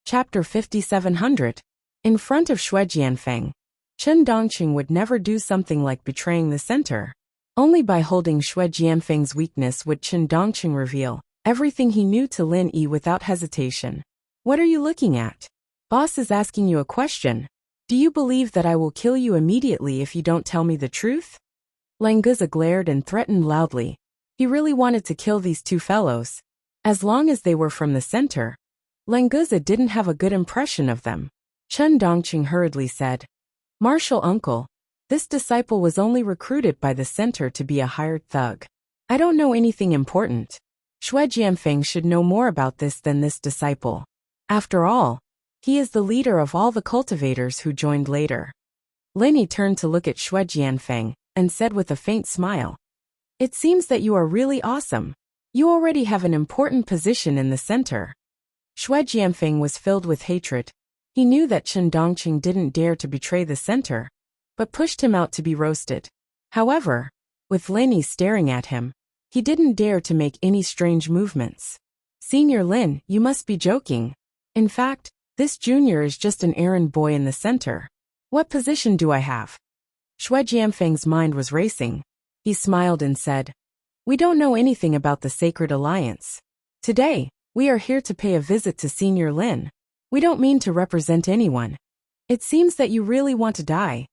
Chapter 5700. In front of Xue Jianfeng. Chen Dongqing would never do something like betraying the center. Only by holding Xue Jianfeng's weakness would Chen Dongqing reveal everything he knew to Lin Yi without hesitation. What are you looking at? Boss is asking you a question. Do you believe that I will kill you immediately if you don't tell me the truth? Languza glared and threatened loudly. He really wanted to kill these two fellows. As long as they were from the center, Languza didn't have a good impression of them. Chen Dongqing hurriedly said, Marshal uncle, this disciple was only recruited by the center to be a hired thug. I don't know anything important. Xue Jianfeng should know more about this than this disciple. After all, he is the leader of all the cultivators who joined later. Lin Yi turned to look at Xue Jianfeng and said with a faint smile, It seems that you are really awesome. You already have an important position in the center. Xue Jianfeng was filled with hatred. He knew that Chen Dongqing didn't dare to betray the center, but pushed him out to be roasted. However, with Lin Yi staring at him, he didn't dare to make any strange movements. Senior Lin, you must be joking. In fact, this junior is just an errand boy in the center. What position do I have? Xue Jianfeng's mind was racing. He smiled and said, We don't know anything about the Sacred Alliance. Today, we are here to pay a visit to Senior Lin. We don't mean to represent anyone. It seems that you really want to die.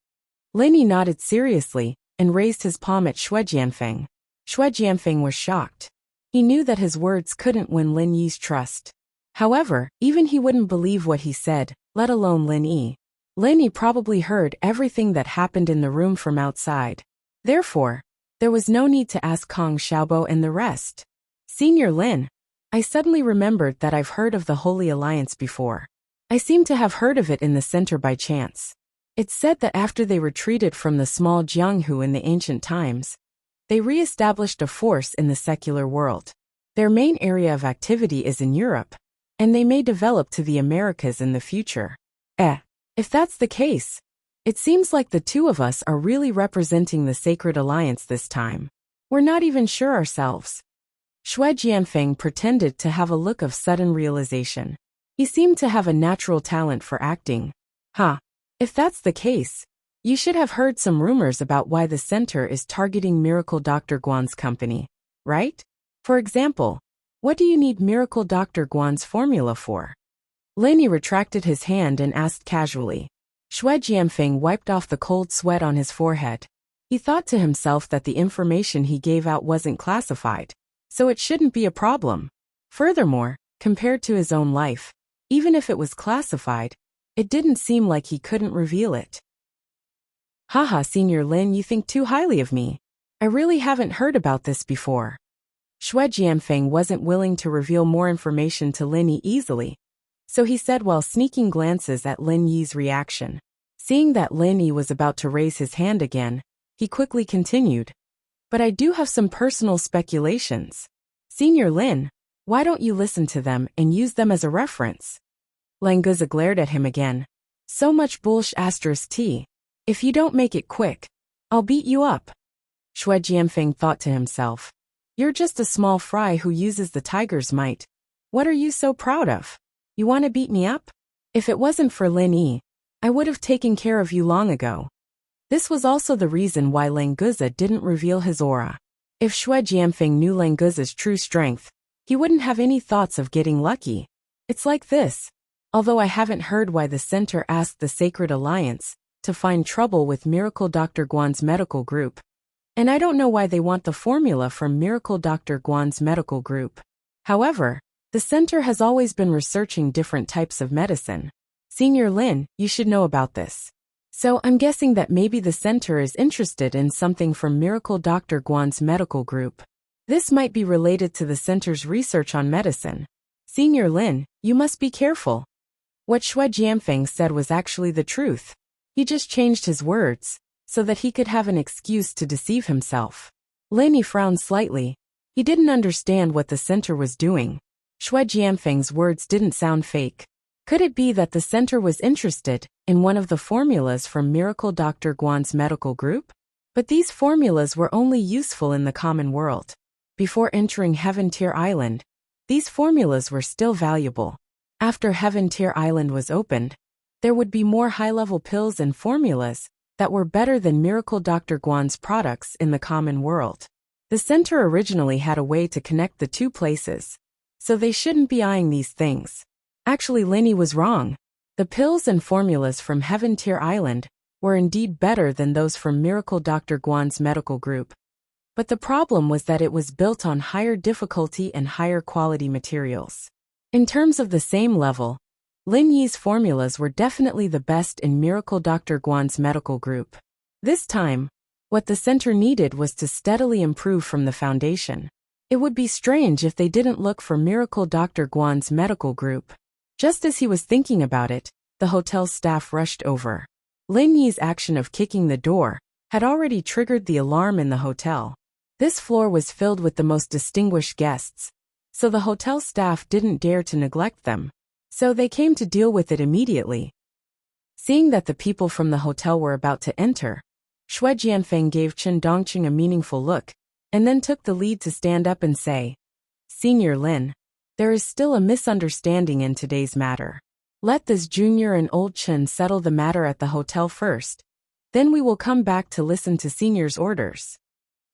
Lin Yi nodded seriously and raised his palm at Xue Jianfeng. Xue Jianfeng was shocked. He knew that his words couldn't win Lin Yi's trust. However, even he wouldn't believe what he said, let alone Lin Yi. Lin Yi probably heard everything that happened in the room from outside. Therefore, there was no need to ask Kong Xiaobo and the rest. Senior Lin, I suddenly remembered that I've heard of the Holy Alliance before. I seem to have heard of it in the center by chance. It's said that after they retreated from the small Jianghu in the ancient times, they re-established a force in the secular world. Their main area of activity is in Europe, and they may develop to the Americas in the future. If that's the case, it seems like the two of us are really representing the Sacred Alliance this time. We're not even sure ourselves. Xue Jianfeng pretended to have a look of sudden realization. He seemed to have a natural talent for acting. If that's the case, you should have heard some rumors about why the center is targeting Miracle Dr. Guan's company, right? For example, what do you need Miracle Dr. Guan's formula for? Lin Yi retracted his hand and asked casually. Xue Jianfeng wiped off the cold sweat on his forehead. He thought to himself that the information he gave out wasn't classified, so it shouldn't be a problem. Furthermore, compared to his own life, even if it was classified, it didn't seem like he couldn't reveal it. Haha, Senior Lin, you think too highly of me. I really haven't heard about this before. Xue Jianfeng wasn't willing to reveal more information to Lin Yi easily, so he said while sneaking glances at Lin Yi's reaction. Seeing that Lin Yi was about to raise his hand again, he quickly continued. But I do have some personal speculations. Senior Lin, why don't you listen to them and use them as a reference? Languza glared at him again. So much bullsh*t. If you don't make it quick, I'll beat you up. Xue Jianfeng thought to himself. You're just a small fry who uses the tiger's might. What are you so proud of? You want to beat me up? If it wasn't for Lin Yi, I would have taken care of you long ago. This was also the reason why Languza didn't reveal his aura. If Xue Jianfeng knew Languza's true strength, he wouldn't have any thoughts of getting lucky. It's like this. Although I haven't heard why the center asked the Sacred Alliance to find trouble with Miracle Dr. Guan's medical group, and I don't know why they want the formula from Miracle Dr. Guan's medical group. However, the center has always been researching different types of medicine. Senior Lin, you should know about this. So I'm guessing that maybe the center is interested in something from Miracle Dr. Guan's medical group. This might be related to the center's research on medicine. Senior Lin, you must be careful. What Xue Jianfeng said was actually the truth. He just changed his words, so that he could have an excuse to deceive himself. Lin Yi frowned slightly. He didn't understand what the center was doing. Xue Jianfeng's words didn't sound fake. Could it be that the center was interested in one of the formulas from Miracle Dr. Guan's medical group? But these formulas were only useful in the common world. Before entering Heaven Tier Island, these formulas were still valuable. After Heaven Tier Island was opened, there would be more high-level pills and formulas that were better than Miracle Dr. Guan's products in the common world. The center originally had a way to connect the two places, so they shouldn't be eyeing these things. Actually, Linny was wrong. The pills and formulas from Heaven Tier Island were indeed better than those from Miracle Dr. Guan's medical group. But the problem was that it was built on higher difficulty and higher quality materials. In terms of the same level, Lin Yi's formulas were definitely the best in Miracle Dr. Guan's medical group. This time, what the center needed was to steadily improve from the foundation. It would be strange if they didn't look for Miracle Dr. Guan's medical group. Just as he was thinking about it, the hotel's staff rushed over. Lin Yi's action of kicking the door had already triggered the alarm in the hotel. This floor was filled with the most distinguished guests, so the hotel staff didn't dare to neglect them. So they came to deal with it immediately. Seeing that the people from the hotel were about to enter, Xue Jianfeng gave Chen Dongqing a meaningful look, and then took the lead to stand up and say, "Senior Lin, there is still a misunderstanding in today's matter. Let this junior and old Chen settle the matter at the hotel first, then we will come back to listen to senior's orders."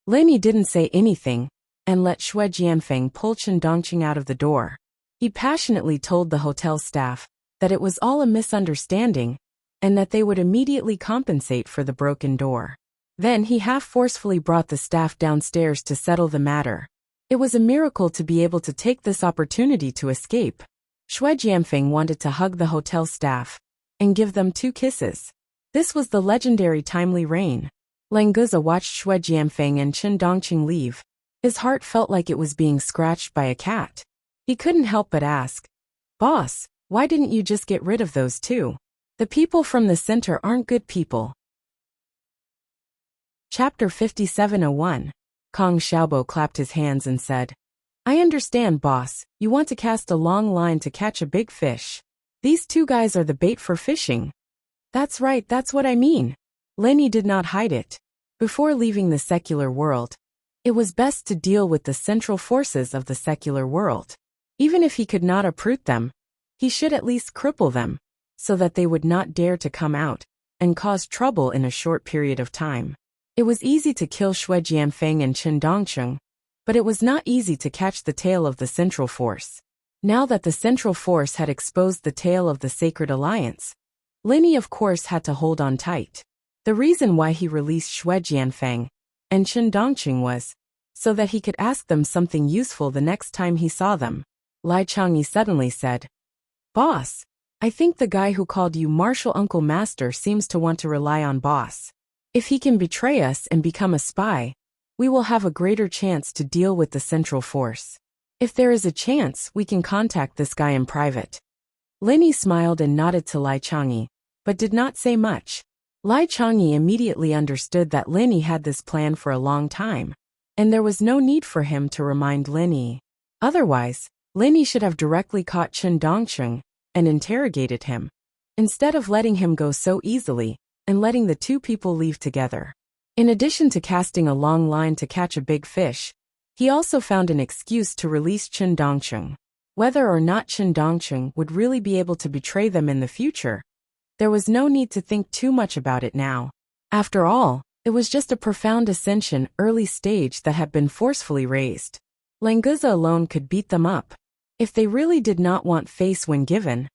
Lin didn't say anything, and let Xue Jianfeng pull Chen Dongqing out of the door. He passionately told the hotel staff that it was all a misunderstanding, and that they would immediately compensate for the broken door. Then he half-forcefully brought the staff downstairs to settle the matter. It was a miracle to be able to take this opportunity to escape. Xue Jianfeng wanted to hug the hotel staff and give them 2 kisses. This was the legendary timely rain. Languza watched Xue Jianfeng and Chen Dongqing leave. His heart felt like it was being scratched by a cat. He couldn't help but ask, "Boss, why didn't you just get rid of those 2? The people from the center aren't good people." Chapter 5701. Kong Xiaobo clapped his hands and said, "I understand, boss. You want to cast a long line to catch a big fish. These 2 guys are the bait for fishing." "That's right, that's what I mean." Lin did not hide it. Before leaving the secular world, it was best to deal with the central forces of the secular world. Even if he could not uproot them, he should at least cripple them, so that they would not dare to come out and cause trouble in a short period of time. It was easy to kill Xue Jianfeng and Chen Dongqing, but it was not easy to catch the tail of the central force. Now that the central force had exposed the tail of the Sacred Alliance, Lin of course had to hold on tight. The reason why he released Xue Jianfeng and Chen Dongqing was so that he could ask them something useful the next time he saw them. Lai Changyi suddenly said, "Boss, I think the guy who called you Martial Uncle Master seems to want to rely on boss. If he can betray us and become a spy, we will have a greater chance to deal with the central force. If there is a chance, we can contact this guy in private." Lin smiled and nodded to Lai Changyi, but did not say much. Lai Changyi immediately understood that Lin had this plan for a long time, and there was no need for him to remind Lin. Otherwise, Lin should have directly caught Chen Dongqing and interrogated him, instead of letting him go so easily and letting the 2 people leave together. In addition to casting a long line to catch a big fish, he also found an excuse to release Chen Dongqing. Whether or not Chen Dongqing would really be able to betray them in the future, there was no need to think too much about it now. After all, it was just a profound ascension early stage that had been forcefully raised. Languza alone could beat them up. If they really did not want face when given,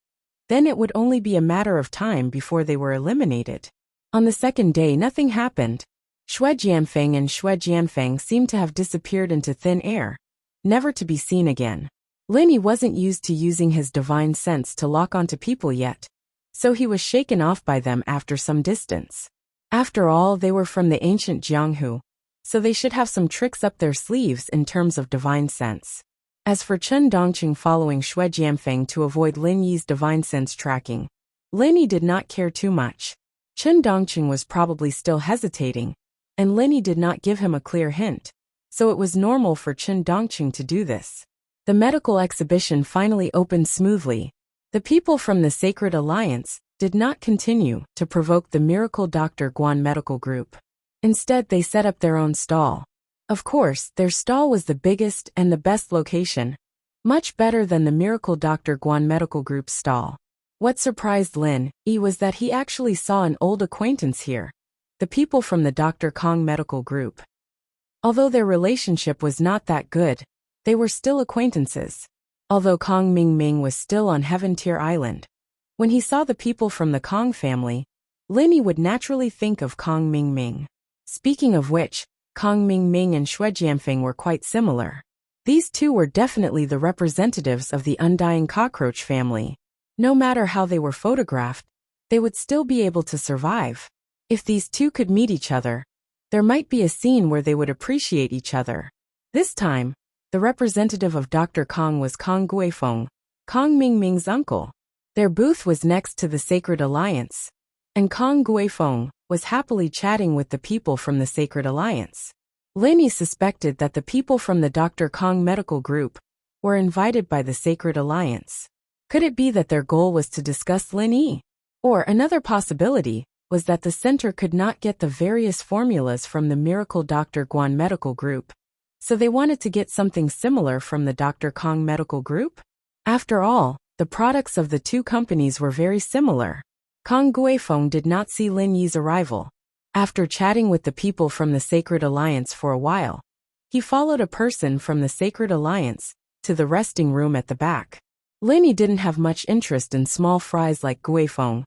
then it would only be a matter of time before they were eliminated. On the second day, nothing happened. Xue Jianfeng and Xue Jianfeng seemed to have disappeared into thin air, never to be seen again. Lin wasn't used to using his divine sense to lock onto people yet, so he was shaken off by them after some distance. After all, they were from the ancient Jianghu, so they should have some tricks up their sleeves in terms of divine sense. As for Chen Dongqing following Xue Jianfeng to avoid Lin Yi's divine sense tracking, Lin Yi did not care too much. Chen Dongqing was probably still hesitating, and Lin Yi did not give him a clear hint, so it was normal for Chen Dongqing to do this. The medical exhibition finally opened smoothly. The people from the Sacred Alliance did not continue to provoke the Miracle Dr. Guan medical group. Instead, they set up their own stall. Of course, their stall was the biggest and the best location, Much better than the Miracle Dr. Guan Medical Group's stall. What surprised Lin Yi was that he actually saw an old acquaintance here. The people from the Dr. Kong Medical Group. Although their relationship was not that good, they were still acquaintances. Although Kong Ming was still on Heaven Tier Island, when he saw the people from the Kong family, Lin Yi would naturally think of Kong Ming. Speaking of which, Kong Ming and Xue Jianfeng were quite similar. These two were definitely the representatives of the undying cockroach family. No matter how they were photographed, they would still be able to survive. If these two could meet each other, there might be a scene where they would appreciate each other. This time, the representative of Dr. Kong was Kong Guifeng, Kong Ming's uncle. Their booth was next to the Sacred Alliance, and Kong Guifeng was happily chatting with the people from the Sacred Alliance. Lin Yi suspected that the people from the Dr. Kong Medical Group were invited by the Sacred Alliance. Could it be that their goal was to discuss Lin Yi? Or another possibility was that the center could not get the various formulas from the Miracle Dr. Guan Medical Group, so they wanted to get something similar from the Dr. Kong Medical Group? After all, the products of the two companies were very similar. Kong Guifeng did not see Lin Yi's arrival. After chatting with the people from the Sacred Alliance for a while, he followed a person from the Sacred Alliance to the resting room at the back. Lin Yi didn't have much interest in small fries like Guifeng,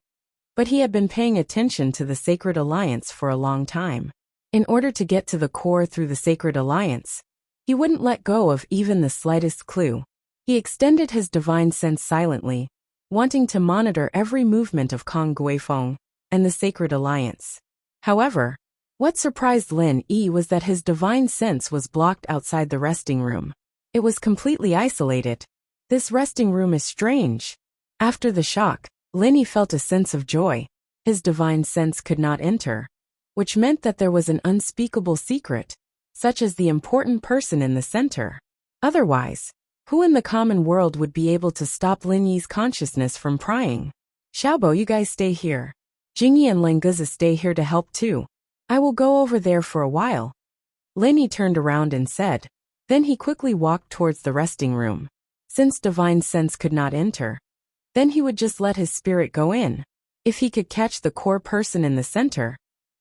but he had been paying attention to the Sacred Alliance for a long time. In order to get to the core through the Sacred Alliance, he wouldn't let go of even the slightest clue. He extended his divine sense silently, wanting to monitor every movement of Kong Guifeng and the Sacred Alliance. However, what surprised Lin Yi was that his divine sense was blocked outside the resting room. It was completely isolated. This resting room is strange. After the shock, Lin Yi felt a sense of joy. His divine sense could not enter, which meant that there was an unspeakable secret, such as the important person in the center. Otherwise, who in the common world would be able to stop Lin Yi's consciousness from prying? Xiaobo, you guys stay here. Jingyi and Lenguzi stay here to help too. I will go over there for a while. Lin Yi turned around and said. Then he quickly walked towards the resting room. Since divine sense could not enter, then he would just let his spirit go in. If he could catch the core person in the center,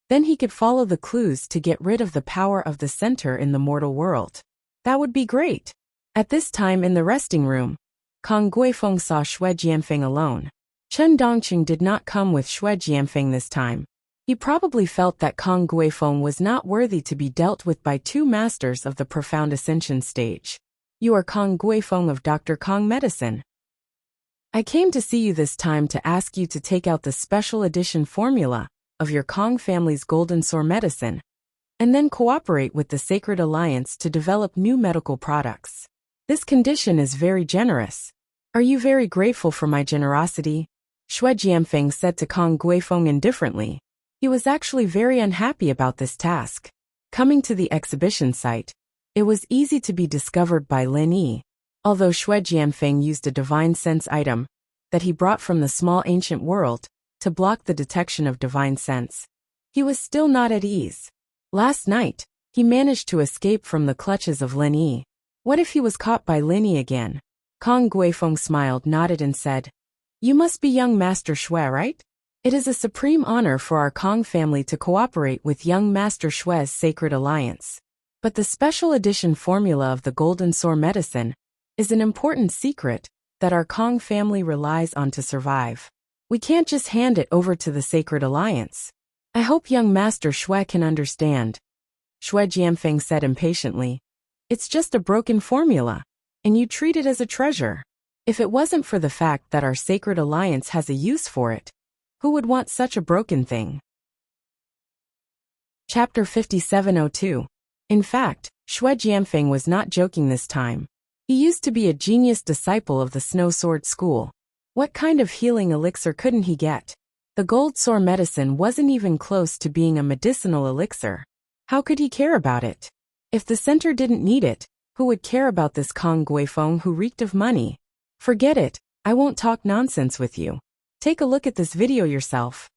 then he could follow the clues to get rid of the power of the center in the mortal world. That would be great. At this time in the resting room, Kong Guifeng saw Xue Jianfeng alone. Chen Dongqing did not come with Xue Jianfeng this time. He probably felt that Kong Guifeng was not worthy to be dealt with by two masters of the profound ascension stage. You are Kong Guifeng of Dr. Kong Medicine. I came to see you this time to ask you to take out the special edition formula of your Kong family's Golden Sword medicine, and then cooperate with the Sacred Alliance to develop new medical products. This condition is very generous. Are you very grateful for my generosity? Xue Jianfeng said to Kong Guifeng indifferently. He was actually very unhappy about this task. Coming to the exhibition site, it was easy to be discovered by Lin Yi. Although Xue Jianfeng used a divine sense item that he brought from the small ancient world to block the detection of divine sense, he was still not at ease. Last night, he managed to escape from the clutches of Lin Yi. What if he was caught by Lin Yi again? Kong Guifeng smiled, nodded and said, You must be young Master Xue, right? It is a supreme honor for our Kong family to cooperate with young Master Xue's Sacred Alliance. But the special edition formula of the Golden Sword medicine is an important secret that our Kong family relies on to survive. We can't just hand it over to the Sacred Alliance. I hope young Master Xue can understand. Xue Jianfeng said impatiently. It's just a broken formula, and you treat it as a treasure. If it wasn't for the fact that our Sacred Alliance has a use for it, who would want such a broken thing? Chapter 5702. In fact, Xue Jianfeng was not joking this time. He used to be a genius disciple of the Snow Sword School. What kind of healing elixir couldn't he get? The Gold Sword medicine wasn't even close to being a medicinal elixir. How could he care about it? If the center didn't need it, who would care about this Kong Guifeng who reeked of money? Forget it, I won't talk nonsense with you. Take a look at this video yourself.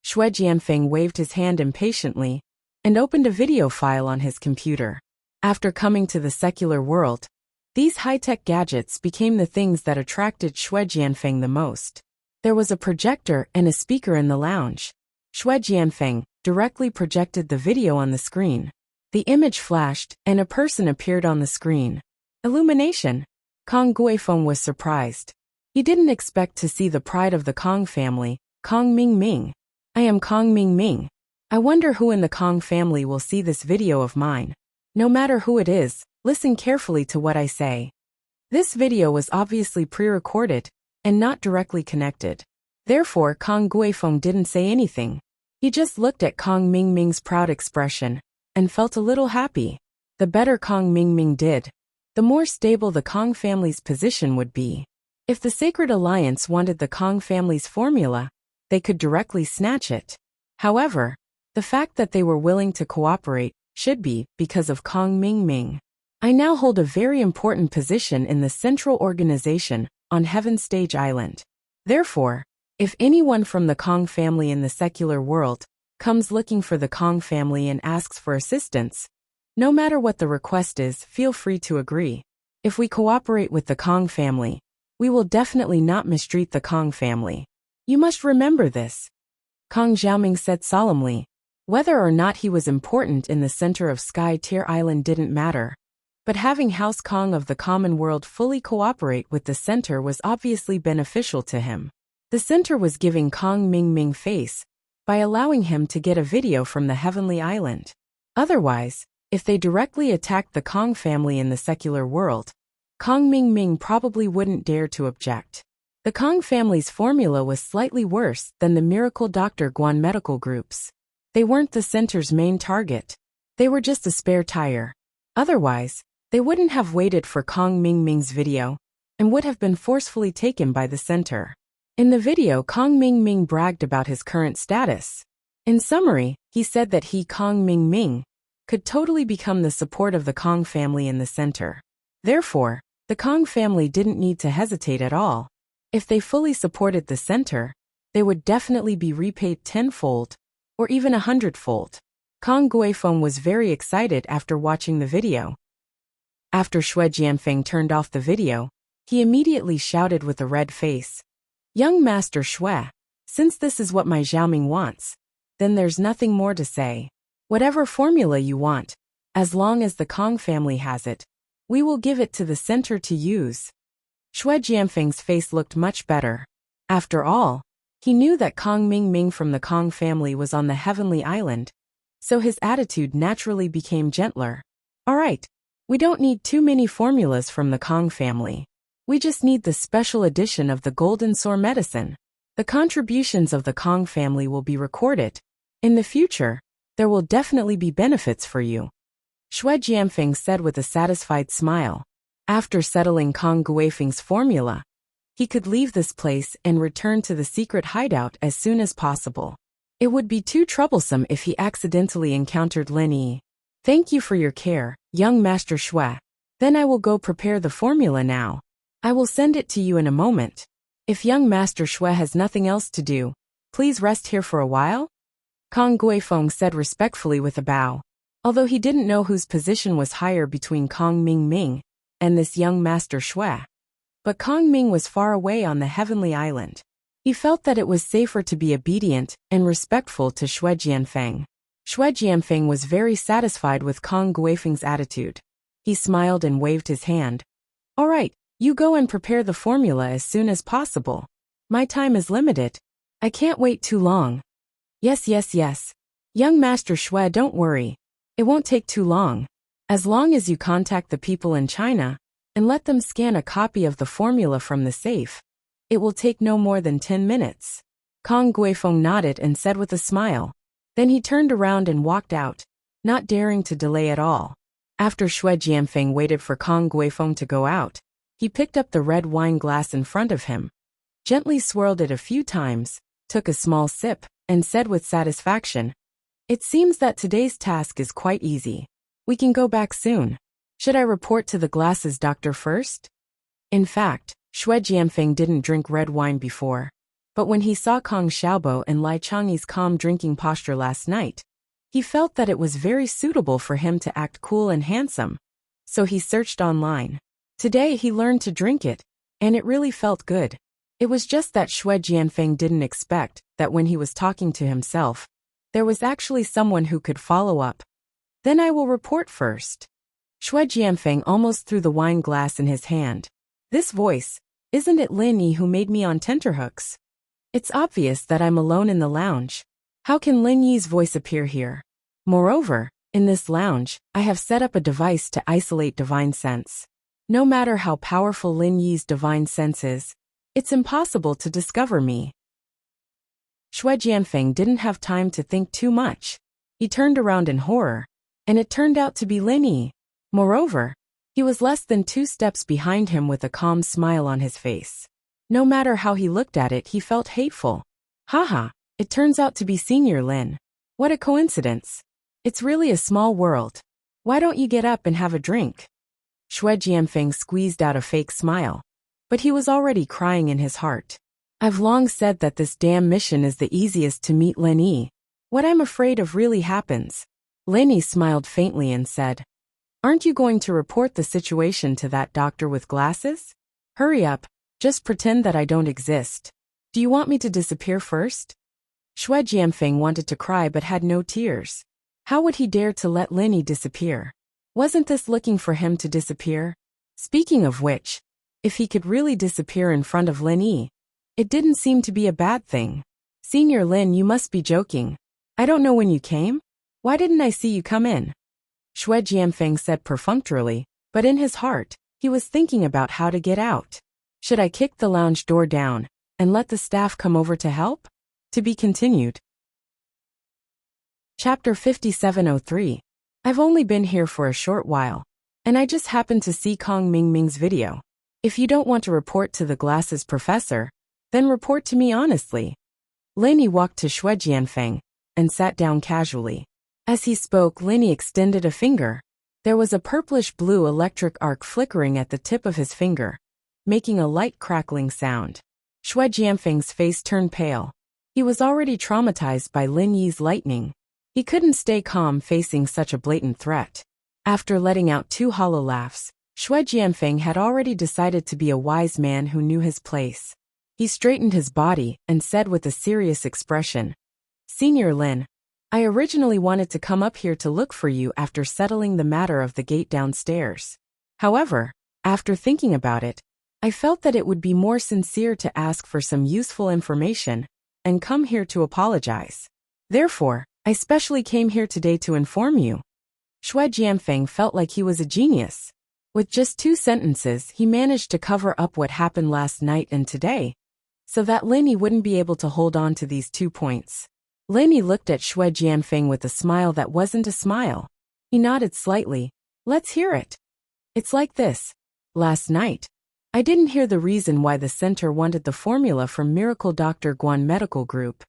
Xue Jianfeng waved his hand impatiently and opened a video file on his computer. After coming to the secular world, These high-tech gadgets became the things that attracted Xue Jianfeng the most. There was a projector and a speaker in the lounge. Xue Jianfeng directly projected the video on the screen. The image flashed, and a person appeared on the screen. Illumination. Kong Guifeng was surprised. He didn't expect to see the pride of the Kong family, Kong Mingming. I am Kong Mingming. I wonder who in the Kong family will see this video of mine. No matter who it is, listen carefully to what I say. This video was obviously pre-recorded and not directly connected. Therefore, Kong Guifeng didn't say anything. He just looked at Kong Mingming's proud expression and felt a little happy. The better Kong Mingming did, the more stable the Kong family's position would be. If the Sacred Alliance wanted the Kong family's formula, they could directly snatch it. However, the fact that they were willing to cooperate should be because of Kong Mingming. I now hold a very important position in the central organization on Heaven's Stage Island. Therefore, if anyone from the Kong family in the secular world comes looking for the Kong family and asks for assistance, no matter what the request is, feel free to agree. If we cooperate with the Kong family, we will definitely not mistreat the Kong family. You must remember this. Kong Xiaoming said solemnly. Whether or not he was important in the center of Sky Tier Island didn't matter. But having House Kong of the common world fully cooperate with the center was obviously beneficial to him. The center was giving Kong Mingming face by allowing him to get a video from the Heavenly Island. Otherwise, if they directly attacked the Kong family in the secular world, Kong Mingming probably wouldn't dare to object. The Kong family's formula was slightly worse than the Miracle Dr. Guan medical groups. They weren't the center's main target. They were just a spare tire. Otherwise, they wouldn't have waited for Kong Mingming's video and would have been forcefully taken by the center. In the video, Kong Mingming bragged about his current status. In summary, he said that he, Kong Mingming, could totally become the support of the Kong family in the center. Therefore, the Kong family didn't need to hesitate at all. If they fully supported the center, they would definitely be repaid tenfold, or even 100-fold. Kong Guifeng was very excited after watching the video. After Xue Jianfeng turned off the video, he immediately shouted with a red face. Young Master Xue, since this is what my Xiaoming wants, then there's nothing more to say. Whatever formula you want, as long as the Kong family has it, we will give it to the center to use. Xue Jianfeng's face looked much better. After all, he knew that Kong Mingming from the Kong family was on the Heavenly Island, so his attitude naturally became gentler. Alright, we don't need too many formulas from the Kong family. We just need the special edition of the Golden Sword medicine. The contributions of the Kong family will be recorded. In the future, there will definitely be benefits for you. Xue Jianfeng said with a satisfied smile. After settling Kong Guifeng's formula, he could leave this place and return to the secret hideout as soon as possible. It would be too troublesome if he accidentally encountered Lin Yi. Thank you for your care, young Master Xue. Then I will go prepare the formula now. I will send it to you in a moment. If young Master Xue has nothing else to do, please rest here for a while? Kong Guifeng said respectfully with a bow. Although he didn't know whose position was higher between Kong Mingming and this young Master Xue. But Kong Ming was far away on the Heavenly Island. He felt that it was safer to be obedient and respectful to Xue Jianfeng. Xue Jianfeng was very satisfied with Kong Guifeng's attitude. He smiled and waved his hand. Alright, you go and prepare the formula as soon as possible. My time is limited. I can't wait too long. Yes. Young Master Xue, don't worry. It won't take too long. As long as you contact the people in China and let them scan a copy of the formula from the safe, it will take no more than 10 minutes. Kong Guifeng nodded and said with a smile. Then he turned around and walked out, not daring to delay at all. After Xue Jianfeng waited for Kong Guifeng to go out, he picked up the red wine glass in front of him, gently swirled it a few times, took a small sip, and said with satisfaction, It seems that today's task is quite easy. We can go back soon. Should I report to the glasses doctor first? In fact, Xue Jianfeng didn't drink red wine before. But when he saw Kong Xiaobo and Lai Changyi's calm drinking posture last night, he felt that it was very suitable for him to act cool and handsome. So he searched online. Today he learned to drink it, and it really felt good. It was just that Xue Jianfeng didn't expect that when he was talking to himself, there was actually someone who could follow up. Then I will report first. Xue Jianfeng almost threw the wine glass in his hand. This voice, isn't it Lin Yi who made me on tenterhooks? It's obvious that I'm alone in the lounge. How can Lin Yi's voice appear here? Moreover, in this lounge, I have set up a device to isolate divine sense. No matter how powerful Lin Yi's divine sense is, it's impossible to discover me. Xue Jianfeng didn't have time to think too much. He turned around in horror, and it turned out to be Lin Yi. Moreover, he was less than 2 steps behind him with a calm smile on his face. No matter how he looked at it, he felt hateful. Haha, it turns out to be Senior Lin. What a coincidence. It's really a small world. Why don't you get up and have a drink? Xue Jianfeng squeezed out a fake smile. But he was already crying in his heart. I've long said that this damn mission is the easiest to meet Lin Yi. What I'm afraid of really happens. Lin Yi smiled faintly and said, Aren't you going to report the situation to that doctor with glasses? Hurry up, just pretend that I don't exist. Do you want me to disappear first? Xue Jianfeng wanted to cry but had no tears. How would he dare to let Lin Yi disappear? Wasn't this looking for him to disappear? Speaking of which, if he could really disappear in front of Lin Yi, it didn't seem to be a bad thing. Senior Lin, you must be joking. I don't know when you came. Why didn't I see you come in? Xue Jianfeng said perfunctorily, but in his heart, he was thinking about how to get out. Should I kick the lounge door down and let the staff come over to help? To be continued. Chapter 5703. I've only been here for a short while, and I just happened to see Kong Mingming's video. If you don't want to report to the glasses professor, then report to me honestly. Lin Yi walked to Xue Jianfeng and sat down casually. As he spoke, Lin Yi extended a finger. There was a purplish-blue electric arc flickering at the tip of his finger, making a light crackling sound. Xue Jianfeng's face turned pale. He was already traumatized by Lin Yi's lightning. He couldn't stay calm facing such a blatant threat. After letting out 2 hollow laughs, Xue Jianfeng had already decided to be a wise man who knew his place. He straightened his body and said with a serious expression, Senior Lin, I originally wanted to come up here to look for you after settling the matter of the gate downstairs. However, after thinking about it, I felt that it would be more sincere to ask for some useful information and come here to apologize. Therefore, I specially came here today to inform you. Xue Jianfeng felt like he was a genius. With just 2 sentences, he managed to cover up what happened last night and today, so that Lin Yi wouldn't be able to hold on to these 2 points. Lin Yi looked at Xue Jianfeng with a smile that wasn't a smile. He nodded slightly. Let's hear it. It's like this. Last night, I didn't hear the reason why the center wanted the formula from Miracle Dr. Guan Medical Group.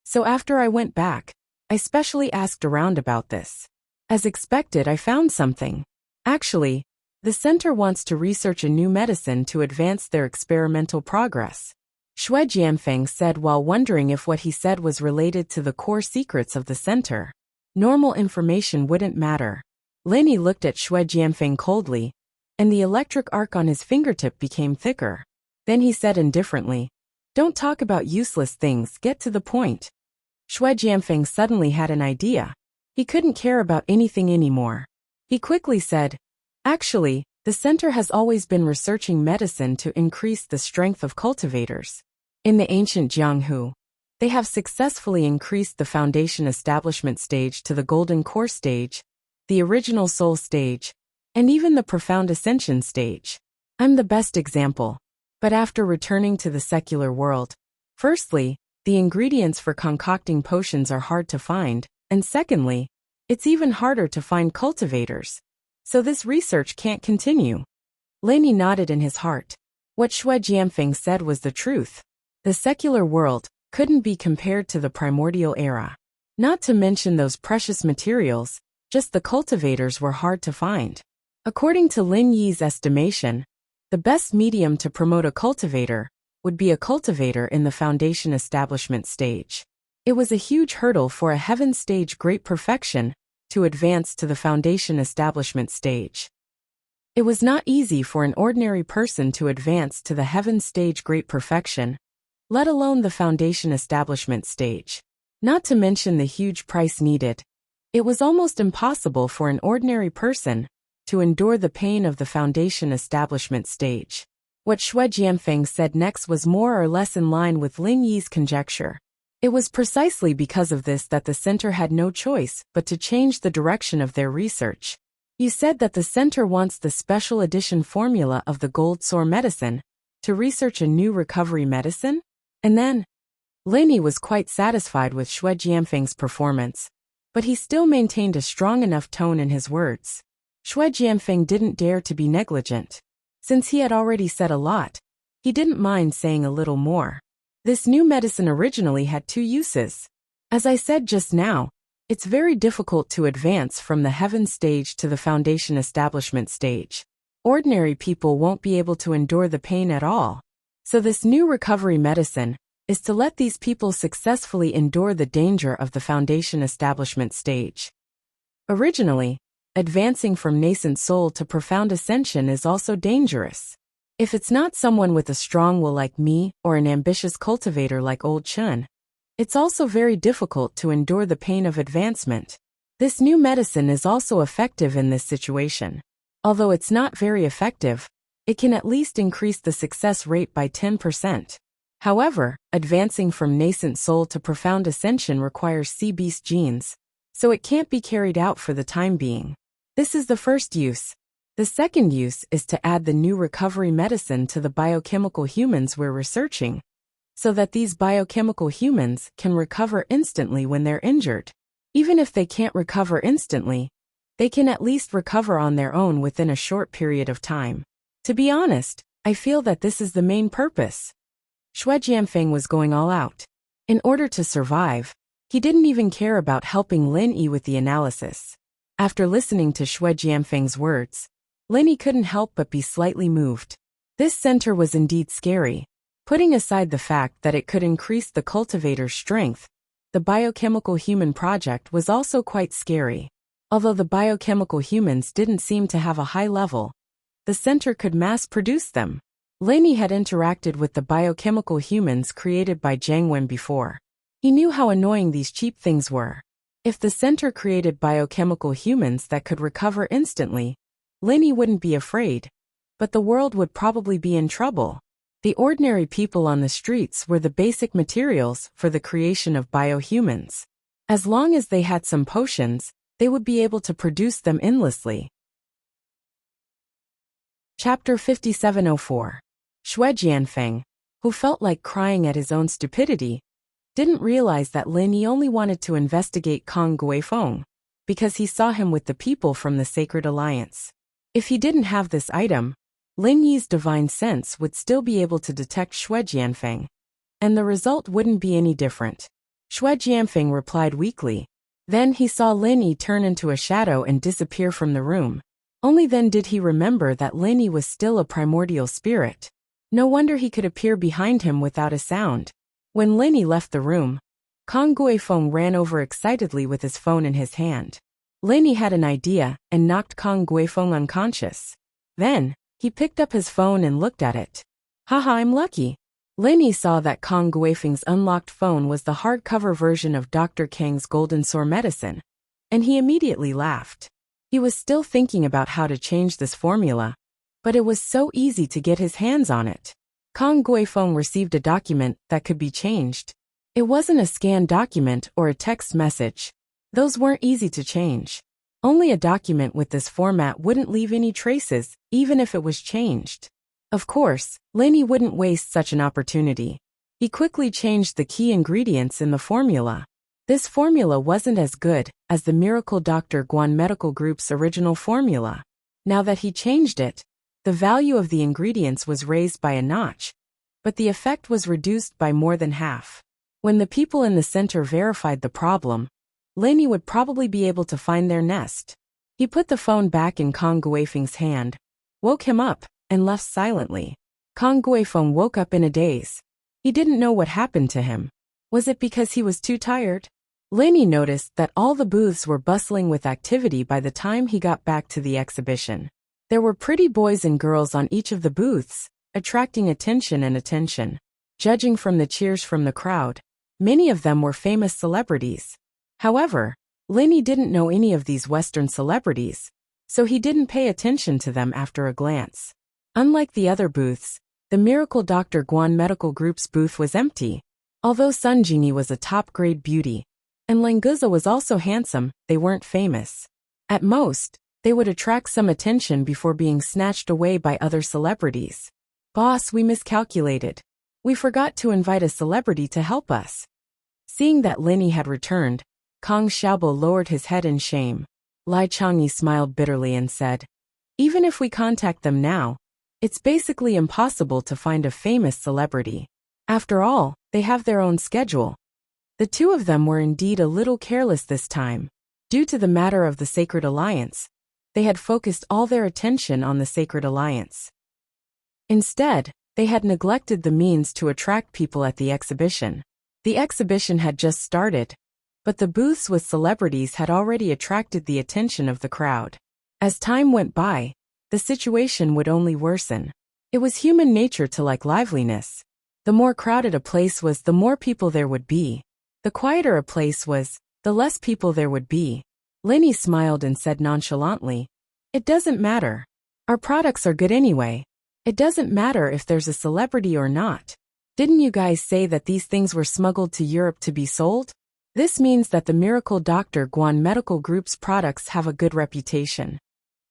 So after I went back, I specially asked around about this. As expected, I found something. Actually, the center wants to research a new medicine to advance their experimental progress. Xue Jianfeng said while wondering if what he said was related to the core secrets of the center. Normal information wouldn't matter. Lin Yi looked at Xue Jianfeng coldly, and the electric arc on his fingertip became thicker. Then he said indifferently, Don't talk about useless things, get to the point. Xue Jianfeng suddenly had an idea. He couldn't care about anything anymore. He quickly said, Actually, the center has always been researching medicine to increase the strength of cultivators. In the ancient Jianghu, they have successfully increased the foundation establishment stage to the golden core stage, the original soul stage, and even the profound ascension stage. I'm the best example. But after returning to the secular world, firstly, the ingredients for concocting potions are hard to find, and secondly, it's even harder to find cultivators. So this research can't continue. Lin Yi nodded in his heart. What Xue Jianfeng said was the truth. The secular world couldn't be compared to the primordial era. Not to mention those precious materials, just the cultivators were hard to find. According to Lin Yi's estimation, the best medium to promote a cultivator would be a cultivator in the foundation establishment stage. It was a huge hurdle for a heaven stage great perfection to advance to the foundation establishment stage. It was not easy for an ordinary person to advance to the heaven stage great perfection, let alone the foundation establishment stage. Not to mention the huge price needed. It was almost impossible for an ordinary person to endure the pain of the foundation establishment stage. What Xue Jianfeng said next was more or less in line with Ling Yi's conjecture. It was precisely because of this that the center had no choice but to change the direction of their research. You said that the center wants the special edition formula of the gold sore medicine to research a new recovery medicine? And then, Lin Yi was quite satisfied with Xue Jianfeng's performance, but he still maintained a strong enough tone in his words. Xue Jianfeng didn't dare to be negligent. Since he had already said a lot, he didn't mind saying a little more. This new medicine originally had 2 uses. As I said just now, it's very difficult to advance from the heaven stage to the foundation establishment stage. Ordinary people won't be able to endure the pain at all. So this new recovery medicine is to let these people successfully endure the danger of the foundation establishment stage. Originally, advancing from nascent soul to profound ascension is also dangerous. If it's not someone with a strong will like me or an ambitious cultivator like Old Chun, it's also very difficult to endure the pain of advancement. This new medicine is also effective in this situation. Although it's not very effective, it can at least increase the success rate by 10%. However, advancing from nascent soul to profound ascension requires sea beast genes, so it can't be carried out for the time being. This is the first use. The second use is to add the new recovery medicine to the biochemical humans we're researching, so that these biochemical humans can recover instantly when they're injured. Even if they can't recover instantly, they can at least recover on their own within a short period of time. To be honest, I feel that this is the main purpose. Xue Jianfeng was going all out. In order to survive, he didn't even care about helping Lin Yi with the analysis. After listening to Xue Jianfeng's words, Lin Yi couldn't help but be slightly moved. This center was indeed scary. Putting aside the fact that it could increase the cultivator's strength, the biochemical human project was also quite scary. Although the biochemical humans didn't seem to have a high level, the center could mass-produce them. Lin Yi had interacted with the biochemical humans created by Jiang Wen before. He knew how annoying these cheap things were. If the center created biochemical humans that could recover instantly, Lin Yi wouldn't be afraid, but the world would probably be in trouble. The ordinary people on the streets were the basic materials for the creation of biohumans. As long as they had some potions, they would be able to produce them endlessly. Chapter 5704. Xue Jianfeng, who felt like crying at his own stupidity, didn't realize that Lin Yi only wanted to investigate Kong Guifeng, because he saw him with the people from the Sacred Alliance. If he didn't have this item, Lin Yi's divine sense would still be able to detect Xue Jianfeng, and the result wouldn't be any different. Xue Jianfeng replied weakly. Then he saw Lin Yi turn into a shadow and disappear from the room. Only then did he remember that Lin Yi was still a primordial spirit. No wonder he could appear behind him without a sound. When Lin Yi left the room, Kong Guifeng ran over excitedly with his phone in his hand. Lin Yi had an idea and knocked Kong Guifeng unconscious. Then, he picked up his phone and looked at it. Haha, I'm lucky. Lin Yi saw that Kong Guifeng's unlocked phone was the hardcover version of Dr. Kang's golden sore medicine, and he immediately laughed. He was still thinking about how to change this formula, but it was so easy to get his hands on it. Kong Guifeng received a document that could be changed. It wasn't a scanned document or a text message. Those weren't easy to change. Only a document with this format wouldn't leave any traces, even if it was changed. Of course, Lin Yi wouldn't waste such an opportunity. He quickly changed the key ingredients in the formula. This formula wasn't as good as the Miracle Dr. Guan Medical Group's original formula. Now that he changed it, the value of the ingredients was raised by a notch, but the effect was reduced by more than half. When the people in the center verified the problem, Lin Yi would probably be able to find their nest. He put the phone back in Kong Guifeng's hand, woke him up, and left silently. Kong Guifeng woke up in a daze. He didn't know what happened to him. Was it because he was too tired? Lin Yi noticed that all the booths were bustling with activity by the time he got back to the exhibition. There were pretty boys and girls on each of the booths, attracting attention and attention. Judging from the cheers from the crowd, many of them were famous celebrities. However, Lenny didn't know any of these Western celebrities, so he didn't pay attention to them after a glance. Unlike the other booths, the Miracle Dr. Guan Medical Group's booth was empty. Although Sun Jingyi was a top-grade beauty, and Languza was also handsome, they weren't famous. At most, they would attract some attention before being snatched away by other celebrities. Boss, we miscalculated. We forgot to invite a celebrity to help us. Seeing that Lenny had returned, Kang Xiaobo lowered his head in shame. Lai Changyi smiled bitterly and said, "Even if we contact them now, it's basically impossible to find a famous celebrity. After all, they have their own schedule." The two of them were indeed a little careless this time. Due to the matter of the Sacred Alliance, they had focused all their attention on the Sacred Alliance. Instead, they had neglected the means to attract people at the exhibition. The exhibition had just started, but the booths with celebrities had already attracted the attention of the crowd. As time went by, the situation would only worsen. It was human nature to like liveliness. The more crowded a place was, the more people there would be. The quieter a place was, the less people there would be. Lenny smiled and said nonchalantly, "It doesn't matter. Our products are good anyway. It doesn't matter if there's a celebrity or not. Didn't you guys say that these things were smuggled to Europe to be sold? This means that the Miracle Dr. Guan Medical Group's products have a good reputation."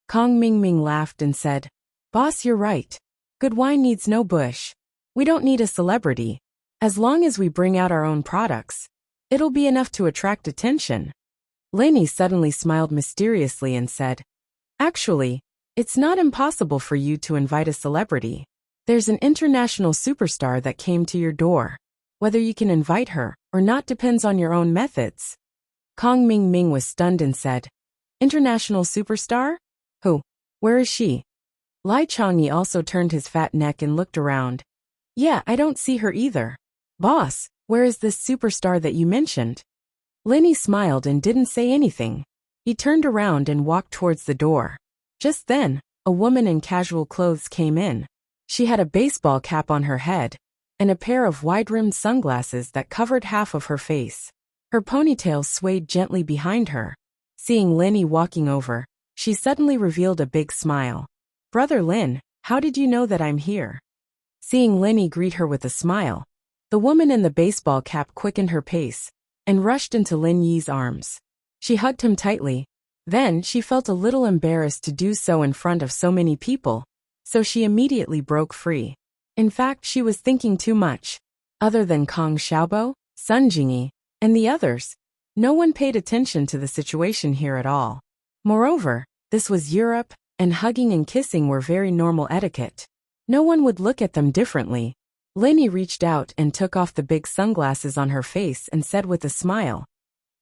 Kang Mingming laughed and said, "Boss, you're right. Good wine needs no bush. We don't need a celebrity. As long as we bring out our own products, it'll be enough to attract attention." Lenny suddenly smiled mysteriously and said, "Actually, it's not impossible for you to invite a celebrity. There's an international superstar that came to your door. Whether you can invite her or not depends on your own methods." Kang Mingming was stunned and said, "International superstar? Who? Where is she?" Lai Changyi also turned his fat neck and looked around. "Yeah, I don't see her either. Boss, where is this superstar that you mentioned?" Lenny smiled and didn't say anything. He turned around and walked towards the door. Just then, a woman in casual clothes came in. She had a baseball cap on her head and a pair of wide-rimmed sunglasses that covered half of her face. Her ponytail swayed gently behind her. Seeing Lenny walking over, she suddenly revealed a big smile. "Brother Lin, how did you know that I'm here?" Seeing Lenny greet her with a smile, the woman in the baseball cap quickened her pace and rushed into Lin Yi's arms. She hugged him tightly. Then she felt a little embarrassed to do so in front of so many people, so she immediately broke free. In fact, she was thinking too much. Other than Kang Xiaobo, Sun Jingyi, and the others, no one paid attention to the situation here at all. Moreover, this was Europe, and hugging and kissing were very normal etiquette. No one would look at them differently. Lenny reached out and took off the big sunglasses on her face and said with a smile,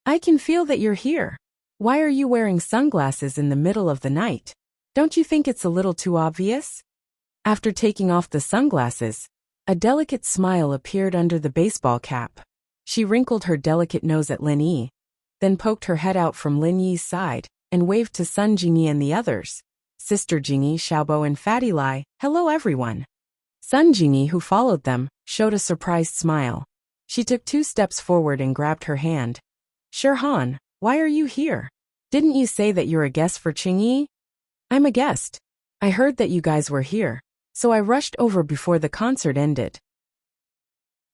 "I can feel that you're here. Why are you wearing sunglasses in the middle of the night? Don't you think it's a little too obvious?" After taking off the sunglasses, a delicate smile appeared under the baseball cap. She wrinkled her delicate nose at Lin Yi, then poked her head out from Lin Yi's side and waved to Sun Jingyi and the others. Sister Jingyi, Xiaobo and Fatty Lai, "Hello everyone." Sun Jingyi, who followed them, showed a surprised smile. She took 2 steps forward and grabbed her hand. "Shirhan, why are you here? Didn't you say that you're a guest for Qingyi?" "I'm a guest. I heard that you guys were here, so I rushed over before the concert ended,"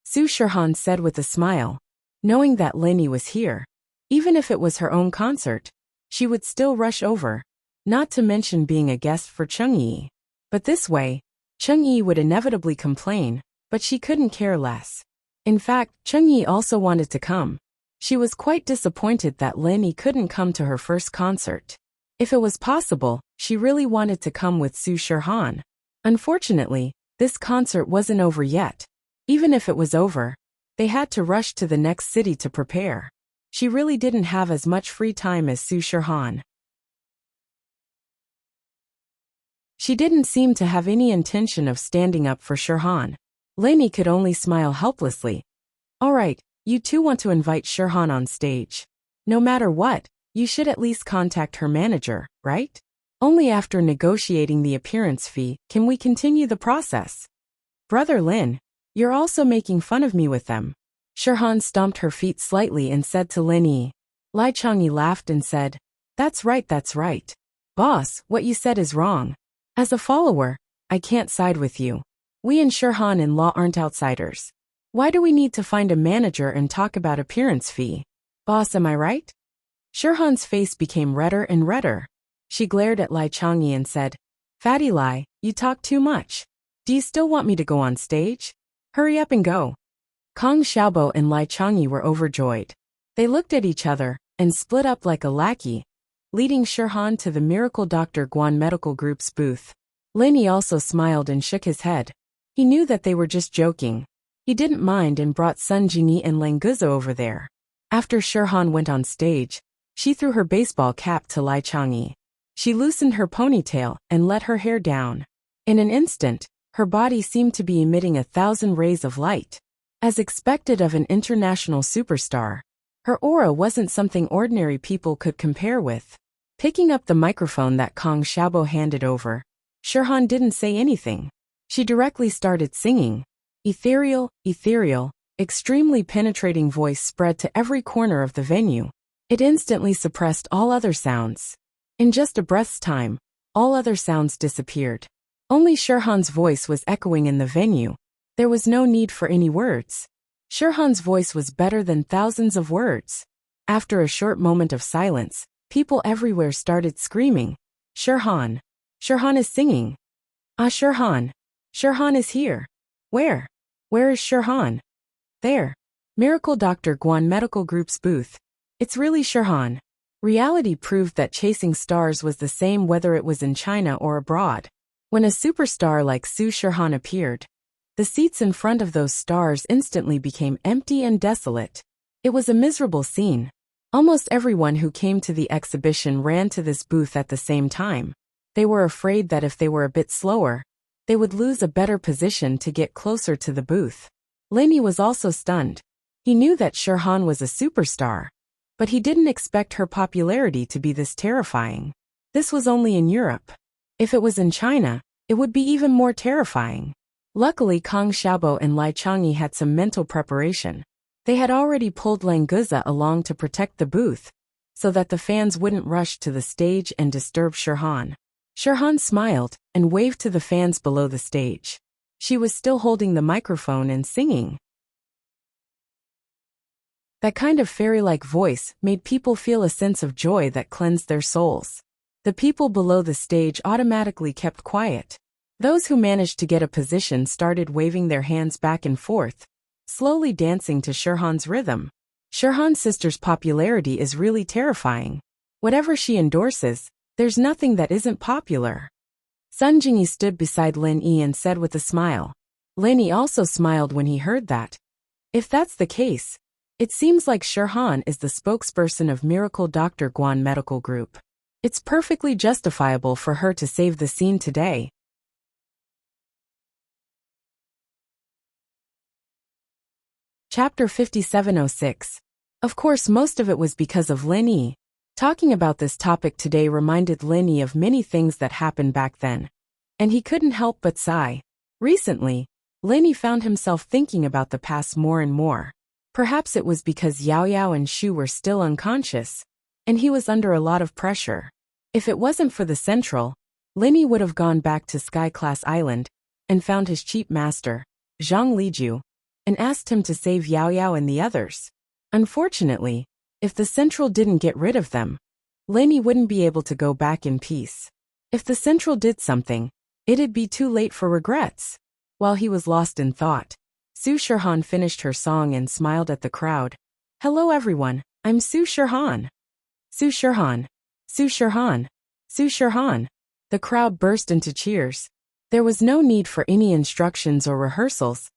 Su Shirhan said with a smile. Knowing that Lenny was here, even if it was her own concert, she would still rush over, not to mention being a guest for Chengyi. But this way, Chengyi would inevitably complain, but she couldn't care less. In fact, Chengyi also wanted to come. She was quite disappointed that Lenny couldn't come to her first concert. If it was possible, she really wanted to come with Su Shirhan. Unfortunately, this concert wasn't over yet. Even if it was over, they had to rush to the next city to prepare. She really didn't have as much free time as Su Shirhan. She didn't seem to have any intention of standing up for Shirhan. Lenny could only smile helplessly. "All right, you two want to invite Shirhan on stage. No matter what, you should at least contact her manager, right? Only after negotiating the appearance fee can we continue the process. Brother Lin, you're also making fun of me with them. Shirhan stomped her feet slightly and said to Lin Yi. Lai Changyi laughed and said, That's right. Boss, what you said is wrong. As a follower, I can't side with you. We and Shirhan in law aren't outsiders. Why do we need to find a manager and talk about appearance fee? Boss, am I right? Shirhan's face became redder and redder. She glared at Lai Changyi and said, Fatty Lai, you talk too much. Do you still want me to go on stage? Hurry up and go. Kong Xiaobo and Lai Changyi were overjoyed. They looked at each other and split up like a lackey, leading Shirhan to the Miracle Dr. Guan Medical Group's booth. Lin Yi also smiled and shook his head. He knew that they were just joking. He didn't mind and brought Sun Jingyi and Lang Guzo over there. After Shirhan went on stage, she threw her baseball cap to Lai Changyi. She loosened her ponytail and let her hair down. In an instant, her body seemed to be emitting 1,000 rays of light. As expected of an international superstar, her aura wasn't something ordinary people could compare with. Picking up the microphone that Kong Xiaobo handed over, Shirhan didn't say anything. She directly started singing. Ethereal, extremely penetrating voice spread to every corner of the venue. It instantly suppressed all other sounds. In just a breath's time, all other sounds disappeared. Only Shirhan's voice was echoing in the venue. There was no need for any words. Shirhan's voice was better than thousands of words. After a short moment of silence, people everywhere started screaming, Shirhan! Shirhan is singing! Ah, Shirhan! Shirhan is here! Where? Where is Shirhan? There. Miracle Dr. Guan Medical Group's booth. It's really Shirhan. Reality proved that chasing stars was the same whether it was in China or abroad. When a superstar like Su Shirhan appeared, the seats in front of those stars instantly became empty and desolate. It was a miserable scene. Almost everyone who came to the exhibition ran to this booth at the same time. They were afraid that if they were a bit slower, they would lose a better position to get closer to the booth. Lin Yi was also stunned. He knew that Shirhan was a superstar, but he didn't expect her popularity to be this terrifying. This was only in Europe. If it was in China, it would be even more terrifying. Luckily, Kong Xiaobo and Lai Changyi had some mental preparation. They had already pulled Lang Guzo along to protect the booth, so that the fans wouldn't rush to the stage and disturb Shirhan. Shirhan smiled and waved to the fans below the stage. She was still holding the microphone and singing. That kind of fairy-like voice made people feel a sense of joy that cleansed their souls. The people below the stage automatically kept quiet. Those who managed to get a position started waving their hands back and forth, slowly dancing to Shirhan's rhythm. Shirhan's sister's popularity is really terrifying. Whatever she endorses, there's nothing that isn't popular. Sun Jingyi stood beside Lin Yi and said with a smile. Lin Yi also smiled when he heard that. If that's the case, it seems like Shirhan is the spokesperson of Miracle Dr. Guan Medical Group. It's perfectly justifiable for her to save the scene today. Chapter 5706. Of course, most of it was because of Lin Yi. Talking about this topic today reminded Lin Yi of many things that happened back then, and he couldn't help but sigh. Recently, Lin Yi found himself thinking about the past more and more. Perhaps it was because Yao Yao and Shu were still unconscious, and he was under a lot of pressure. If it wasn't for the Central, Lin Yi would have gone back to Sky Class Island and found his cheap master, Zhang Liju, and asked him to save Yao Yao and the others. Unfortunately, if the Central didn't get rid of them, Lin Yi wouldn't be able to go back in peace. If the Central did something, it'd be too late for regrets. While he was lost in thought, Su Shirhan finished her song and smiled at the crowd. Hello everyone, I'm Su Shirhan. Su Shirhan. Su Shirhan. Su Shirhan. The crowd burst into cheers. There was no need for any instructions or rehearsals.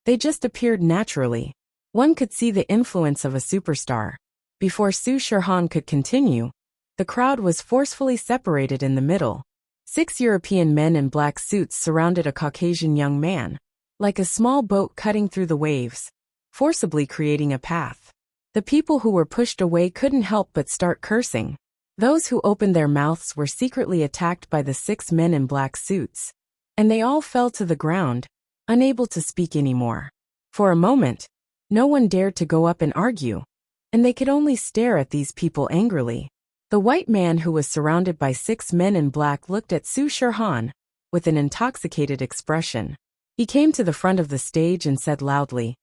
They just appeared naturally. One could see the influence of a superstar. Before Su Shirhan could continue, the crowd was forcefully separated in the middle. 6 European men in black suits surrounded a Caucasian young man, like a small boat cutting through the waves, forcibly creating a path. The people who were pushed away couldn't help but start cursing. Those who opened their mouths were secretly attacked by the 6 men in black suits, and they all fell to the ground, unable to speak anymore. For a moment, no one dared to go up and argue, and they could only stare at these people angrily. The white man who was surrounded by 6 men in black looked at Su Shirhan with an intoxicated expression. He came to the front of the stage and said loudly,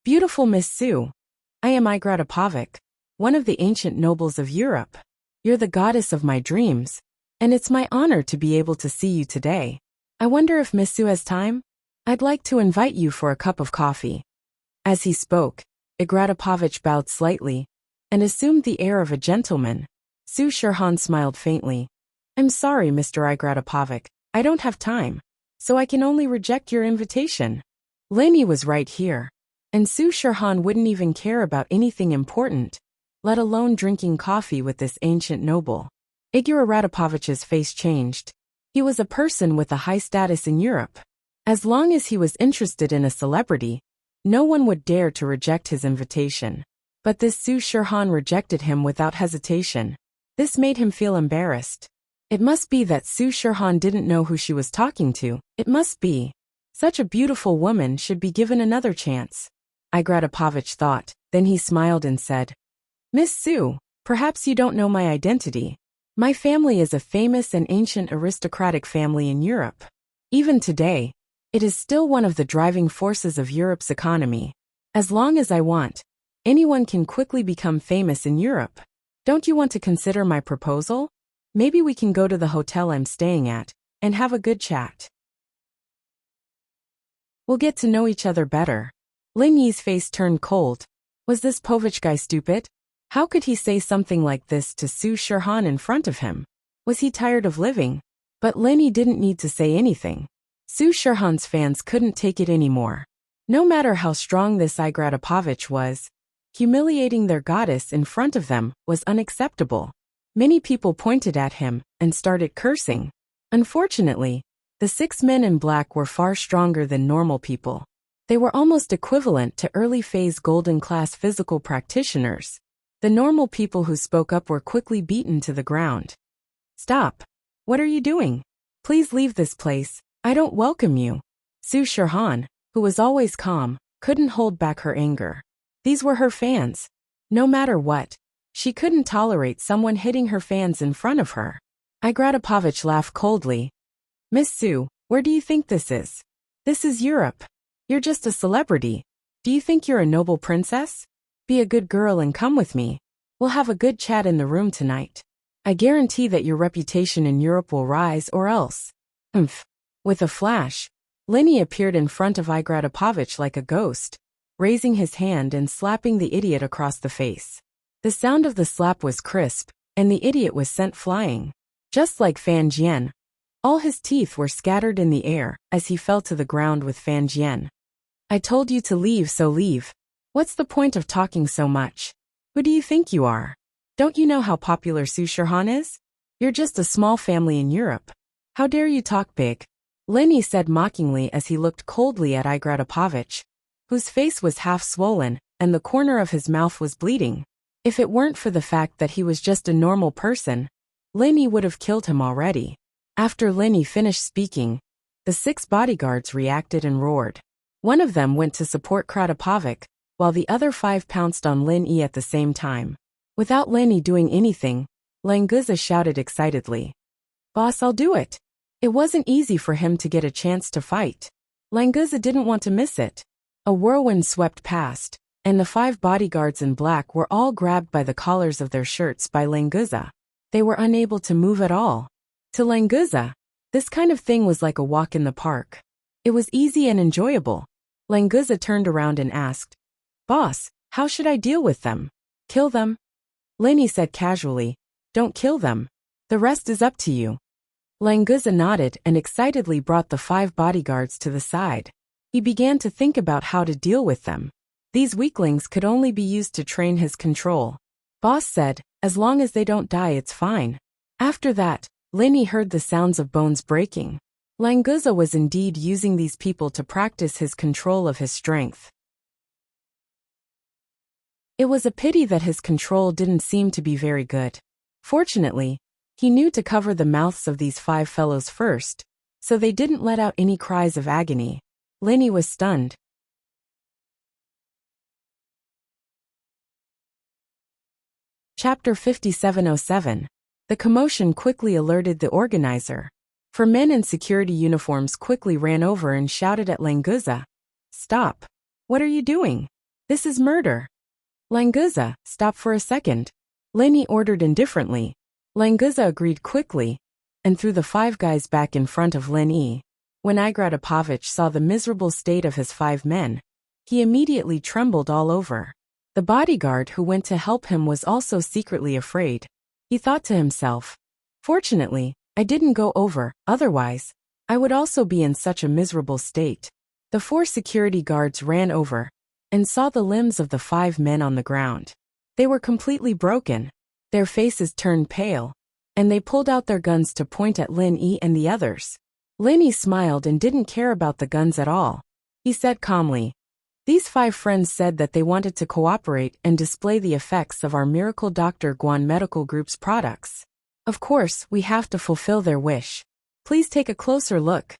"Beautiful Miss Su, I am Igratapovic, one of the ancient nobles of Europe. You're the goddess of my dreams, and it's my honor to be able to see you today. I wonder if Miss Su has time? I'd like to invite you for a cup of coffee." As he spoke, Igratapovich bowed slightly and assumed the air of a gentleman. Su Shirhan smiled faintly. "I'm sorry, Mr. Igratapovic, I don't have time, so I can only reject your invitation." Leni was right here, and Su Shirhan wouldn't even care about anything important, let alone drinking coffee with this ancient noble. Igratapovich's face changed. He was a person with a high status in Europe. As long as he was interested in a celebrity, no one would dare to reject his invitation. But this Su Shirhan rejected him without hesitation. This made him feel embarrassed. It must be that Su Shirhan didn't know who she was talking to. It must be. Such a beautiful woman should be given another chance, Igratapovich thought. Then he smiled and said, "Miss Su, perhaps you don't know my identity. My family is a famous and ancient aristocratic family in Europe. Even today, it is still one of the driving forces of Europe's economy. As long as I want, anyone can quickly become famous in Europe. Don't you want to consider my proposal? Maybe we can go to the hotel I'm staying at and have a good chat. We'll get to know each other better." Lin Yi's face turned cold. Was this Povich guy stupid? How could he say something like this to Su Shirhan in front of him? Was he tired of living? But Lin Yi didn't need to say anything. Su Shirhan's fans couldn't take it anymore. No matter how strong this Igratapovich was, humiliating their goddess in front of them was unacceptable. Many people pointed at him and started cursing. Unfortunately, the 6 men in black were far stronger than normal people. They were almost equivalent to early-phase golden-class physical practitioners. The normal people who spoke up were quickly beaten to the ground. "Stop. What are you doing? Please leave this place. I don't welcome you." Su Shirhan, who was always calm, couldn't hold back her anger. These were her fans. No matter what, she couldn't tolerate someone hitting her fans in front of her. Igratapovich laughed coldly. "Miss Su, where do you think this is? This is Europe. You're just a celebrity. Do you think you're a noble princess? Be a good girl and come with me. We'll have a good chat in the room tonight. I guarantee that your reputation in Europe will rise or else." With a flash, Leni appeared in front of Igratapovich like a ghost, raising his hand and slapping the idiot across the face. The sound of the slap was crisp, and the idiot was sent flying. Just like Fan Jian, all his teeth were scattered in the air as he fell to the ground with Fan Jian. "I told you to leave, so leave. What's the point of talking so much? Who do you think you are? Don't you know how popular Su Shirhan is? You're just a small family in Europe. How dare you talk big?" Leni said mockingly as he looked coldly at Igratapovich, whose face was half swollen and the corner of his mouth was bleeding. If it weren't for the fact that he was just a normal person, Leni would have killed him already. After Leni finished speaking, the 6 bodyguards reacted and roared. One of them went to support Igratapovic, while the other 5 pounced on Lin Yi at the same time. Without Leni doing anything, Languza shouted excitedly, "Boss, I'll do it." It wasn't easy for him to get a chance to fight. Languza didn't want to miss it. A whirlwind swept past, and the 5 bodyguards in black were all grabbed by the collars of their shirts by Languza. They were unable to move at all. To Languza, this kind of thing was like a walk in the park. It was easy and enjoyable. Languza turned around and asked, "Boss, how should I deal with them? Kill them?" Leni said casually, "Don't kill them. The rest is up to you." Languza nodded and excitedly brought the 5 bodyguards to the side. He began to think about how to deal with them. These weaklings could only be used to train his control. Boss said, "As long as they don't die, it's fine." After that, Leni heard the sounds of bones breaking. Languza was indeed using these people to practice his control of his strength. It was a pity that his control didn't seem to be very good. Fortunately, he knew to cover the mouths of these 5 fellows first, so they didn't let out any cries of agony. Linny was stunned. Chapter 5707. The commotion quickly alerted the organizer. 4 men in security uniforms quickly ran over and shouted at Languza. "Stop! What are you doing? This is murder!" "Languza, stop for a second," Linny ordered indifferently. Languza agreed quickly and threw the 5 guys back in front of Linny. When Igratopovich saw the miserable state of his 5 men, he immediately trembled all over. The bodyguard who went to help him was also secretly afraid. He thought to himself, "Fortunately, I didn't go over, otherwise, I would also be in such a miserable state." The 4 security guards ran over and saw the limbs of the 5 men on the ground. They were completely broken. Their faces turned pale, and they pulled out their guns to point at Linny and the others. Linny smiled and didn't care about the guns at all. He said calmly, "These 5 friends said that they wanted to cooperate and display the effects of our Miracle Dr. Guan Medical Group's products. Of course, we have to fulfill their wish. Please take a closer look."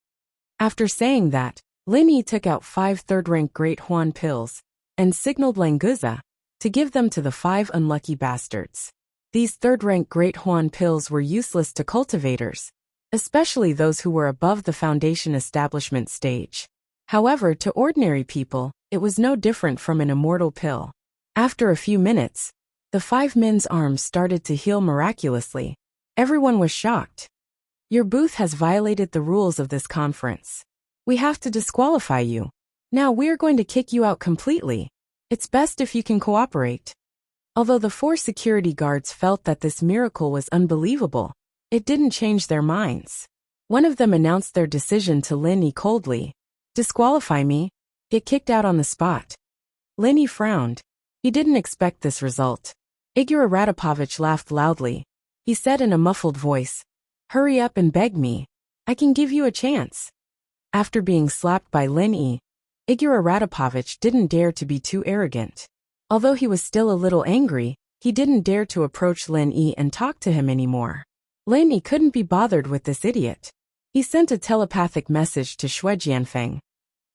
After saying that, Linny took out 5 third-rank Great Huan pills and signaled Languza to give them to the 5 unlucky bastards. These third-rank Great Huan pills were useless to cultivators, especially those who were above the foundation establishment stage. However, to ordinary people, it was no different from an immortal pill. After a few minutes, the 5 men's arms started to heal miraculously. Everyone was shocked. "Your booth has violated the rules of this conference. We have to disqualify you. Now we are going to kick you out completely. It's best if you can cooperate." Although the 4 security guards felt that this miracle was unbelievable, it didn't change their minds. One of them announced their decision to Linny coldly. "Disqualify me? Get kicked out on the spot." Linny frowned. He didn't expect this result. Igor Radapovich laughed loudly. He said in a muffled voice, "Hurry up and beg me. I can give you a chance." After being slapped by Linny, Igor Radapovich didn't dare to be too arrogant. Although he was still a little angry, he didn't dare to approach Linny and talk to him anymore. Linny couldn't be bothered with this idiot. He sent a telepathic message to Xue Jianfeng.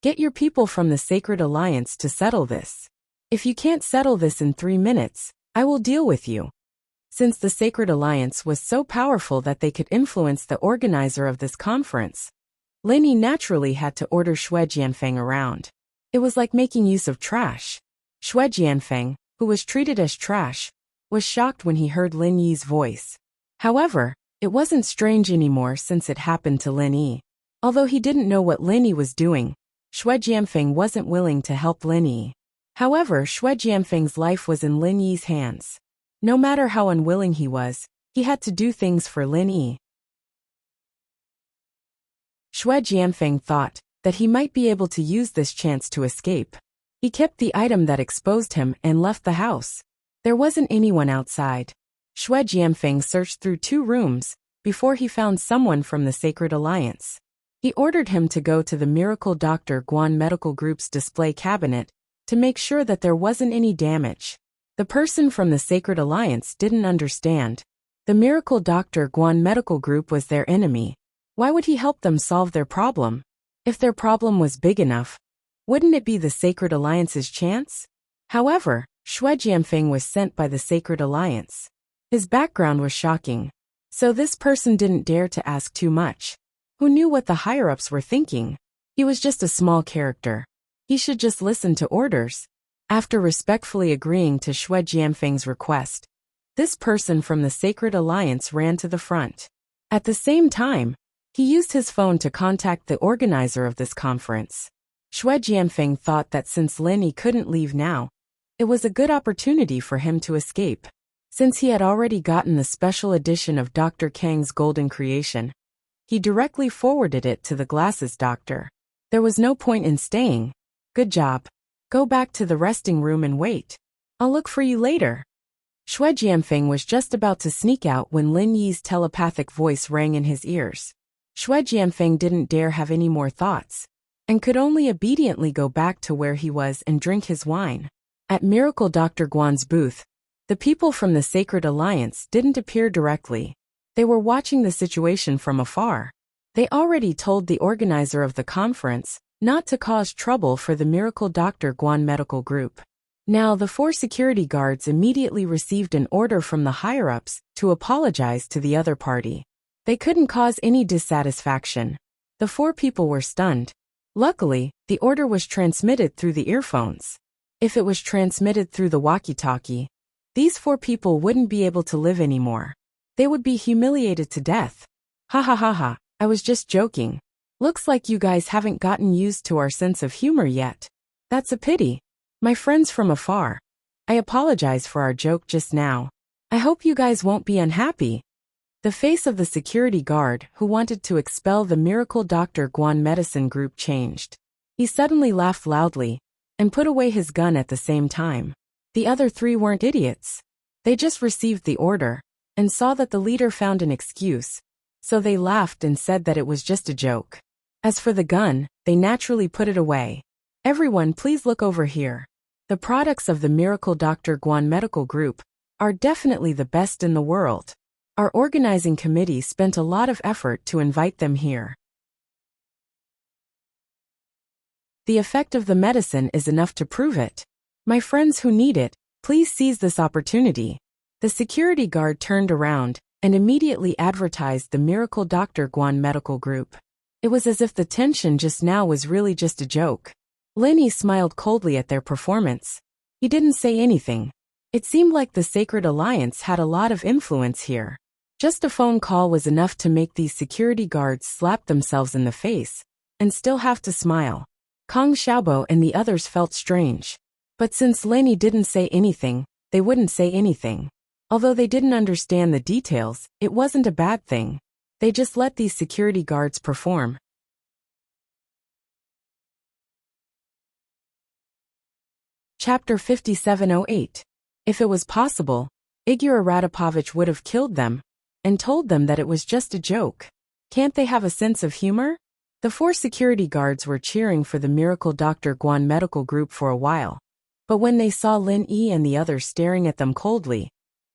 "Get your people from the Sacred Alliance to settle this. If you can't settle this in 3 minutes, I will deal with you." Since the Sacred Alliance was so powerful that they could influence the organizer of this conference, Linny naturally had to order Xue Jianfeng around. It was like making use of trash. Xue Jianfeng, who was treated as trash, was shocked when he heard Lin Yi's voice. However, it wasn't strange anymore since it happened to Lin Yi. Although he didn't know what Lin Yi was doing, Xue Jianfeng wasn't willing to help Lin Yi. However, Xue Jianfeng's life was in Lin Yi's hands. No matter how unwilling he was, he had to do things for Lin Yi. Xue Jianfeng thought that he might be able to use this chance to escape. He kept the item that exposed him and left the house. There wasn't anyone outside. Xue Jianfeng searched through 2 rooms before he found someone from the Sacred Alliance. He ordered him to go to the Miracle Dr. Guan Medical Group's display cabinet to make sure that there wasn't any damage. The person from the Sacred Alliance didn't understand. The Miracle Dr. Guan Medical Group was their enemy. Why would he help them solve their problem? If their problem was big enough, wouldn't it be the Sacred Alliance's chance? However, Xue Jianfeng was sent by the Sacred Alliance. His background was shocking. So this person didn't dare to ask too much. Who knew what the higher-ups were thinking? He was just a small character. He should just listen to orders. After respectfully agreeing to Xue Jianfeng's request, this person from the Sacred Alliance ran to the front. At the same time, he used his phone to contact the organizer of this conference. Xue Jianfeng thought that since Lin Yi couldn't leave now, it was a good opportunity for him to escape. Since he had already gotten the special edition of Dr. Kang's Golden Creation, he directly forwarded it to the Glasses Doctor. There was no point in staying. "Good job. Go back to the resting room and wait. I'll look for you later." Xue Jianfeng was just about to sneak out when Lin Yi's telepathic voice rang in his ears. Xue Jianfeng didn't dare have any more thoughts, and could only obediently go back to where he was and drink his wine. At Miracle Dr. Guan's booth, The people from the Sacred Alliance didn't appear directly. They were watching the situation from afar. They already told the organizer of the conference not to cause trouble for the Miracle Dr. Guan Medical Group. Now the 4 security guards immediately received an order from the higher-ups to apologize to the other party. They couldn't cause any dissatisfaction. The 4 people were stunned. Luckily, the order was transmitted through the earphones. If it was transmitted through the walkie-talkie, these 4 people wouldn't be able to live anymore. They would be humiliated to death. Ha ha ha ha, I was just joking. Looks like you guys haven't gotten used to our sense of humor yet. That's a pity. My friends from afar, I apologize for our joke just now. I hope you guys won't be unhappy. The face of the security guard who wanted to expel the Miracle Dr. Guan Medicine Group changed. He suddenly laughed loudly and put away his gun at the same time. The other 3 weren't idiots. They just received the order and saw that the leader found an excuse, so they laughed and said that it was just a joke. As for the gun, they naturally put it away. Everyone, please look over here. The products of the Miracle Dr. Guan Medical Group are definitely the best in the world. Our organizing committee spent a lot of effort to invite them here. The effect of the medicine is enough to prove it. My friends who need it, please seize this opportunity. The security guard turned around and immediately advertised the Miracle Dr. Guan Medical Group. It was as if the tension just now was really just a joke. Lenny smiled coldly at their performance. He didn't say anything. It seemed like the Sacred Alliance had a lot of influence here. Just a phone call was enough to make these security guards slap themselves in the face and still have to smile. Kong Xiaobo and the others felt strange. But since Lenny didn't say anything, they wouldn't say anything. Although they didn't understand the details, it wasn't a bad thing. They just let these security guards perform. Chapter 5708. If it was possible, Igor Radapovich would have killed them and told them that it was just a joke. Can't they have a sense of humor? The 4 security guards were cheering for the Miracle Dr. Guan Medical Group for a while. But when they saw Lin Yi and the others staring at them coldly,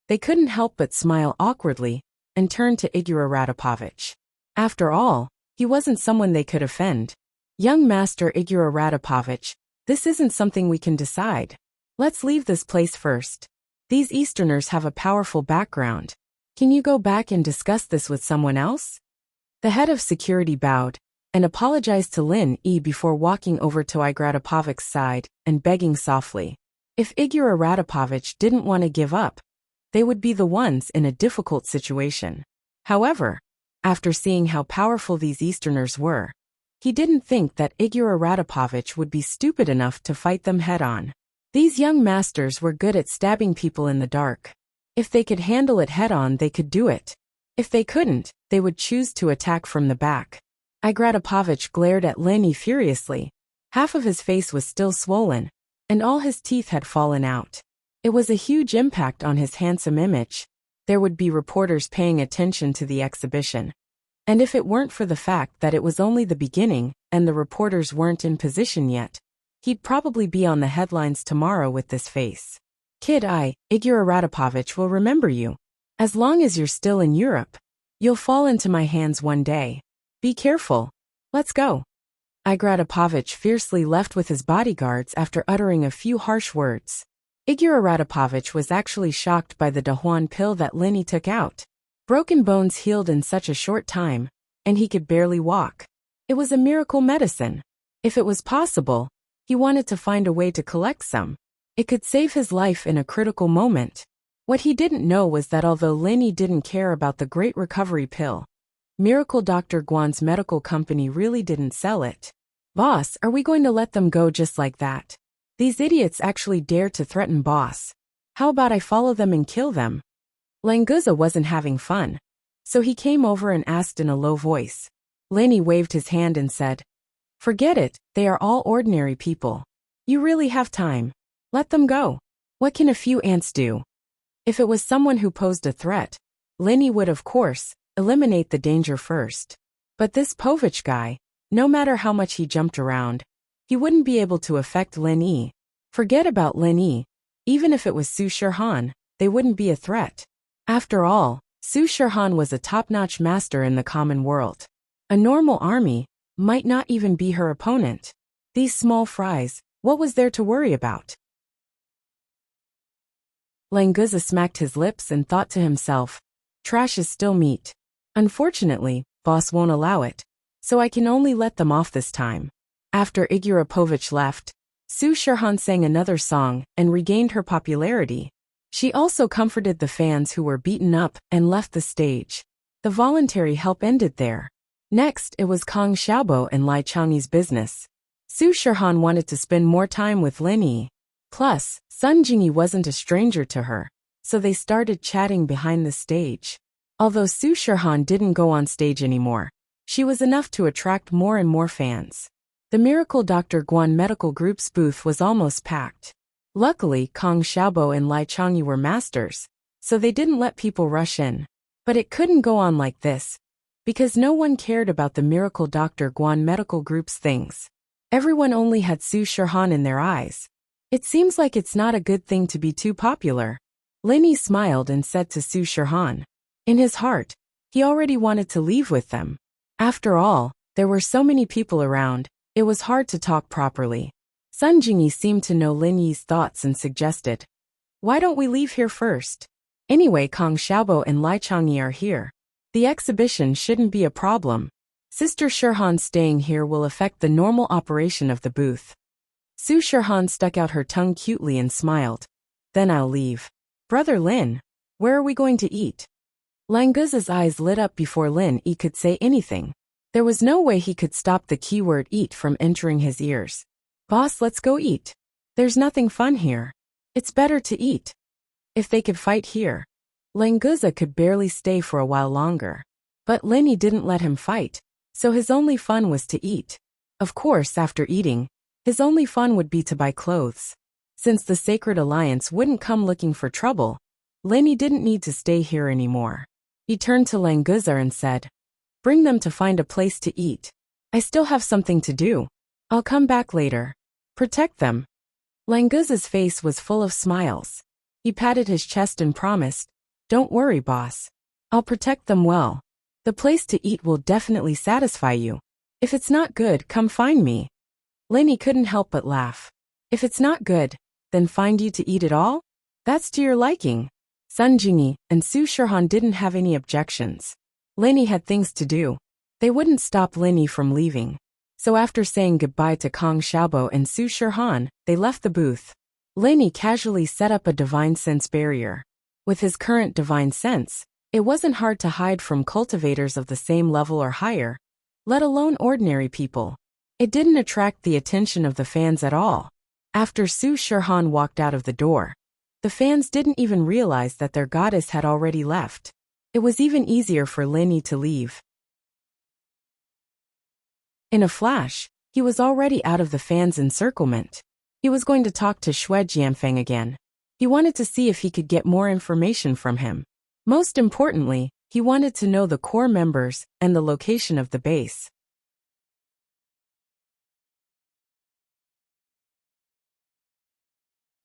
they couldn't help but smile awkwardly and turn to Igor Radapovich. After all, he wasn't someone they could offend. Young Master Igor Radapovich, this isn't something we can decide. Let's leave this place first. These Easterners have a powerful background. Can you go back and discuss this with someone else? The head of security bowed and apologized to Lin Yi before walking over to Igor Radapovich's side and begging softly. If Igor Radapovich didn't want to give up, they would be the ones in a difficult situation. However, after seeing how powerful these Easterners were, he didn't think that Igor Radapovich would be stupid enough to fight them head-on. These young masters were good at stabbing people in the dark. If they could handle it head-on, they could do it. If they couldn't, they would choose to attack from the back. Igor Radapovich glared at Lenny furiously. Half of his face was still swollen, and all his teeth had fallen out. It was a huge impact on his handsome image. There would be reporters paying attention to the exhibition. And if it weren't for the fact that it was only the beginning and the reporters weren't in position yet, he'd probably be on the headlines tomorrow with this face. Kid, Igor Radapovich, will remember you. As long as you're still in Europe, you'll fall into my hands one day. Be careful. Let's go. Igor Radapovich fiercely left with his bodyguards after uttering a few harsh words. Igor Radapovich was actually shocked by the Dahuan pill that Lenny took out. Broken bones healed in such a short time, and he could barely walk. It was a miracle medicine. If it was possible, he wanted to find a way to collect some. It could save his life in a critical moment. What he didn't know was that although Lenny didn't care about the Great Recovery pill, Miracle Dr. Guan's medical company really didn't sell it. Boss, are we going to let them go just like that? These idiots actually dare to threaten boss. How about I follow them and kill them? Languza wasn't having fun, so he came over and asked in a low voice. Lenny waved his hand and said, "Forget it, they are all ordinary people. You really have time. Let them go. What can a few ants do?" If it was someone who posed a threat, Lenny would of course eliminate the danger first. But this Povich guy, no matter how much he jumped around, he wouldn't be able to affect Lin Yi. Forget about Lin Yi, even if it was Su Shirhan. they wouldn't be a threat. After all, Su Shirhan was a top-notch master in the common world. A normal army might not even be her opponent. These small fries, what was there to worry about? Languza smacked his lips and thought to himself, trash is still meat. Unfortunately, boss won't allow it, so I can only let them off this time. After Igurapovich left, Su Shirhan sang another song and regained her popularity. She also comforted the fans who were beaten up and left the stage. The voluntary help ended there. Next, it was Kang Xiaobo and Lai Changyi's business. Su Shirhan wanted to spend more time with Lin Yi. Plus, Sun Jingyi wasn't a stranger to her, so they started chatting behind the stage. Although Su Shirhan didn't go on stage anymore, she was enough to attract more and more fans. The Miracle Dr. Guan Medical Group's booth was almost packed. Luckily, Kang Xiaobo and Lai Changyi were masters, so they didn't let people rush in. But it couldn't go on like this, because no one cared about the Miracle Dr. Guan Medical Group's things. Everyone only had Su Shirhan in their eyes. It seems like it's not a good thing to be too popular. Lin Yi smiled and said to Su Shirhan. In his heart, he already wanted to leave with them. After all, there were so many people around, it was hard to talk properly. Sun Jingyi seemed to know Lin Yi's thoughts and suggested, why don't we leave here first? Anyway, Kang Xiaobo and Lai Changyi are here. The exhibition shouldn't be a problem. Sister Shirhan staying here will affect the normal operation of the booth. Su Shirhan stuck out her tongue cutely and smiled. Then I'll leave. Brother Lin, where are we going to eat? Languza's eyes lit up before Lin Yi could say anything. There was no way he could stop the keyword eat from entering his ears. Boss, let's go eat. There's nothing fun here. It's better to eat. If they could fight here, Languza could barely stay for a while longer. But Lin Yi didn't let him fight, so his only fun was to eat. Of course, after eating, his only fun would be to buy clothes. Since the Sacred Alliance wouldn't come looking for trouble, Lin Yi didn't need to stay here anymore. He turned to Languza and said, bring them to find a place to eat. I still have something to do. I'll come back later. Protect them. Languza's face was full of smiles. He patted his chest and promised, don't worry, boss. I'll protect them well. The place to eat will definitely satisfy you. If it's not good, come find me. Lin Yi couldn't help but laugh. If it's not good, then find you to eat it all? That's to your liking. Sun Jingyi and Su Shirhan didn't have any objections. Lin Yi had things to do. They wouldn't stop Lin Yi from leaving. So after saying goodbye to Kang Xiaobo and Su Shirhan, they left the booth. Lin Yi casually set up a divine sense barrier. With his current divine sense, it wasn't hard to hide from cultivators of the same level or higher, let alone ordinary people. It didn't attract the attention of the fans at all. After Su Shirhan walked out of the door, the fans didn't even realize that their goddess had already left. It was even easier for Lin Yi to leave. In a flash, he was already out of the fans' encirclement. He was going to talk to Xue Jianfeng again. He wanted to see if he could get more information from him. Most importantly, he wanted to know the core members and the location of the base.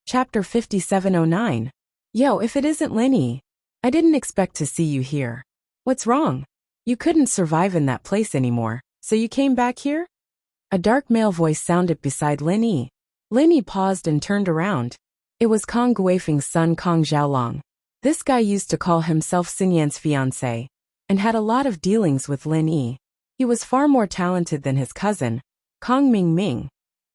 Chapter 5709. Yo, if it isn't Lin Yi, I didn't expect to see you here. What's wrong? You couldn't survive in that place anymore, so you came back here? A dark male voice sounded beside Lin Yi. Lin Yi paused and turned around. It was Kang Guifeng's son Kang Xiaolong. This guy used to call himself Xinyan's fiancé, and had a lot of dealings with Lin Yi. He was far more talented than his cousin, Kang Mingming.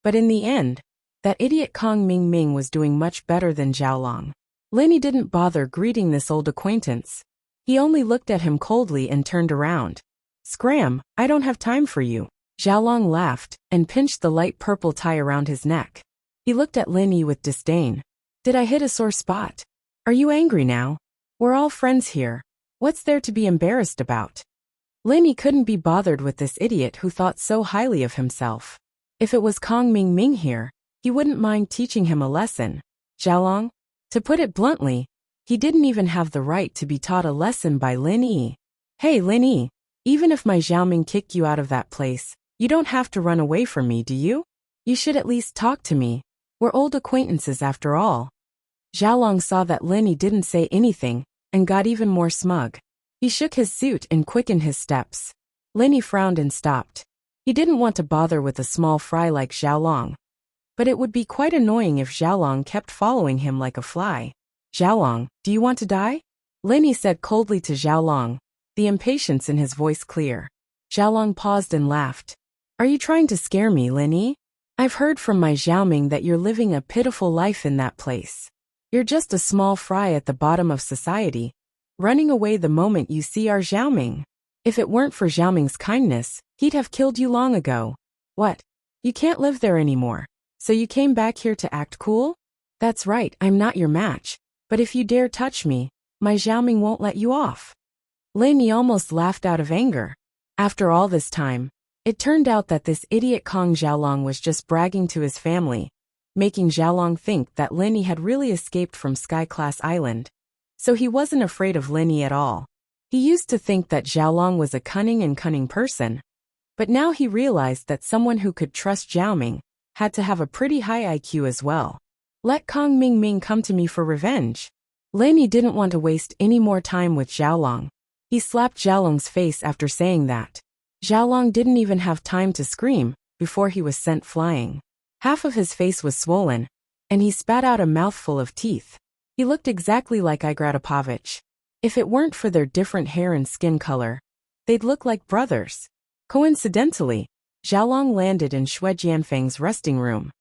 But in the end, that idiot Kang Mingming was doing much better than Xiaolong. Lin Yi didn't bother greeting this old acquaintance. He only looked at him coldly and turned around. Scram, I don't have time for you. Xiaolong laughed and pinched the light purple tie around his neck. He looked at Lin Yi with disdain. Did I hit a sore spot? Are you angry now? We're all friends here. What's there to be embarrassed about? Lin Yi couldn't be bothered with this idiot who thought so highly of himself. If it was Kang Mingming here, he wouldn't mind teaching him a lesson. Xiaolong? To put it bluntly, he didn't even have the right to be taught a lesson by Lin Yi. Hey Lin Yi, even if my Xiaoming kicked you out of that place, you don't have to run away from me, do you? You should at least talk to me. We're old acquaintances after all. Xiaolong saw that Lin Yi didn't say anything, and got even more smug. He shook his suit and quickened his steps. Lin Yi frowned and stopped. He didn't want to bother with a small fry like Xiaolong, but it would be quite annoying if Xiaolong kept following him like a fly. Xiaolong, do you want to die? Lin Yi said coldly to Xiaolong, the impatience in his voice clear. Xiaolong paused and laughed. Are you trying to scare me, Lin Yi? I've heard from my Xiaoming that you're living a pitiful life in that place. You're just a small fry at the bottom of society, running away the moment you see our Xiaoming. If it weren't for Xiaoming's kindness, he'd have killed you long ago. What? You can't live there anymore, so you came back here to act cool? That's right, I'm not your match, but if you dare touch me, my Xiaoming won't let you off. Lin Yi almost laughed out of anger. After all this time, it turned out that this idiot Kong Xiaolong was just bragging to his family, making Xiaolong think that Lin Yi had really escaped from Sky Class Island. So he wasn't afraid of Lin Yi at all. He used to think that Xiaolong was a cunning person, but now he realized that someone who could trust Xiaoming had to have a pretty high IQ as well. Let Kong Mingming come to me for revenge. Lin Yi didn't want to waste any more time with Xiaolong. He slapped Xiaolong's face after saying that. Xiaolong didn't even have time to scream before he was sent flying. Half of his face was swollen, and he spat out a mouthful of teeth. He looked exactly like Igratapovich. If it weren't for their different hair and skin color, they'd look like brothers. Coincidentally, Xiaolong landed in Xue Jianfeng's resting room.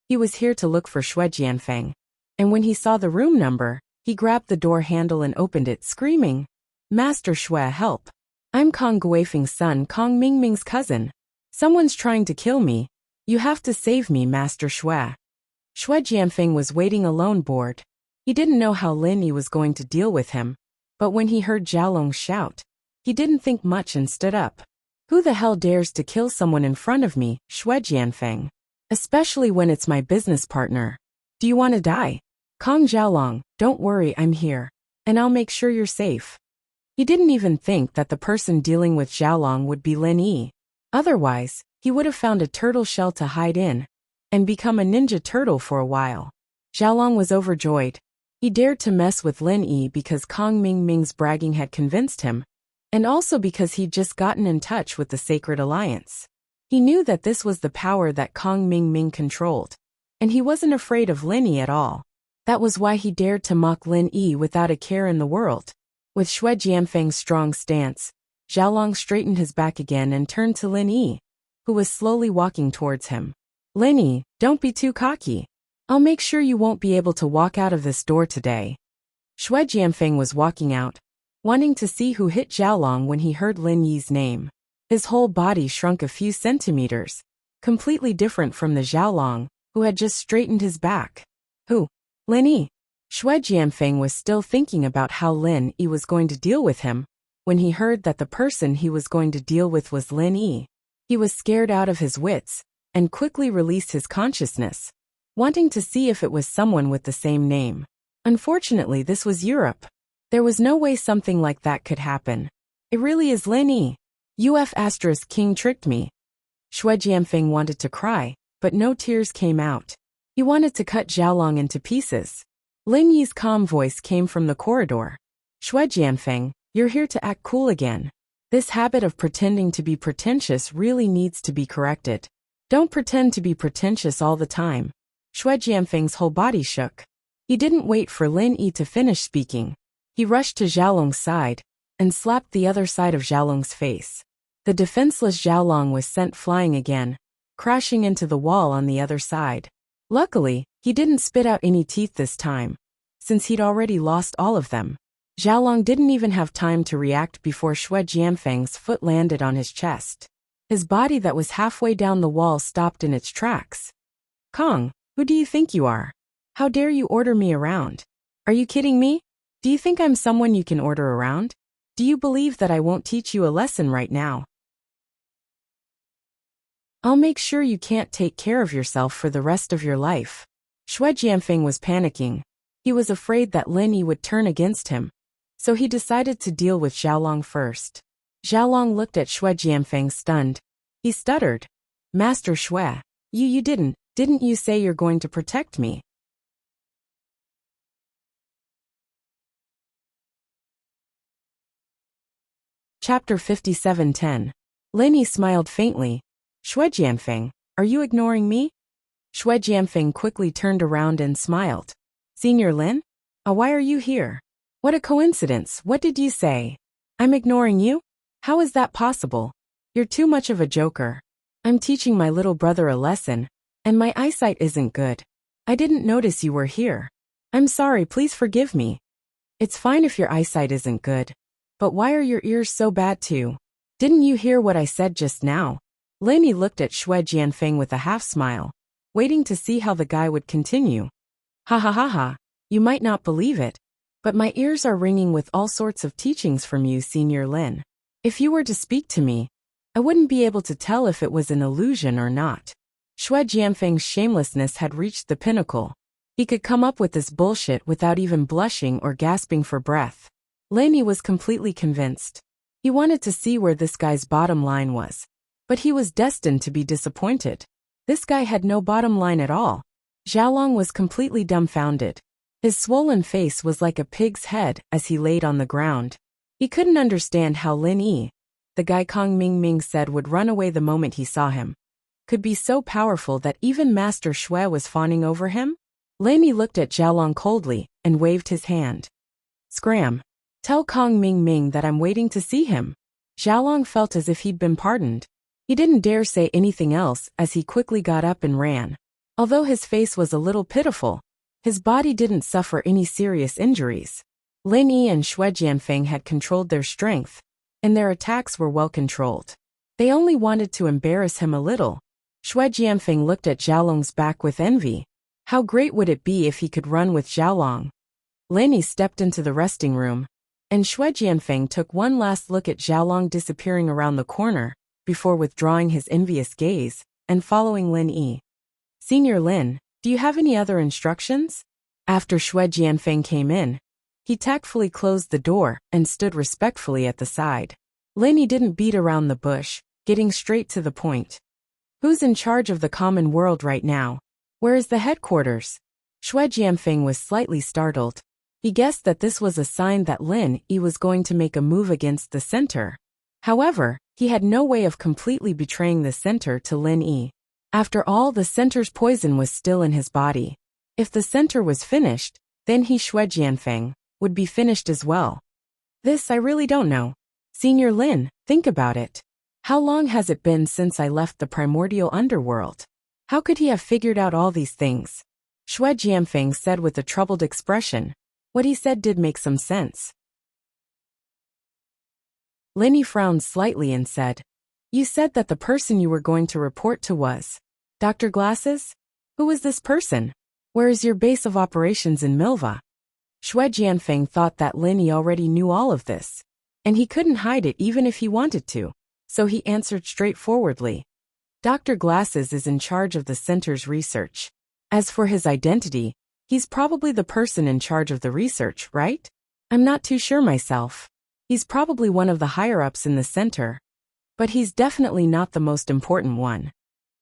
He was here to look for Xue Jianfeng, and when he saw the room number, he grabbed the door handle and opened it, screaming, Master Xue, help! I'm Kong Guifeng's son, Kong Mingming's cousin. Someone's trying to kill me. You have to save me, Master Xue. Xue Jianfeng was waiting alone, bored. He didn't know how Lin Yi was going to deal with him, but when he heard Xiaolong shout, he didn't think much and stood up. Who the hell dares to kill someone in front of me, Xue Jianfeng? Especially when it's my business partner. Do you want to die? Kong Xiaolong, don't worry, I'm here, and I'll make sure you're safe. He didn't even think that the person dealing with Xiaolong would be Lin Yi. Otherwise, he would have found a turtle shell to hide in and become a ninja turtle for a while. Xiaolong was overjoyed. He dared to mess with Lin Yi because Kong Mingming's bragging had convinced him, and also because he'd just gotten in touch with the Sacred Alliance. He knew that this was the power that Kong Mingming controlled, and he wasn't afraid of Lin Yi at all. That was why he dared to mock Lin Yi without a care in the world. With Xue Jianfeng's strong stance, Xiaolong straightened his back again and turned to Lin Yi, who was slowly walking towards him. Lin Yi, don't be too cocky. I'll make sure you won't be able to walk out of this door today. Xue Jianfeng was walking out, wanting to see who hit Xiaolong when he heard Lin Yi's name. His whole body shrunk a few centimeters, completely different from the Xiaolong, who had just straightened his back. Who? Lin Yi. Xue Jianfeng was still thinking about how Lin Yi was going to deal with him, when he heard that the person he was going to deal with was Lin Yi. He was scared out of his wits, and quickly released his consciousness, wanting to see if it was someone with the same name. Unfortunately, this was Europe. There was no way something like that could happen. It really is Lin Yi. King tricked me. Xue Jianfeng wanted to cry, but no tears came out. He wanted to cut Xiaolong into pieces. Lin Yi's calm voice came from the corridor. Xue Jianfeng, you're here to act cool again. This habit of pretending to be pretentious really needs to be corrected. Don't pretend to be pretentious all the time. Xue Jianfeng's whole body shook. He didn't wait for Lin Yi to finish speaking. He rushed to Xiaolong's side and slapped the other side of Xiaolong's face. The defenseless Xiaolong was sent flying again, crashing into the wall on the other side. Luckily, he didn't spit out any teeth this time, since he'd already lost all of them. Xiaolong didn't even have time to react before Xue Jianfeng's foot landed on his chest. His body that was halfway down the wall stopped in its tracks. Kong, who do you think you are? How dare you order me around? Are you kidding me? Do you think I'm someone you can order around? Do you believe that I won't teach you a lesson right now? I'll make sure you can't take care of yourself for the rest of your life. Xue Jianfeng was panicking. He was afraid that Lin Yi would turn against him, so he decided to deal with Xiaolong first. Xiaolong looked at Xue Jianfeng stunned. He stuttered. Master Xue, you didn't Didn't you say you're going to protect me? Chapter 57:10. Lin smiled faintly. Xue Jianfeng, are you ignoring me? Xue Jianfeng quickly turned around and smiled. Senior Lin? Why are you here? What a coincidence, what did you say? I'm ignoring you? How is that possible? You're too much of a joker. I'm teaching my little brother a lesson, and my eyesight isn't good. I didn't notice you were here. I'm sorry, please forgive me. It's fine if your eyesight isn't good. But why are your ears so bad too? Didn't you hear what I said just now? Lin looked at Xue Jianfeng with a half smile, waiting to see how the guy would continue. Ha ha ha ha, you might not believe it, but my ears are ringing with all sorts of teachings from you, Senior Lin. If you were to speak to me, I wouldn't be able to tell if it was an illusion or not. Xue Jianfeng's shamelessness had reached the pinnacle. He could come up with this bullshit without even blushing or gasping for breath. Lin was completely convinced. He wanted to see where this guy's bottom line was. But he was destined to be disappointed. This guy had no bottom line at all. Xiaolong was completely dumbfounded. His swollen face was like a pig's head as he laid on the ground. He couldn't understand how Lin Yi, the guy Kong Mingming said would run away the moment he saw him, could be so powerful that even Master Xue was fawning over him. Lin Yi looked at Xiaolong coldly and waved his hand. Scram. Tell Kong Mingming that I'm waiting to see him. Xiaolong felt as if he'd been pardoned. He didn't dare say anything else as he quickly got up and ran. Although his face was a little pitiful, his body didn't suffer any serious injuries. Lin Yi and Xue Jianfeng had controlled their strength, and their attacks were well controlled. They only wanted to embarrass him a little. Xue Jianfeng looked at Xiaolong's back with envy. How great would it be if he could run with Xiaolong? Lin Yi stepped into the resting room, and Xue Jianfeng took one last look at Xiaolong disappearing around the corner, before withdrawing his envious gaze and following Lin Yi. Senior Lin, do you have any other instructions? After Xue Jianfeng came in, he tactfully closed the door and stood respectfully at the side. Lin Yi didn't beat around the bush, getting straight to the point. Who's in charge of the common world right now? Where is the headquarters? Xue Jianfeng was slightly startled. He guessed that this was a sign that Lin Yi was going to make a move against the center. However, he had no way of completely betraying the center to Lin Yi. After all, the center's poison was still in his body. If the center was finished, then he, Xue Jianfeng, would be finished as well. This I really don't know. Senior Lin, think about it. How long has it been since I left the primordial underworld? How could he have figured out all these things? Xue Jianfeng said with a troubled expression. What he said did make some sense. Lin Yi frowned slightly and said, You said that the person you were going to report to was Dr. Glasses? Who is this person? Where is your base of operations in Milva? Xue Jianfeng thought that Lin Yi already knew all of this, and he couldn't hide it even if he wanted to, so he answered straightforwardly. Dr. Glasses is in charge of the center's research. As for his identity, he's probably the person in charge of the research, right? I'm not too sure myself. He's probably one of the higher-ups in the center, but he's definitely not the most important one.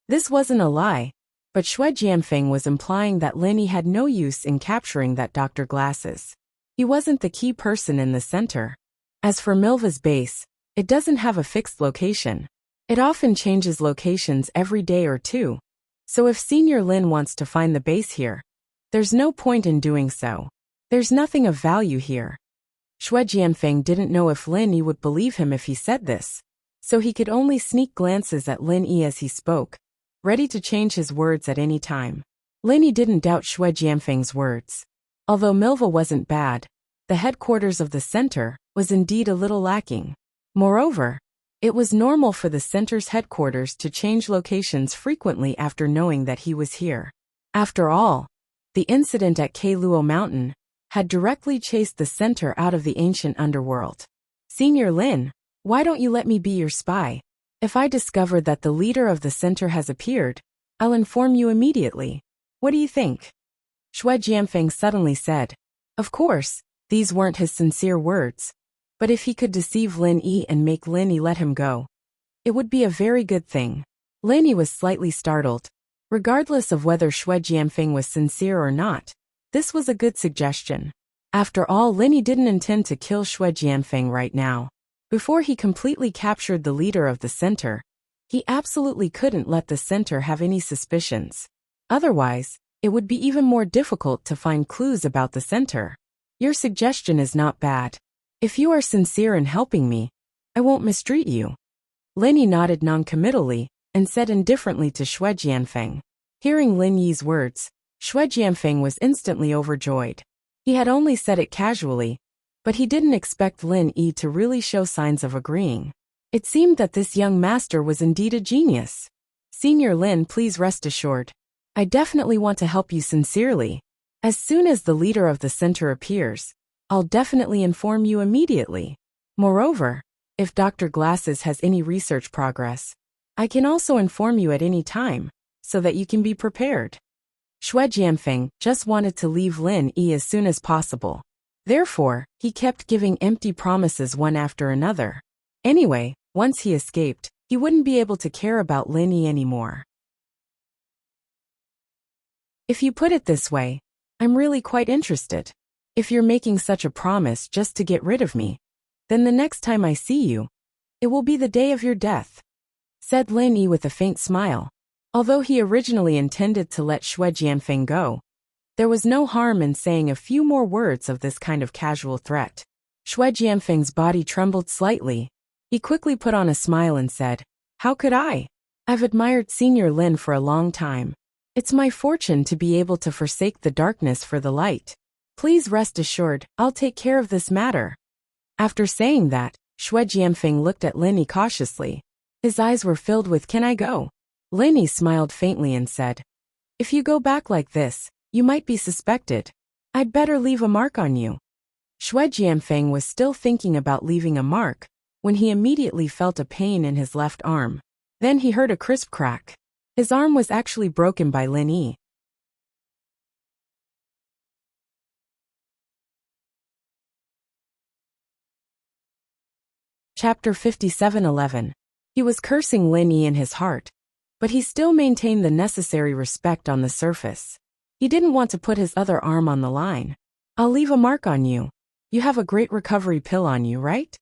This wasn't a lie, but Xue Jianfeng was implying that Lin Yi had no use in capturing that Dr. Glasses. He wasn't the key person in the center. As for Milva's base, it doesn't have a fixed location. It often changes locations every day or two, so if Senior Lin wants to find the base here, there's no point in doing so. There's nothing of value here. Xue Jianfeng didn't know if Lin Yi would believe him if he said this, so he could only sneak glances at Lin Yi as he spoke, ready to change his words at any time. Lin Yi didn't doubt Xue Jianfeng's words. Although Milva wasn't bad, the headquarters of the center was indeed a little lacking. Moreover, it was normal for the center's headquarters to change locations frequently after knowing that he was here. After all, the incident at Keiluo Mountain had directly chased the center out of the ancient underworld. Senior Lin, why don't you let me be your spy? If I discover that the leader of the center has appeared, I'll inform you immediately. What do you think? Xue Jianfeng suddenly said. Of course, these weren't his sincere words, but if he could deceive Lin Yi and make Lin Yi let him go, it would be a very good thing. Lin Yi was slightly startled. Regardless of whether Xue Jianfeng was sincere or not, this was a good suggestion. After all, Lin didn't intend to kill Xue Jianfeng right now. Before he completely captured the leader of the center, he absolutely couldn't let the center have any suspicions. Otherwise, it would be even more difficult to find clues about the center. Your suggestion is not bad. If you are sincere in helping me, I won't mistreat you. Lin nodded noncommittally and said indifferently to Xue Jianfeng. Hearing Lin Yi's words, Xue Jianfeng was instantly overjoyed. He had only said it casually, but he didn't expect Lin Yi to really show signs of agreeing. It seemed that this young master was indeed a genius. Senior Lin, please rest assured. I definitely want to help you sincerely. As soon as the leader of the center appears, I'll definitely inform you immediately. Moreover, if Dr. Glasses has any research progress, I can also inform you at any time, so that you can be prepared. Xue Jianfeng just wanted to leave Lin Yi as soon as possible. Therefore, he kept giving empty promises one after another. Anyway, once he escaped, he wouldn't be able to care about Lin Yi anymore. If you put it this way, I'm really quite interested. If you're making such a promise just to get rid of me, then the next time I see you, it will be the day of your death, said Lin Yi with a faint smile. Although he originally intended to let Xue Jianfeng go, there was no harm in saying a few more words of this kind of casual threat. Xue Jianfeng's body trembled slightly. He quickly put on a smile and said, "How could I? I've admired Senior Lin for a long time. It's my fortune to be able to forsake the darkness for the light. Please rest assured, I'll take care of this matter." After saying that, Xue Jianfeng looked at Lin Yi cautiously. His eyes were filled with "Can I go?" Lin Yi smiled faintly and said, "If you go back like this, you might be suspected. I'd better leave a mark on you." Xue Jianfeng was still thinking about leaving a mark when he immediately felt a pain in his left arm. Then he heard a crisp crack. His arm was actually broken by Lin Yi. Chapter 57:11. He was cursing Lin Yi in his heart, but he still maintained the necessary respect on the surface. He didn't want to put his other arm on the line. "I'll leave a mark on you. You have a great recovery pill on you, right?"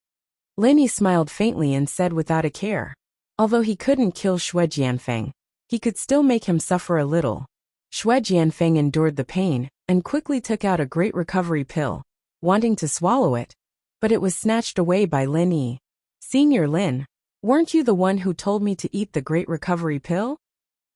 Lin Yi smiled faintly and said without a care. Although he couldn't kill Xue Jianfeng, he could still make him suffer a little. Xue Jianfeng endured the pain and quickly took out a great recovery pill, wanting to swallow it, but it was snatched away by Lin Yi. "Senior Lin, weren't you the one who told me to eat the great recovery pill?"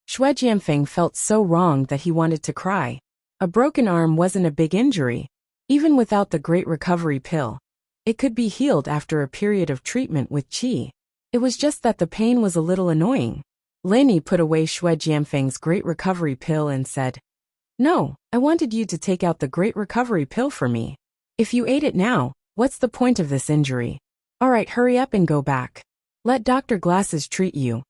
Xue Jianfeng felt so wrong that he wanted to cry. A broken arm wasn't a big injury. Even without the great recovery pill, it could be healed after a period of treatment with qi. It was just that the pain was a little annoying. Lin Yi put away Xue Jianfeng's great recovery pill and said, "No, I wanted you to take out the great recovery pill for me. If you ate it now, what's the point of this injury? All right, hurry up and go back. Let Dr. Glasses treat you."